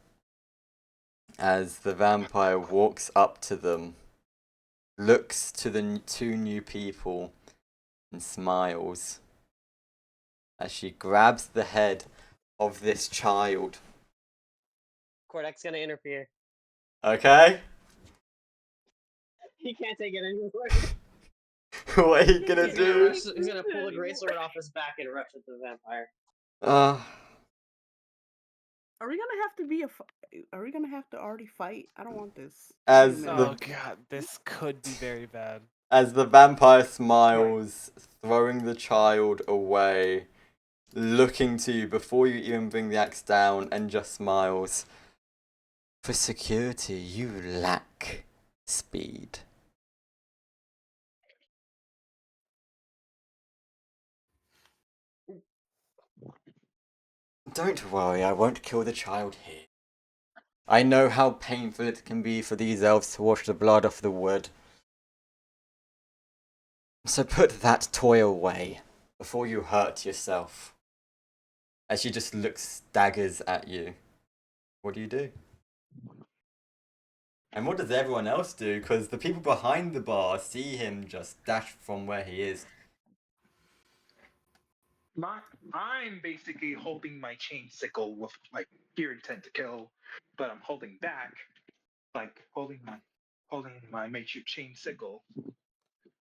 As the vampire walks up to them, looks to the two new people, and smiles as she grabs the head of this child. Kodak's gonna interfere. Okay? He can't take it anymore. What are you gonna He's do? He's gonna pull the greatsword off his back and rush at the vampire. Are we gonna have to be Are we gonna have to already fight? I don't want this. As Wait a the- minute. Oh god, this could be very bad. As the vampire smiles, throwing the child away, looking to you before you even bring the axe down, and just smiles. For security, you lack speed. Don't worry, I won't kill the child here. I know how painful it can be for these elves to wash the blood off the wood. So put that toy away before you hurt yourself. As she just looks daggers at you. What do you do? And what does everyone else do? Because the people behind the bar see him just dash from where he is. I'm basically holding my chain sickle with like pure intent to kill, but I'm holding back, like holding my makeshift chain sickle.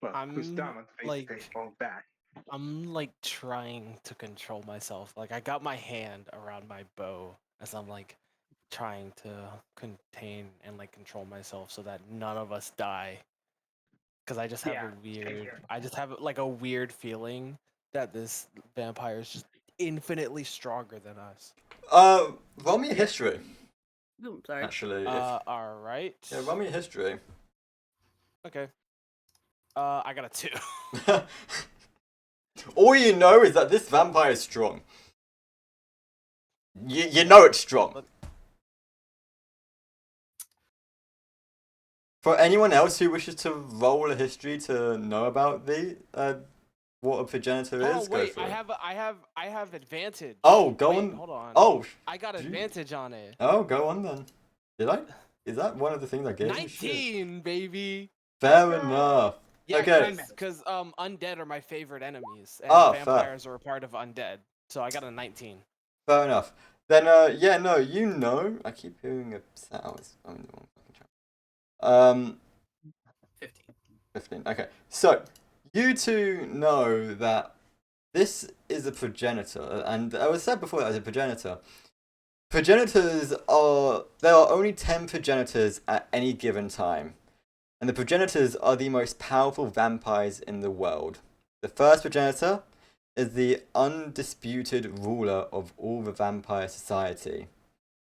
Well, I'm Kusama basically like hold back. I'm like trying to control myself. Like I got my hand around my bow as I'm like trying to contain and like control myself so that none of us die. Because I just have Yeah, a same weird, here. I just have like a weird feeling that this vampire is just infinitely stronger than us. Roll me a history. Ooh, sorry. Actually, All right. yeah, roll me a history. Okay. I got a 2. All you know is that this vampire is strong. You know it's strong. But- For anyone else who wishes to roll a history to know about what a progenitor Hold is, on, go wait. for it. I have advantage. Oh, go Wait, on. hold on. Oh, I got gee. advantage on it. Oh, go on then. Did I? Is that one of the things I gave you? Shit. 19, baby. Fair Let's go. enough. Yeah, Okay. because undead are my favorite enemies, and Ah, fair. vampires are a part of undead. So I got a 19. Fair enough. Then, yeah, no, you know. I keep hearing a sound. I'm in the wrong fucking channel. 15. 15. Okay. So, you two know that this is a progenitor, and I was said before that as a progenitor. Progenitors are. There are only 10 progenitors at any given time. And the progenitors are the most powerful vampires in the world. The first progenitor is the undisputed ruler of all the vampire society.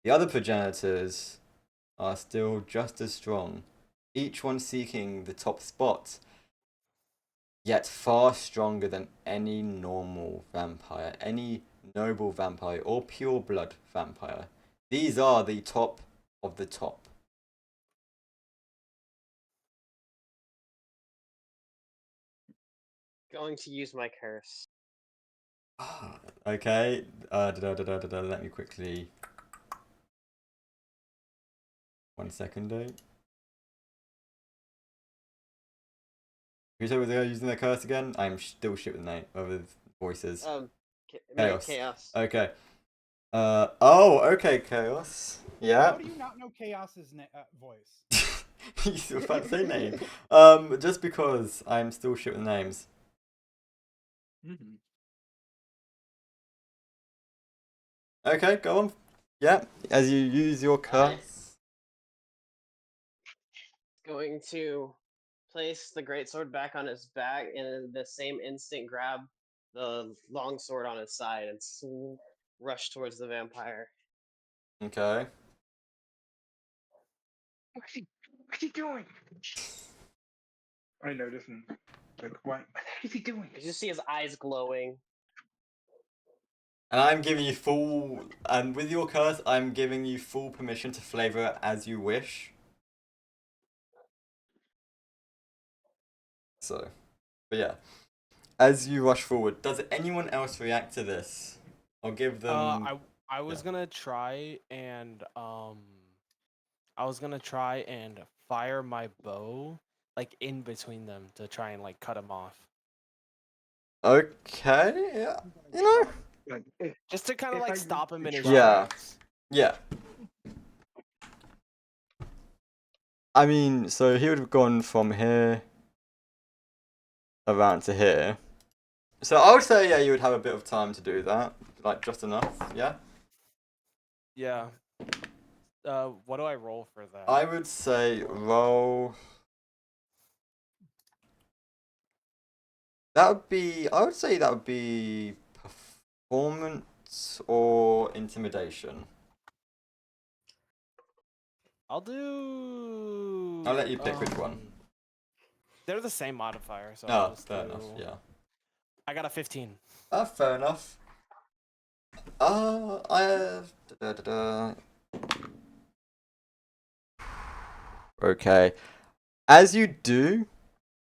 The other progenitors are still just as strong, each one seeking the top spot, yet far stronger than any normal vampire, any noble vampire, or pure blood vampire. These are the top of the top. Going to use my curse. Okay. Let me quickly. 1 second, Can you tell me they're using their curse again? I'm still shit with voices. Make Chaos. chaos. Okay. Oh, okay, Chaos. How Yeah. do you not know Chaos's voice? You were about to say name. Just because I'm still shit with names. Mhm. Okay, go on. Yeah, as you use your Alright. curse. Going to place the greatsword back on his back and in the same instant grab the longsword on his side and rush towards the vampire. Okay. What's he doing? I notice and like, what is he doing? You just see his eyes glowing. And I'm giving you full. And with your curse, I'm giving you full permission to flavor it as you wish. So, but yeah. As you rush forward, does anyone else react to this? Or give them. I was gonna try and fire my bow like in between them to try and like cut him off. Okay, yeah. You know? Like, Just to kind of If like I stop him in his Yeah. tracks. Yeah. I mean, so he would have gone from here around to here. So I would say, yeah, you would have a bit of time to do that. Like, just enough, yeah? Yeah. What do I roll for that? I would say roll. That would be. I would say that would be performance or intimidation. I'll do. I'll let you pick which one. They're the same modifier, so I'll Oh, just fair do... enough, yeah. I got a 15. Fair enough. I. Okay. As you do,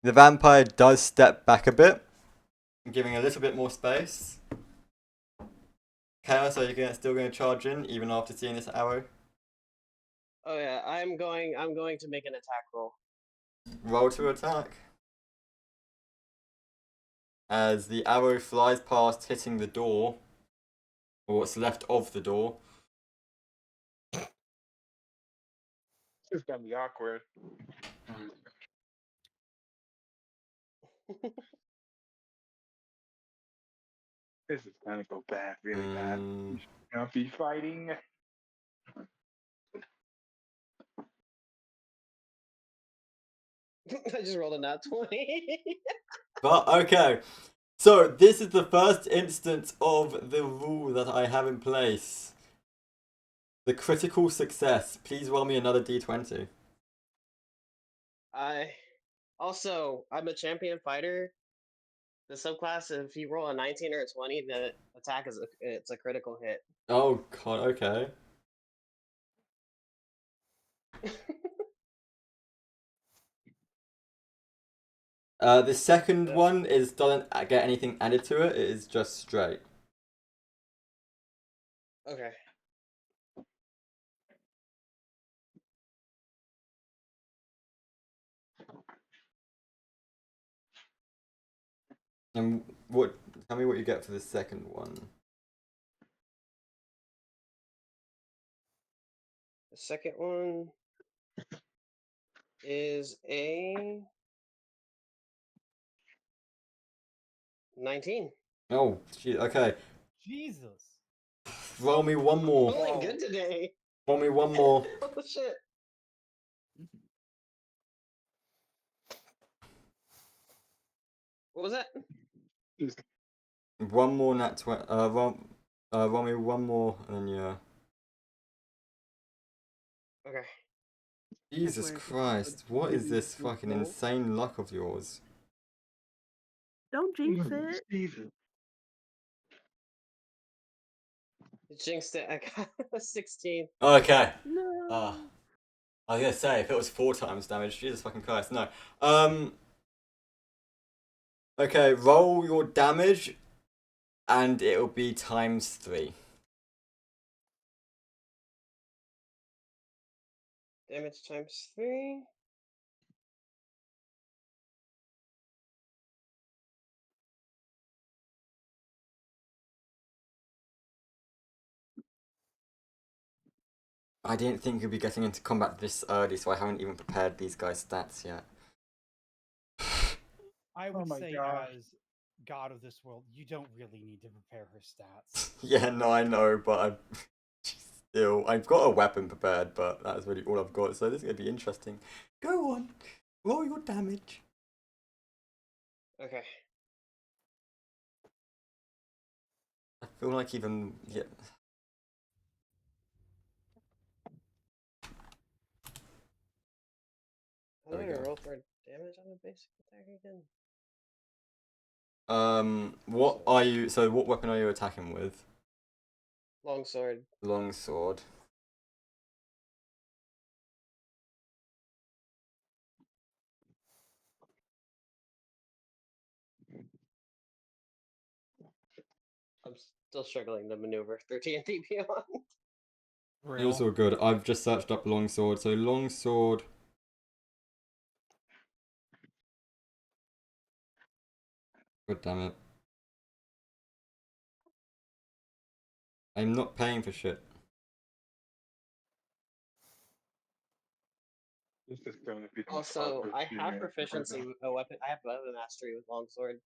the vampire does step back a bit, giving a little bit more space. Chaos, are you still going to charge in even after seeing this arrow? Oh yeah, I'm going to make an attack roll. Roll to attack. as the arrow flies past, hitting the door, or what's left of the door. This is gonna be awkward. This is gonna go bad, really bad. Mm, Gonna be fighting. I just rolled a nat 20. But okay, so this is the first instance of the rule that I have in place. The critical success. Please roll me another d20. I'm a champion fighter. The subclass, if you roll a 19 or a 20, the attack it's a critical hit. Oh god, okay. The second one doesn't get anything added to it. It is just straight. Okay. And what? Tell me what you get for the second one. The second one is a 19. Oh, gee, okay. Jesus. Roll me one more. Feeling good today. Roll me one more. Oh shit. What was that? One more nat 20. Roll me one more, and then yeah. Okay. Jesus where it gets Christ! What is this Roll. fucking insane luck of yours? Don't jinx it. Jesus. Jinxed it. I got a 16. Okay. No. I was gonna say if it was 4 times damage, Jesus fucking Christ, no. Okay, roll your damage, and it'll be times 3. Damage times 3. I didn't think you'd be getting into combat this early, so I haven't even prepared these guys' stats yet. I Oh would my say, gosh. as God of this world, you don't really need to prepare her stats. Yeah, no, I know, but I've got a weapon prepared, but that's really all I've got, so this is gonna be interesting. Go on, roll your damage. Okay. I feel like even, yeah. How There do we I go. roll for damage on the basic attack again? What are you, so what weapon are you attacking with? Longsword. Longsword. I'm still struggling to maneuver 13 DP on. It was all good. I've just searched up longsword, so longsword. God damn it. I'm not paying for shit. This is gonna be the most Also, awkward I thing have I've ever proficiency done. with a weapon. I have weapon mastery with longsword.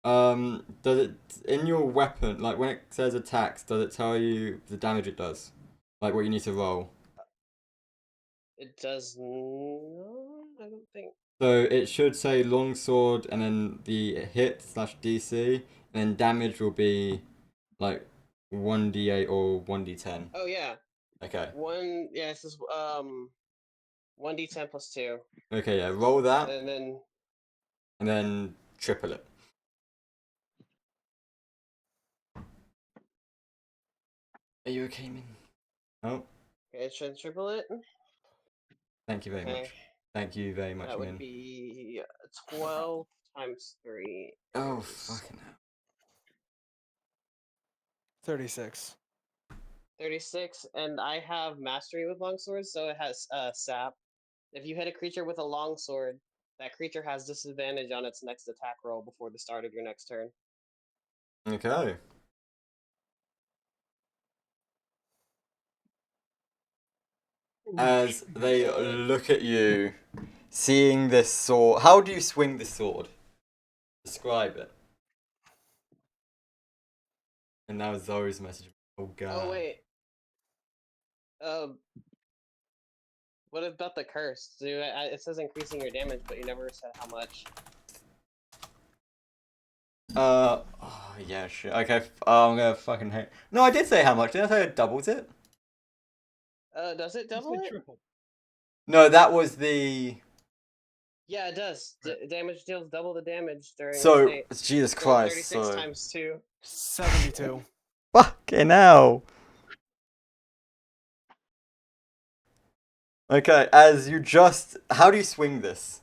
Does it, in your weapon, like when it says attacks, does it tell you the damage it does? Like what you need to roll? It does no, I don't think. So it should say longsword and then the hit slash DC, and then damage will be like 1d8 or 1d10. Oh yeah, Okay. yeah, it says 1d10 plus 2, Okay, yeah, roll that and then triple it. Are you okay, Min? Oh, okay, should I triple it? thank you very Okay, much. Thank you very much, that would Min. be 12 times 3. Oh, is fucking hell. 36. 36, and I have mastery with longswords, so it has sap. If you hit a creature with a longsword, That creature has disadvantage on its next attack roll before the start of your next turn. Okay. As they look at you, seeing this sword. How do you swing this sword? Describe it. And now Zoe's message. Oh god. Oh wait. What about the curse? It says increasing your damage, but you never said how much. Oh, yeah, sure. Okay, I'm gonna fucking hate. No, I did say how much. Did I say it doubles it? Does it It's double the it? triple. No, that was the. Yeah, it does. Damage deals double the damage during a So, state. Jesus So Christ. 36 So. times 2. 72. Fucking hell. Okay, as you just. How do you swing this?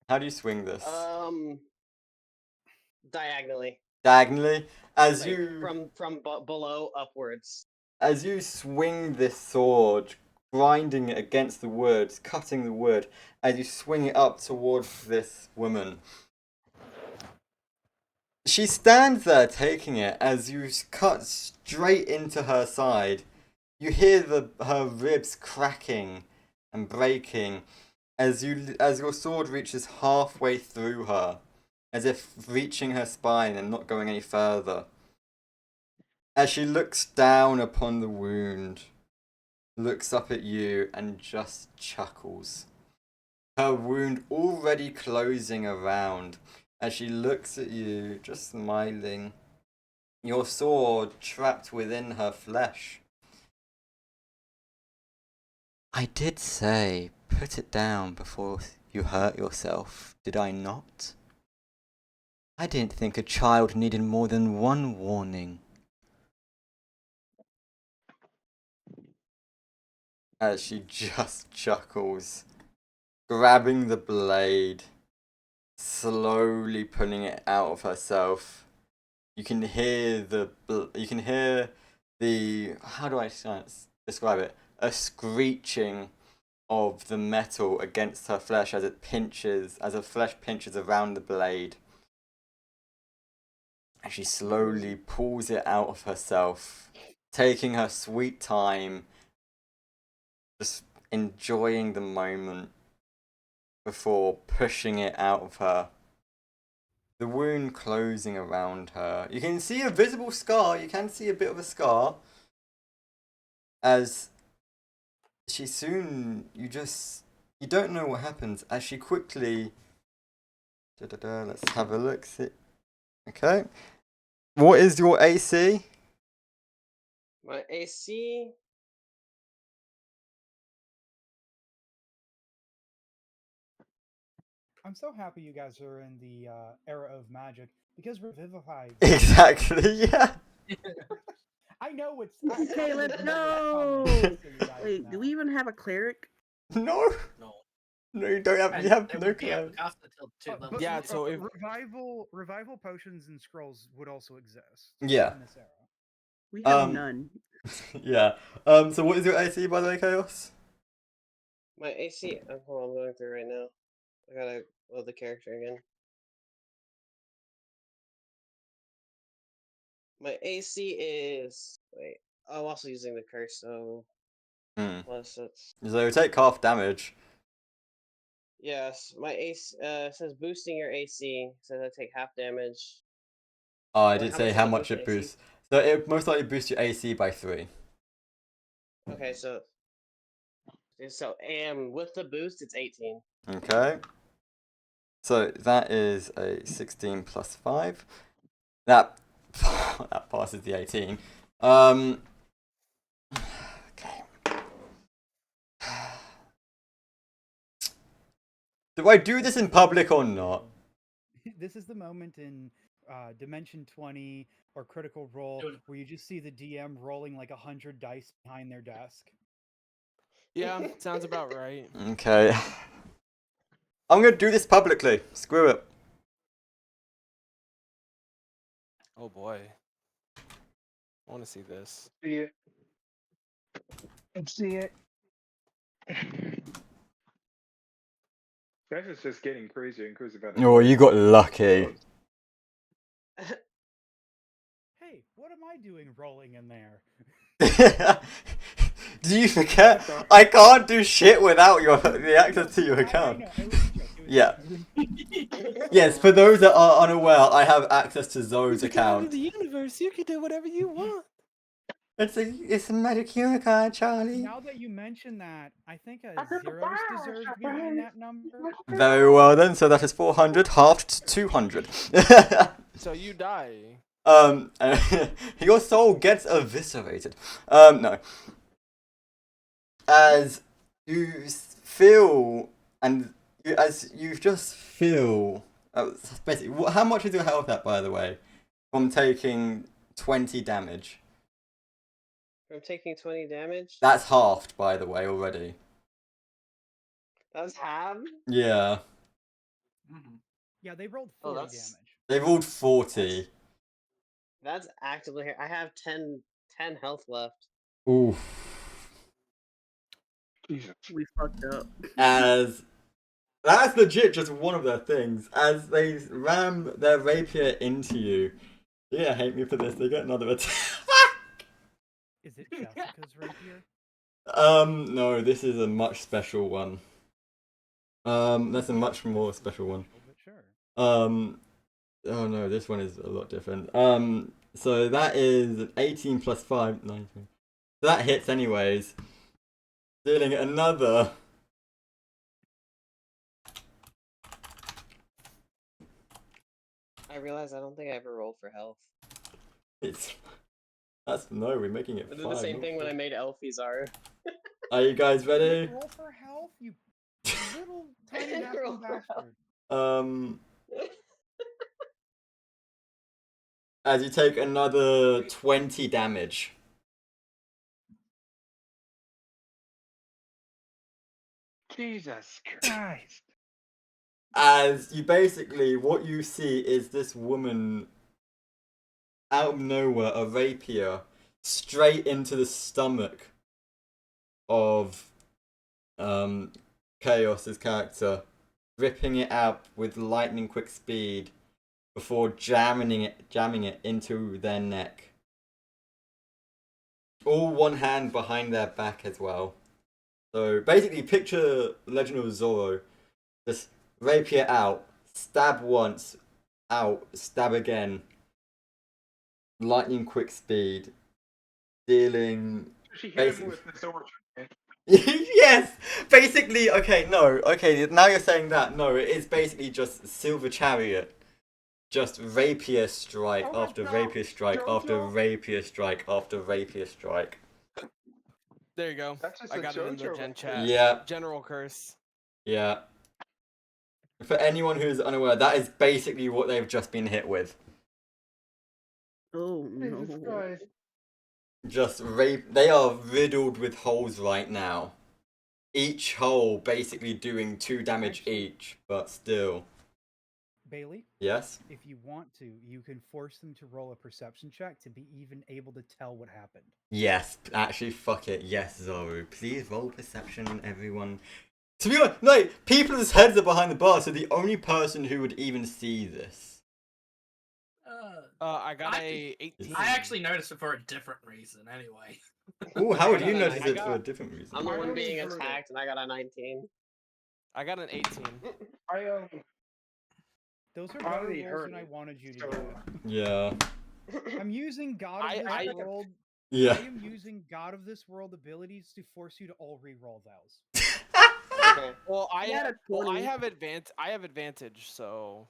How do you swing this? Diagonally. Diagonally? As Like, you. from below upwards. As you swing this sword, grinding it against the wood, cutting the wood, as you swing it up towards this woman, she stands there taking it as you cut straight into her side. You hear her ribs cracking and breaking as your sword reaches halfway through her, as if reaching her spine and not going any further. As she looks down upon the wound, looks up at you and just chuckles. Her wound already closing around as she looks at you, just smiling. Your sword trapped within her flesh. I did say, put it down before you hurt yourself, did I not? I didn't think a child needed more than one warning. As she just chuckles, grabbing the blade, slowly pulling it out of herself. You can hear the how do I describe it? A screeching of the metal against her flesh as her flesh pinches around the blade. And she slowly pulls it out of herself, taking her sweet time, just enjoying the moment before pushing it out of her. The wound closing around her. You can see a visible scar. You can see a bit of a scar. As she soon, you don't know what happens. As she quickly. Let's have a look. Okay. What is your AC? My AC. I'm so happy you guys are in the era of magic because Revivify. Exactly, yeah. I know it's. Caleb, no! Wait, do we even have a cleric? No. No. No, you don't have. And You have they no won't be able cloud. to cast it till 2 levels. Yeah, later. so if- revival potions and scrolls would also exist. Yeah. In this era. We have none. Yeah. So what is your AC, by the way, Chaos? My AC. Hold on, I'm going through right now. I gotta load the character again. My AC is. Wait. I'm also using the curse, so. Plus it's. So you take half damage. Yes, my AC says boosting your AC. Says I take half damage. Oh, I Wait, didn't how say much how does it much boost it AC? boosts. So it most likely boosts your AC by 3. Okay, so with the boost, it's 18. Okay. So that is a 16 plus 5. That passes the 18. Okay. Do I do this in public or not? This is the moment in Dimension 20 or Critical Role where you just see the DM rolling like 100 dice behind their desk. Yeah, sounds about right. Okay. I'm gonna do this publicly. Screw it. Oh boy. I want to see this. See it. Let's see it. Guys is just getting crazier and crazier about it. Oh, you got lucky. Hey, what am I doing rolling in there? Do you forget? I can't do shit without the access to your account. I know, it was a joke, it was a Yeah. joke. Yes, for those that are unaware, I have access to Zoe's You're the god of account. the universe. You can do whatever you want. It's a magic unicorn, Charlie. Now that you mention that, I think a I took a zeros fire deserves shot to be behind behind that number. Very well then. So that is 400 halved to 200. So you die. Your soul gets eviscerated. No. As you feel, and as you just feel, basically, how much is your health at, by the way, from taking 20 damage? I'm taking 20 damage. That's halved, by the way, already. That's half. Yeah. Yeah, they rolled Oh, 40 that's- damage. They rolled 40. That's actively here. I have 10 health left. Oof. Jesus. We fucked up. As that's legit just one of their things. As they ram their rapier into you. You're gonna hate me for this, they get another attack. Is it Jessica's rapier? No, this is a much special one. That's a much more special one. But sure. Oh no, this one is a lot different. So that is 18 plus 5, 19. So that hits anyways. Dealing another. I realize I don't think I ever rolled for health. We're making it I 5. did the same not thing when 4. I made Elfizar. Are you guys ready? Roll for health, you little tiny Roll napkin for health. bastard. As you take another 20 damage. Jesus Christ. As you basically, what you see is this woman out of nowhere, a rapier, straight into the stomach of Chaos's character, ripping it out with lightning quick speed before jamming it into their neck. All one hand behind their back as well. So basically, picture Legend of Zorro. Just rapier out, stab once, out, stab again. Lightning quick speed, dealing. She hit Basically. him with the sword. Right? Yes, basically. Okay, no. Okay, now you're saying that. No, it is basically just Silver Chariot. Just rapier strike Oh my after God, rapier strike after Jojo. rapier strike after rapier strike. There you go. That's just I a got it in the JoJo gen right chat. Yeah, General curse. yeah. For anyone who's unaware, that is basically what they've just been hit with. Oh Jesus no. Christ. Just they are riddled with holes right now. Each hole basically doing 2 damage each, but still. Bailey, Yes? if you want to, you can force them to roll a perception check to be even able to tell what happened. Yes, actually, fuck it. Yes, Zoru. Please roll perception, everyone. To be honest, like, people's heads are behind the bar, so the only person who would even see this. I got I a 18. I actually noticed it for a different reason anyway. Oh, how would you I notice got- it for a different reason? I'm the I one don't being even heard it. attacked, and I got a 19. I got an 18. I Those are I better already rolls heard than I it, wanted you to so- do. Yeah. I'm using God of I- this World. Yeah. I am using God of this World abilities to force you to all re-roll those. Okay. Well, I got a I 20. have advantage, so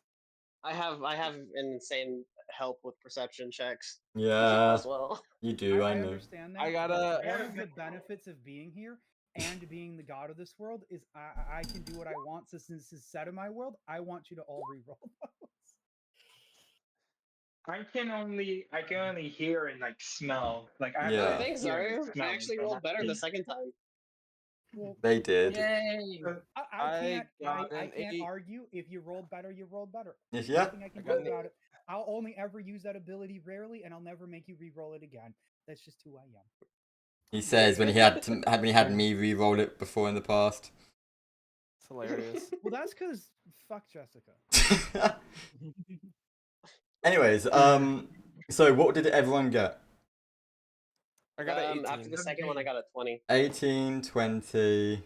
I have an insane help with perception checks Yeah, as well. you do, I know. understand that. I but gotta- One of the benefits of being here and being the God of this world is I can do what I want. So since this is set in my world, I want you to all re-roll those. I can only hear and like smell. Like I Yeah. have to Thanks, hear and Zaru. smell I it, actually so rolled not better the see. second time. Well, They did. Yay! I got I an can't 8. argue. If you rolled better, you rolled better. Yes, There's yeah. nothing I can I got do an about it. I'll only ever use that ability rarely, and I'll never make you re-roll it again. That's just who I am. He says when he had me re-roll it before in the past. hilarious. Well, that's because fuck Jessica. Anyways, so what did everyone get? I got an 18. After the second one, I got a 20. 18, 20.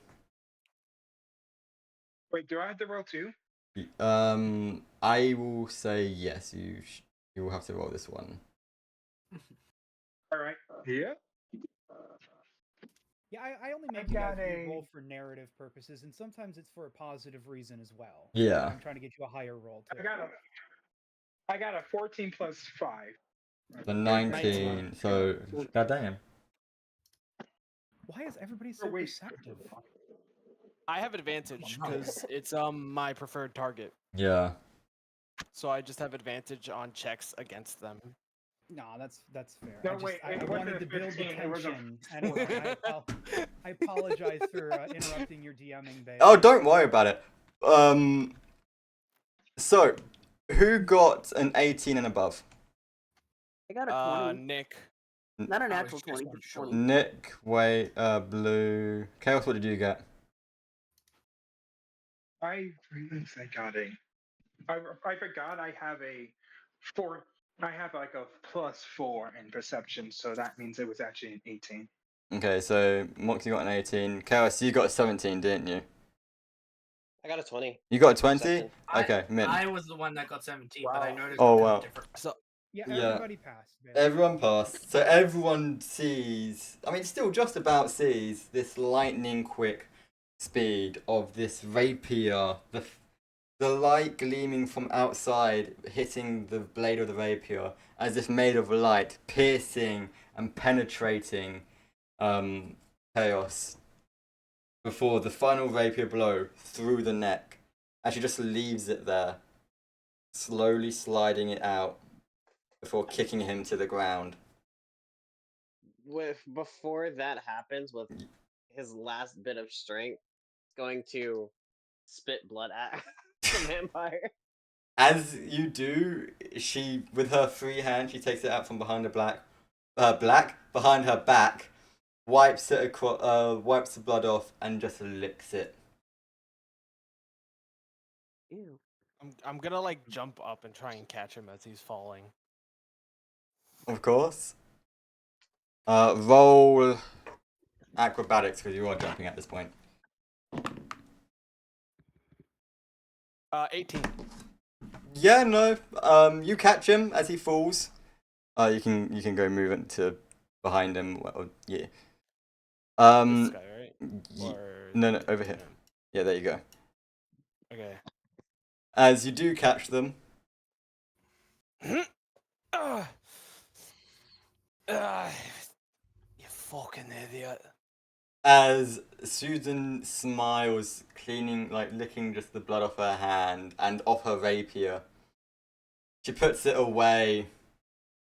Wait, do I have to roll two? I will say yes. You will have to roll this one. All right. Yeah. Yeah, I only I make you guys got a- roll for narrative purposes, and sometimes it's for a positive reason as well. Yeah. I'm trying to get you a higher roll too. I got a 14 plus 5. So 19. So goddamn. Why is everybody so wait. perceptive? I have advantage Wow. because it's my preferred target, Yeah. so I just have advantage on checks against them. No, that's fair. No, I just wait, I it wanted wasn't to build the 15, it was a tension. Anyway, I apologize for interrupting your DMing, babe. Oh, don't worry about it. So who got an 18 and above? I got a 20. Nick. Not a I was natural just 20, not just sure. 20. Nick, wait, Blue. Chaos, what did you get? I forgot I have a 4. I have like a plus 4 in perception, so that means it was actually an 18. Okay, so Moxie got an 18. Chaos, you got a 17, didn't you? I got a 20. You got a 20? Perception. Okay, Mint. I was the one that got 17, but I Wow. noticed Oh, it was wow. different. So Yeah, Yeah. everybody passed. babe. Everyone passed. So everyone sees, I mean, still just about sees this lightning quick speed of this rapier, the light gleaming from outside, hitting the blade of the rapier as if made of light, piercing and penetrating Chaos before the final rapier blow through the neck. And she just leaves it there, slowly sliding it out before kicking him to the ground. Before that happens, with his last bit of strength, going to spit blood at the vampire. As you do, she, with her free hand, she takes it out from behind her behind her back, wipes it across, wipes the blood off, and just licks it. Ew. I'm gonna like jump up and try and catch him as he's falling. Of course. Roll acrobatics because you are jumping at this point. 18. Yeah, no. You catch him as he falls. You can go move it to behind him. Well, yeah. This guy, right? y- Or no, over here. him? Yeah, there you go. Okay. As you do catch them, Ah, you fucking idiot. as Susan smiles, licking just the blood off her hand and off her rapier, she puts it away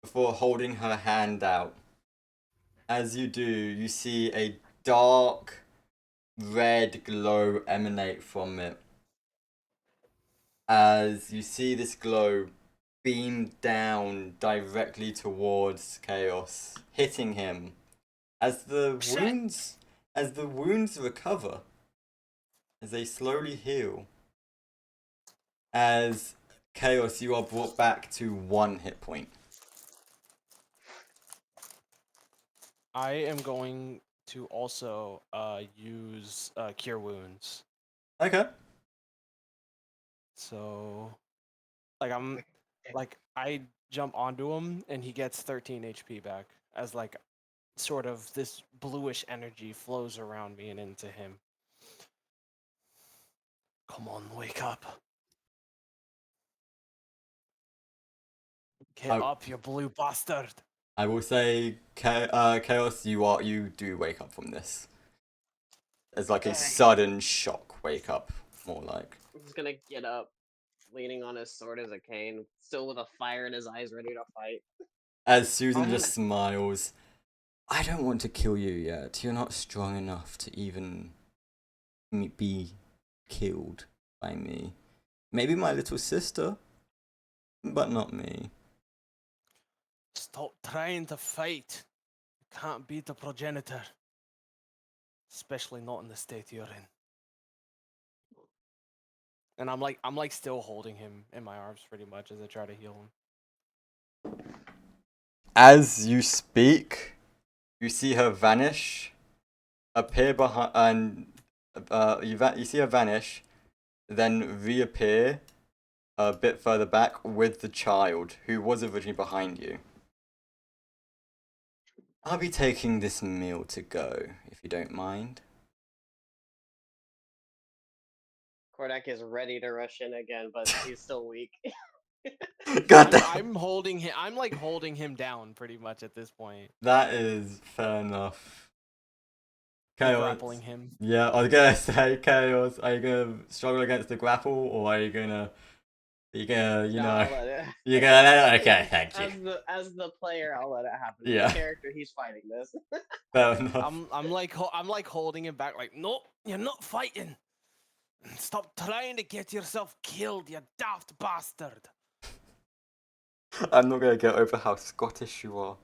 before holding her hand out. As you do, you see a dark red glow emanate from it. As you see this glow beam down directly towards Chaos, hitting him. As the wounds recover, as they slowly heal, as Chaos, you are brought back to 1 hit point. I am going to also use Cure Wounds. Okay. So, I jump onto him and he gets 13 HP back as like sort of this bluish energy flows around me and into him. Come on, wake up. Get Oh. up, you blue bastard. I will say, Chaos, you do wake up from this. It's like a sudden shock wake up, more like. He's gonna get up, leaning on his sword as a cane, still with a fire in his eyes, ready to fight. As Susan just smiles, I don't want to kill you yet. You're not strong enough to even be killed by me. Maybe my little sister, but not me. Stop trying to fight. You can't beat the progenitor. Especially not in the state you're in. And I'm still holding him in my arms pretty much as I try to heal him. As you speak, you see her vanish, appear behind, and you see her vanish, then reappear a bit further back with the child who was originally behind you. I'll be taking this meal to go, if you don't mind. Kordak is ready to rush in again, but he's still weak. God damn. I'm holding him. I'm like holding him down pretty much at this point. That is fair enough. Chaos. Grappling him. Yeah, I was gonna say, Chaos, are you gonna struggle against the grapple, or are you gonna, you No, know, I'll let it. you're gonna let it? Okay, thank you. As the player, I'll let it happen. Yeah. The character, he's fighting this. Fair enough. I'm like holding him back. Like, nope, you're not fighting. Stop trying to get yourself killed, you daft bastard. I'm not gonna get over how Scottish you are.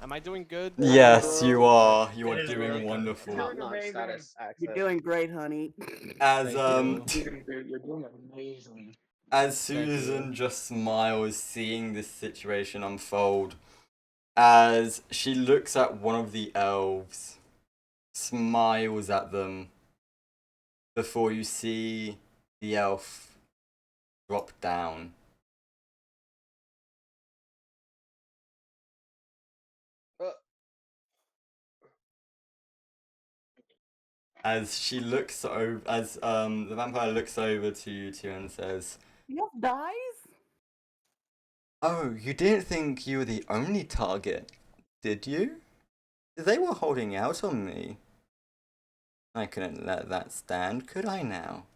Am I doing good? Yes, you are. You That are is doing really good. wonderful. Top-notch amazing. status access. You're doing great, honey. As Thank you. You're doing amazing. as Thank you. Susan just smiles, seeing this situation unfold, as she looks at one of the elves, smiles at them, before you see the elf drop down. As she looks over, as the vampire looks over to you two and says, You have dies? "Oh, you didn't think you were the only target, did you? They were holding out on me. I couldn't let that stand, could I now?"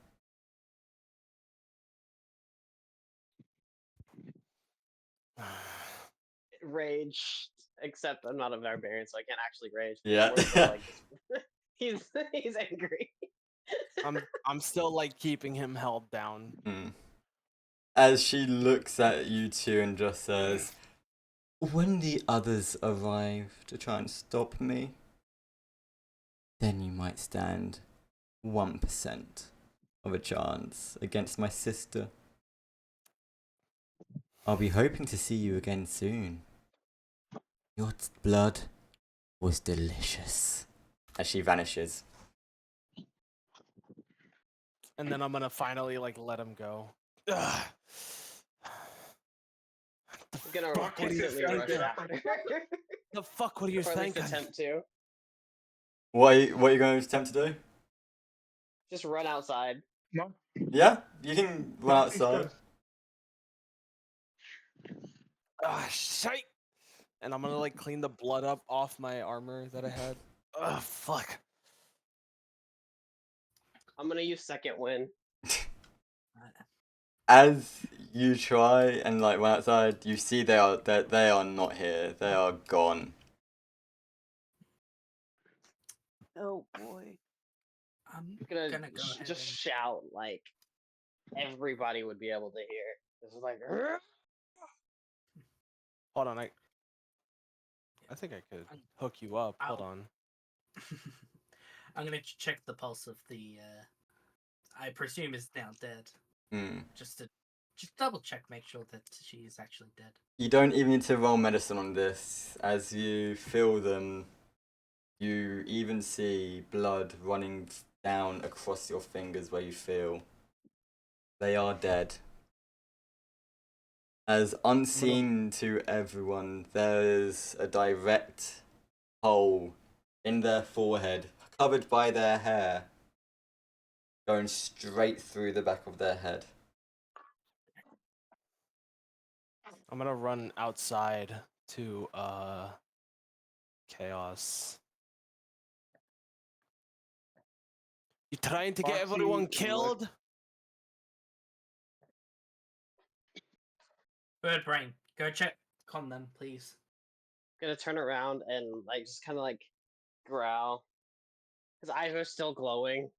Rage, except I'm not a barbarian, so I can't actually rage. Yeah. We're still, like, he's angry. I'm still like keeping him held down. As she looks at you two and just says, "When the others arrive to try and stop me, then you might stand 1% of a chance against my sister. I'll be hoping to see you again soon. Your blood was delicious." As she vanishes. And then I'm gonna finally like let him go. Ugh. I'm gonna Fuck, what are you instantly rush thinking? after. The fuck were you Or at least thinking? attempt to. What are you going to attempt to do? Just run outside. No. Yeah, you can run No, outside. Ah, shite! And I'm gonna like clean the blood up off my armor that I had. Ugh, fuck. I'm gonna use second win. As you try and like run outside, you see they are not here. They are gone. Oh boy. I'm Gonna gonna go ahead just and shout like everybody would be able to hear. This is like. "Rrrr!" Hold on, I think I could hook you up. Hold Ow. on. I'm gonna check the pulse of the. I presume is now dead. Just double check, make sure that she is actually dead. You don't even need to roll medicine on this. As you feel them, you even see blood running down across your fingers where you feel. They are dead. As unseen to everyone, there is a direct hole in their forehead, covered by their hair, going straight through the back of their head. I'm gonna run outside to Chaos. You trying to get everyone Foxy, killed? Bird brain, go check on them, please. Gonna turn around and like just kind of like growl. His eyes are still glowing.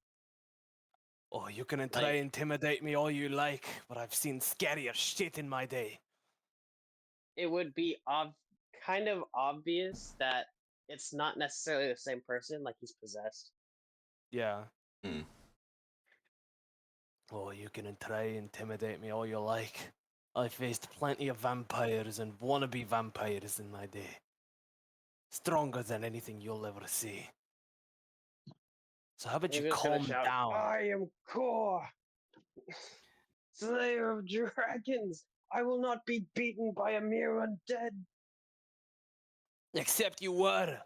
Oh, you can try Like- intimidate me all you like, but I've seen scarier shit in my day. It would be kind of obvious that it's not necessarily the same person. Like he's possessed. Yeah. Oh, you can try intimidate me all you like. I faced plenty of vampires and wannabe vampires in my day. Stronger than anything you'll ever see. So how about you He's just gonna calm shout, down? I am Kor, Slayer of Dragons. I will not be beaten by a mere undead. Except you were.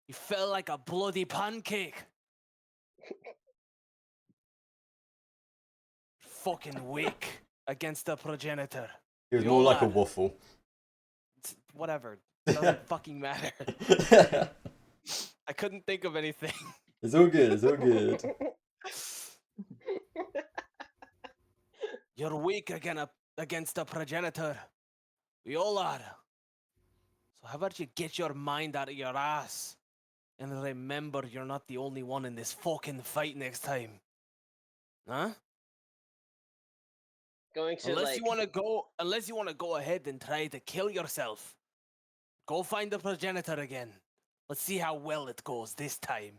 You fell like a bloody pancake. Fucking weak against the progenitor. He was You more like a lad. waffle. Whatever. Doesn't fucking matter. I couldn't think of anything. It's all good. It's all good. You're weak against the progenitor. We all are. So how about you get your mind out of your ass and remember you're not the only one in this fucking fight next time. Huh? Going to Unless like you want to go ahead and try to kill yourself. Go find the progenitor again. Let's see how well it goes this time.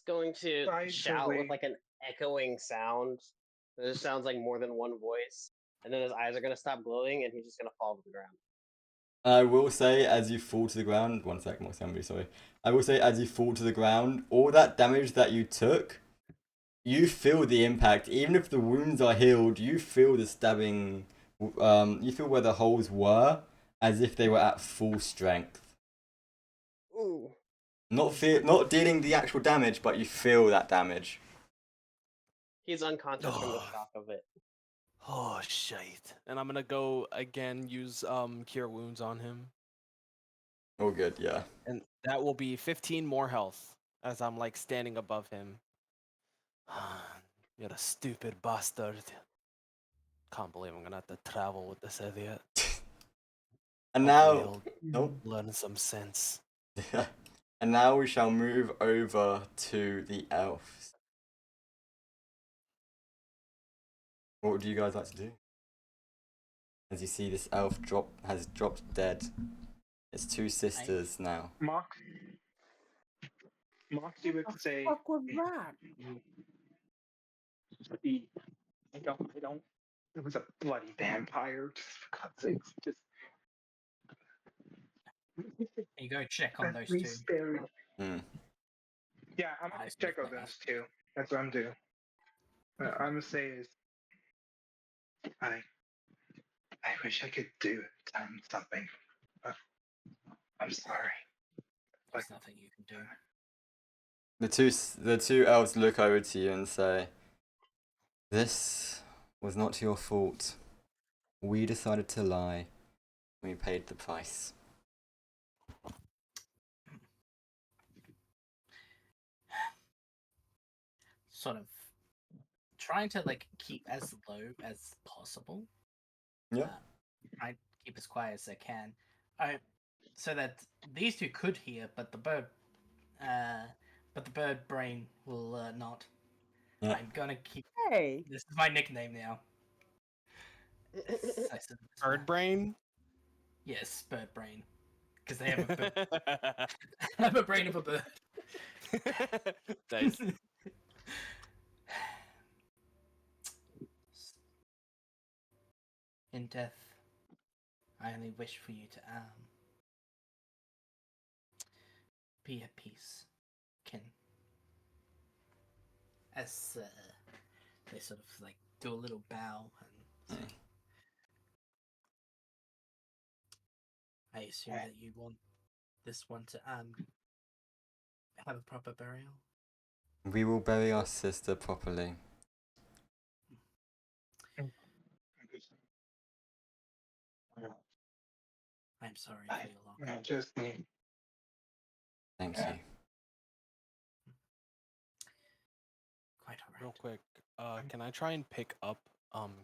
going to By the shout way- with like an echoing sound. It just sounds like more than one voice. And then his eyes are gonna stop glowing and he's just gonna fall to the ground. I will say, as you fall to the ground, 1 second, somebody, sorry. I will say, as you fall to the ground, all that damage that you took, you feel the impact. Even if the wounds are healed, you feel the stabbing. You feel where the holes were, as if they were at full strength. Ooh. Not dealing the actual damage, but you feel that damage. He's unconscious from the Oh. shock of it. Oh shit. And I'm gonna go again use cure wounds on him. All good, yeah. And that will be 15 more health as I'm like standing above him. You're a stupid bastard. Can't believe I'm gonna have to travel with this idiot. And Hopefully now, he'll learn some sense. and now we shall move over to the elves. What would you guys like to do? As you see, this elf has dropped dead. It's 2 sisters now. Mox, you would say. Fuck was that? I don't. It was a bloody vampire. Just for God's sakes, just. You go check on those Please two. spare me. Hmm. Yeah, I'm gonna check on those two. That's what I'm doing. What I'm gonna say is, I wish I could do something. I'm sorry. There's nothing you can do. The two elves look over to you and say, "This was not your fault. We decided to lie. We paid the price." Sort of trying to like keep as low as possible. Yeah. Try to keep as quiet as I can. So that these two could hear, but the bird brain will not. Yeah. I'm gonna keep. Hey. This is my nickname now. I said this Bird now. brain? Yes, bird brain. Because they have a bird. I have a brain of a bird. Nice. In death, I only wish for you to be at peace, kin. As they sort of like do a little bow and say, I assume that you want this one to have a proper burial. We will bury our sister properly. I'm sorry for your loss. Just me. Thank you. Quite alright. Real quick, can I try and pick up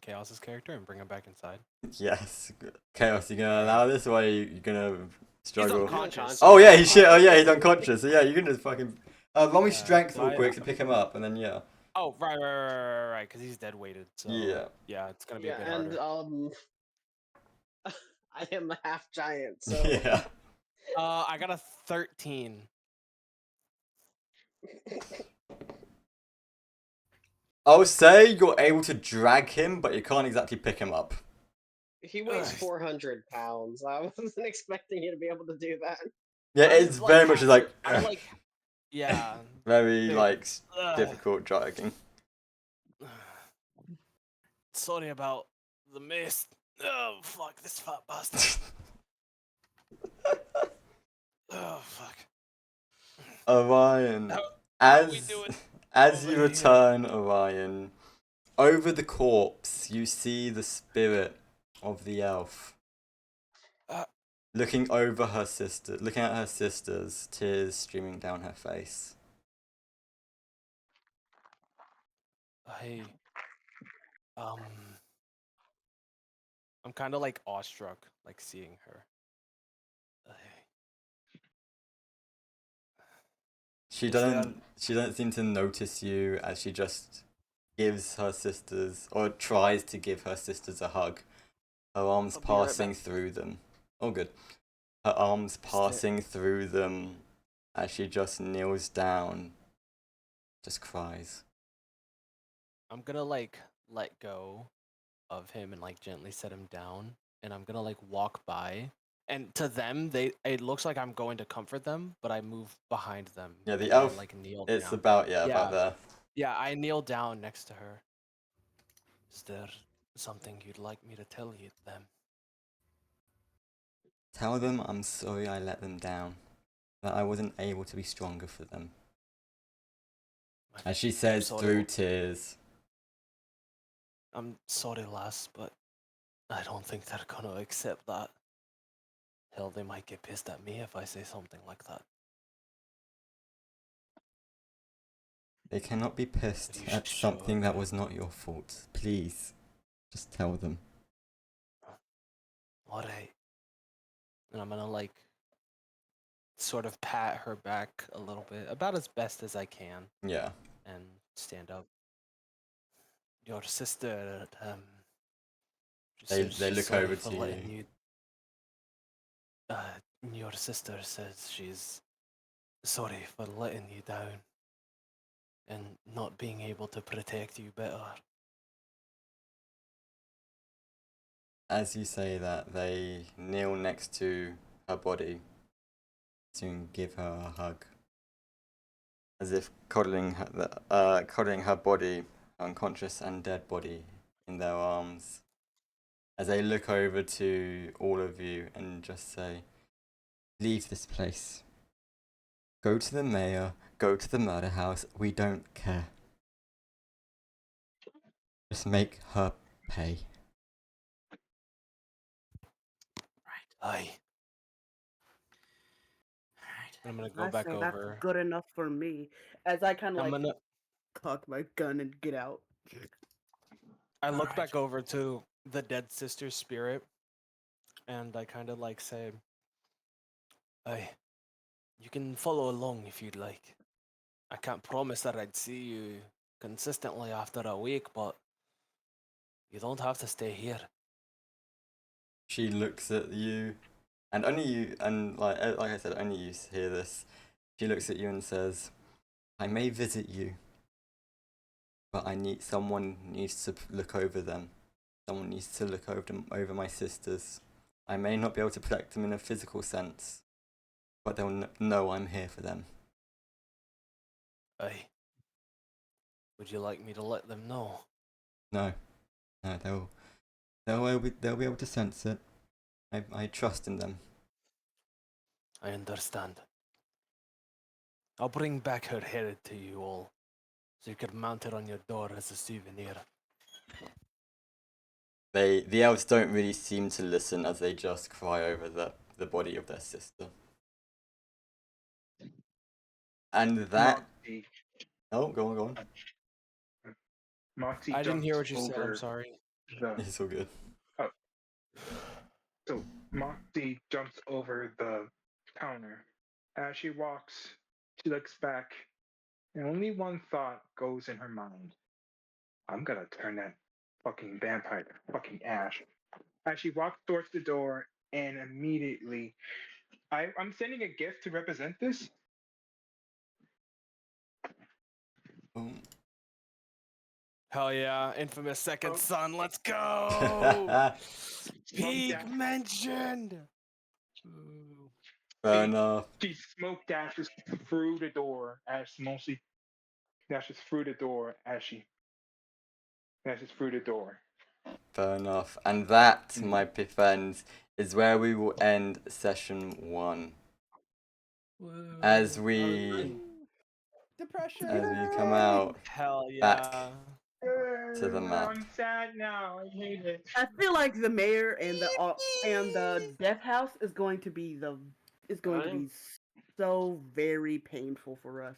Chaos's character and bring him back inside? Yes. Chaos, you gonna allow this, or are you gonna struggle? unconscious. Oh yeah, he's shit. Oh yeah, he's unconscious. So yeah, you can just fucking. Roll me Yeah, strength so real I- quick to pick him up, and then yeah. Oh, right, because he's dead weighted. So Yeah. it's gonna be Yeah, a bit and harder. I am a half giant, so Yeah. I got a 13. I'll say you're able to drag him, but you can't exactly pick him up. He weighs Ugh. 400 pounds. I wasn't expecting you to be able to do that. Yeah, I'm, it's very much half- like I'm like, yeah. very big. like Ugh. difficult dragging. Sorry about the mist. Oh fuck, this fat bastard. Oh fuck. Orion, How we doing as over you here? return, Orion, over the corpse you see the spirit of the elf. Uh. Looking at her sisters, tears streaming down her face. Hey. I'm kind of like awestruck, like seeing her. She Is there- doesn't seem to notice you as she just gives her sisters, or tries to give her sisters, a hug. Her arms I'll be right passing back. through them. Oh, good. Her arms passing through them as she just kneels down, just cries. I'm gonna like let go of him and like gently set him down, and I'm gonna like walk by. And to them, it looks like I'm going to comfort them, but I move behind them. Yeah, the and I, elf, like kneel it's down. about Yeah. there. Yeah, I kneel down next to her. Is there something you'd like me to tell you them? Tell them I'm sorry I let them down, that I wasn't able to be stronger for them. As she says sorry. through tears. I'm sorry, lass, but I don't think they're gonna accept that. Hell, they might get pissed at me if I say something like that. They cannot be pissed You at should show something her. that was not your fault. Please, just tell them. Alright. And I'm gonna like sort of pat her back a little bit, about as best as I can, Yeah. and stand up. Your sister, she They says she's look sorry over for to letting you. Your sister says she's sorry for letting you down and not being able to protect you better. As you say that, they kneel next to her body to give her a hug. As if cuddling her body, unconscious and dead body, in their arms. As they look over to all of you and just say, leave this place. Go to the mayor, go to the murder house, we don't care. Just make her pay. Aye. I'm gonna go I back say over. that's good enough for me. As I kind of I'm like gonna. cock my gun and get out. I look Alright. back over to the dead sister's spirit, and I kind of like say, "Aye, you can follow along if you'd like. I can't promise that I'd see you consistently after a week, but you don't have to stay here." She looks at you, and only you, and like I said, only you hear this. She looks at you and says, I may visit you, but someone needs to look over them. Someone needs to look over my sisters. I may not be able to protect them in a physical sense, but they'll know I'm here for them. Aye. Would you like me to let them know? No, they'll be able to sense it. I trust in them. I understand. I'll bring back her head to you all, so you can mount it on your door as a souvenir. The elves don't really seem to listen as they just cry over the body of their sister. And that. Moxie, Oh, go on. Moxie I didn't hear what jumps you said. I'm over sorry. the. It's all good. So Moxie jumps over the counter. As she walks, she looks back, and only one thought goes in her mind. I'm gonna turn that fucking vampire to fucking ash. As she walks towards the door, and immediately, I'm sending a gift to represent this. Oh. Hell yeah, infamous second Oh. son, let's go! Smoke Peak dash. mentioned! Fair enough. She smoke dashes through the door as Mosi dashes through the door as she dashes through the door. Fair enough. And that, Mm. my friends, is where we will end session 1. As we Depression. come out Hell back yeah. to the map. I'm sad now. I hate it. I feel like the mayor and the death house is going to be so very painful for us.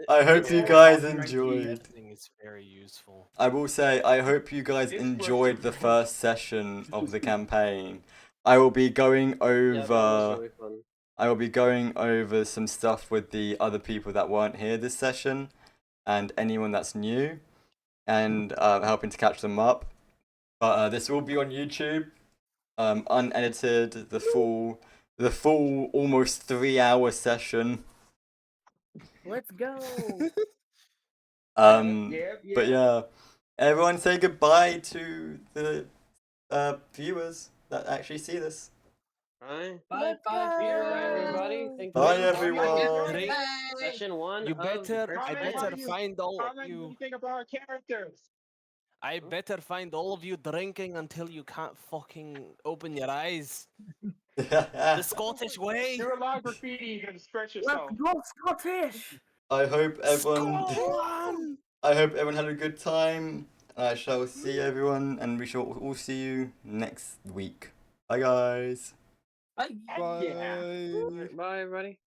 I hope you Yeah, guys right. enjoyed. Testing is very useful. I will say, I hope you guys This was enjoyed the very- first session of the campaign. I will be going Yeah, that was over. really fun. I will be going over some stuff with the other people that weren't here this session, and anyone that's new, and helping to catch them up. But this will be on YouTube, unedited, the full almost 3-hour session. Let's go. But yeah, everyone say goodbye to the viewers that actually see this. Bye. Bye bye, Let's viewers. go. Everybody. Thank you Bye, for watching everyone. Drink. Session 1 You of better, Curse I Comment Lands. better what you- find all of Comment you. anything about our characters. I better find all of you drinking until you can't fucking open your eyes. The Scottish way. Do a lot of graffiti. You can stretch Let's yourself. go Scottish. I hope everyone. Scotland! I hope everyone had a good time. I shall see everyone, and we shall all see you next week. Bye, guys. Bye. Yeah. Bye. Bye, everybody.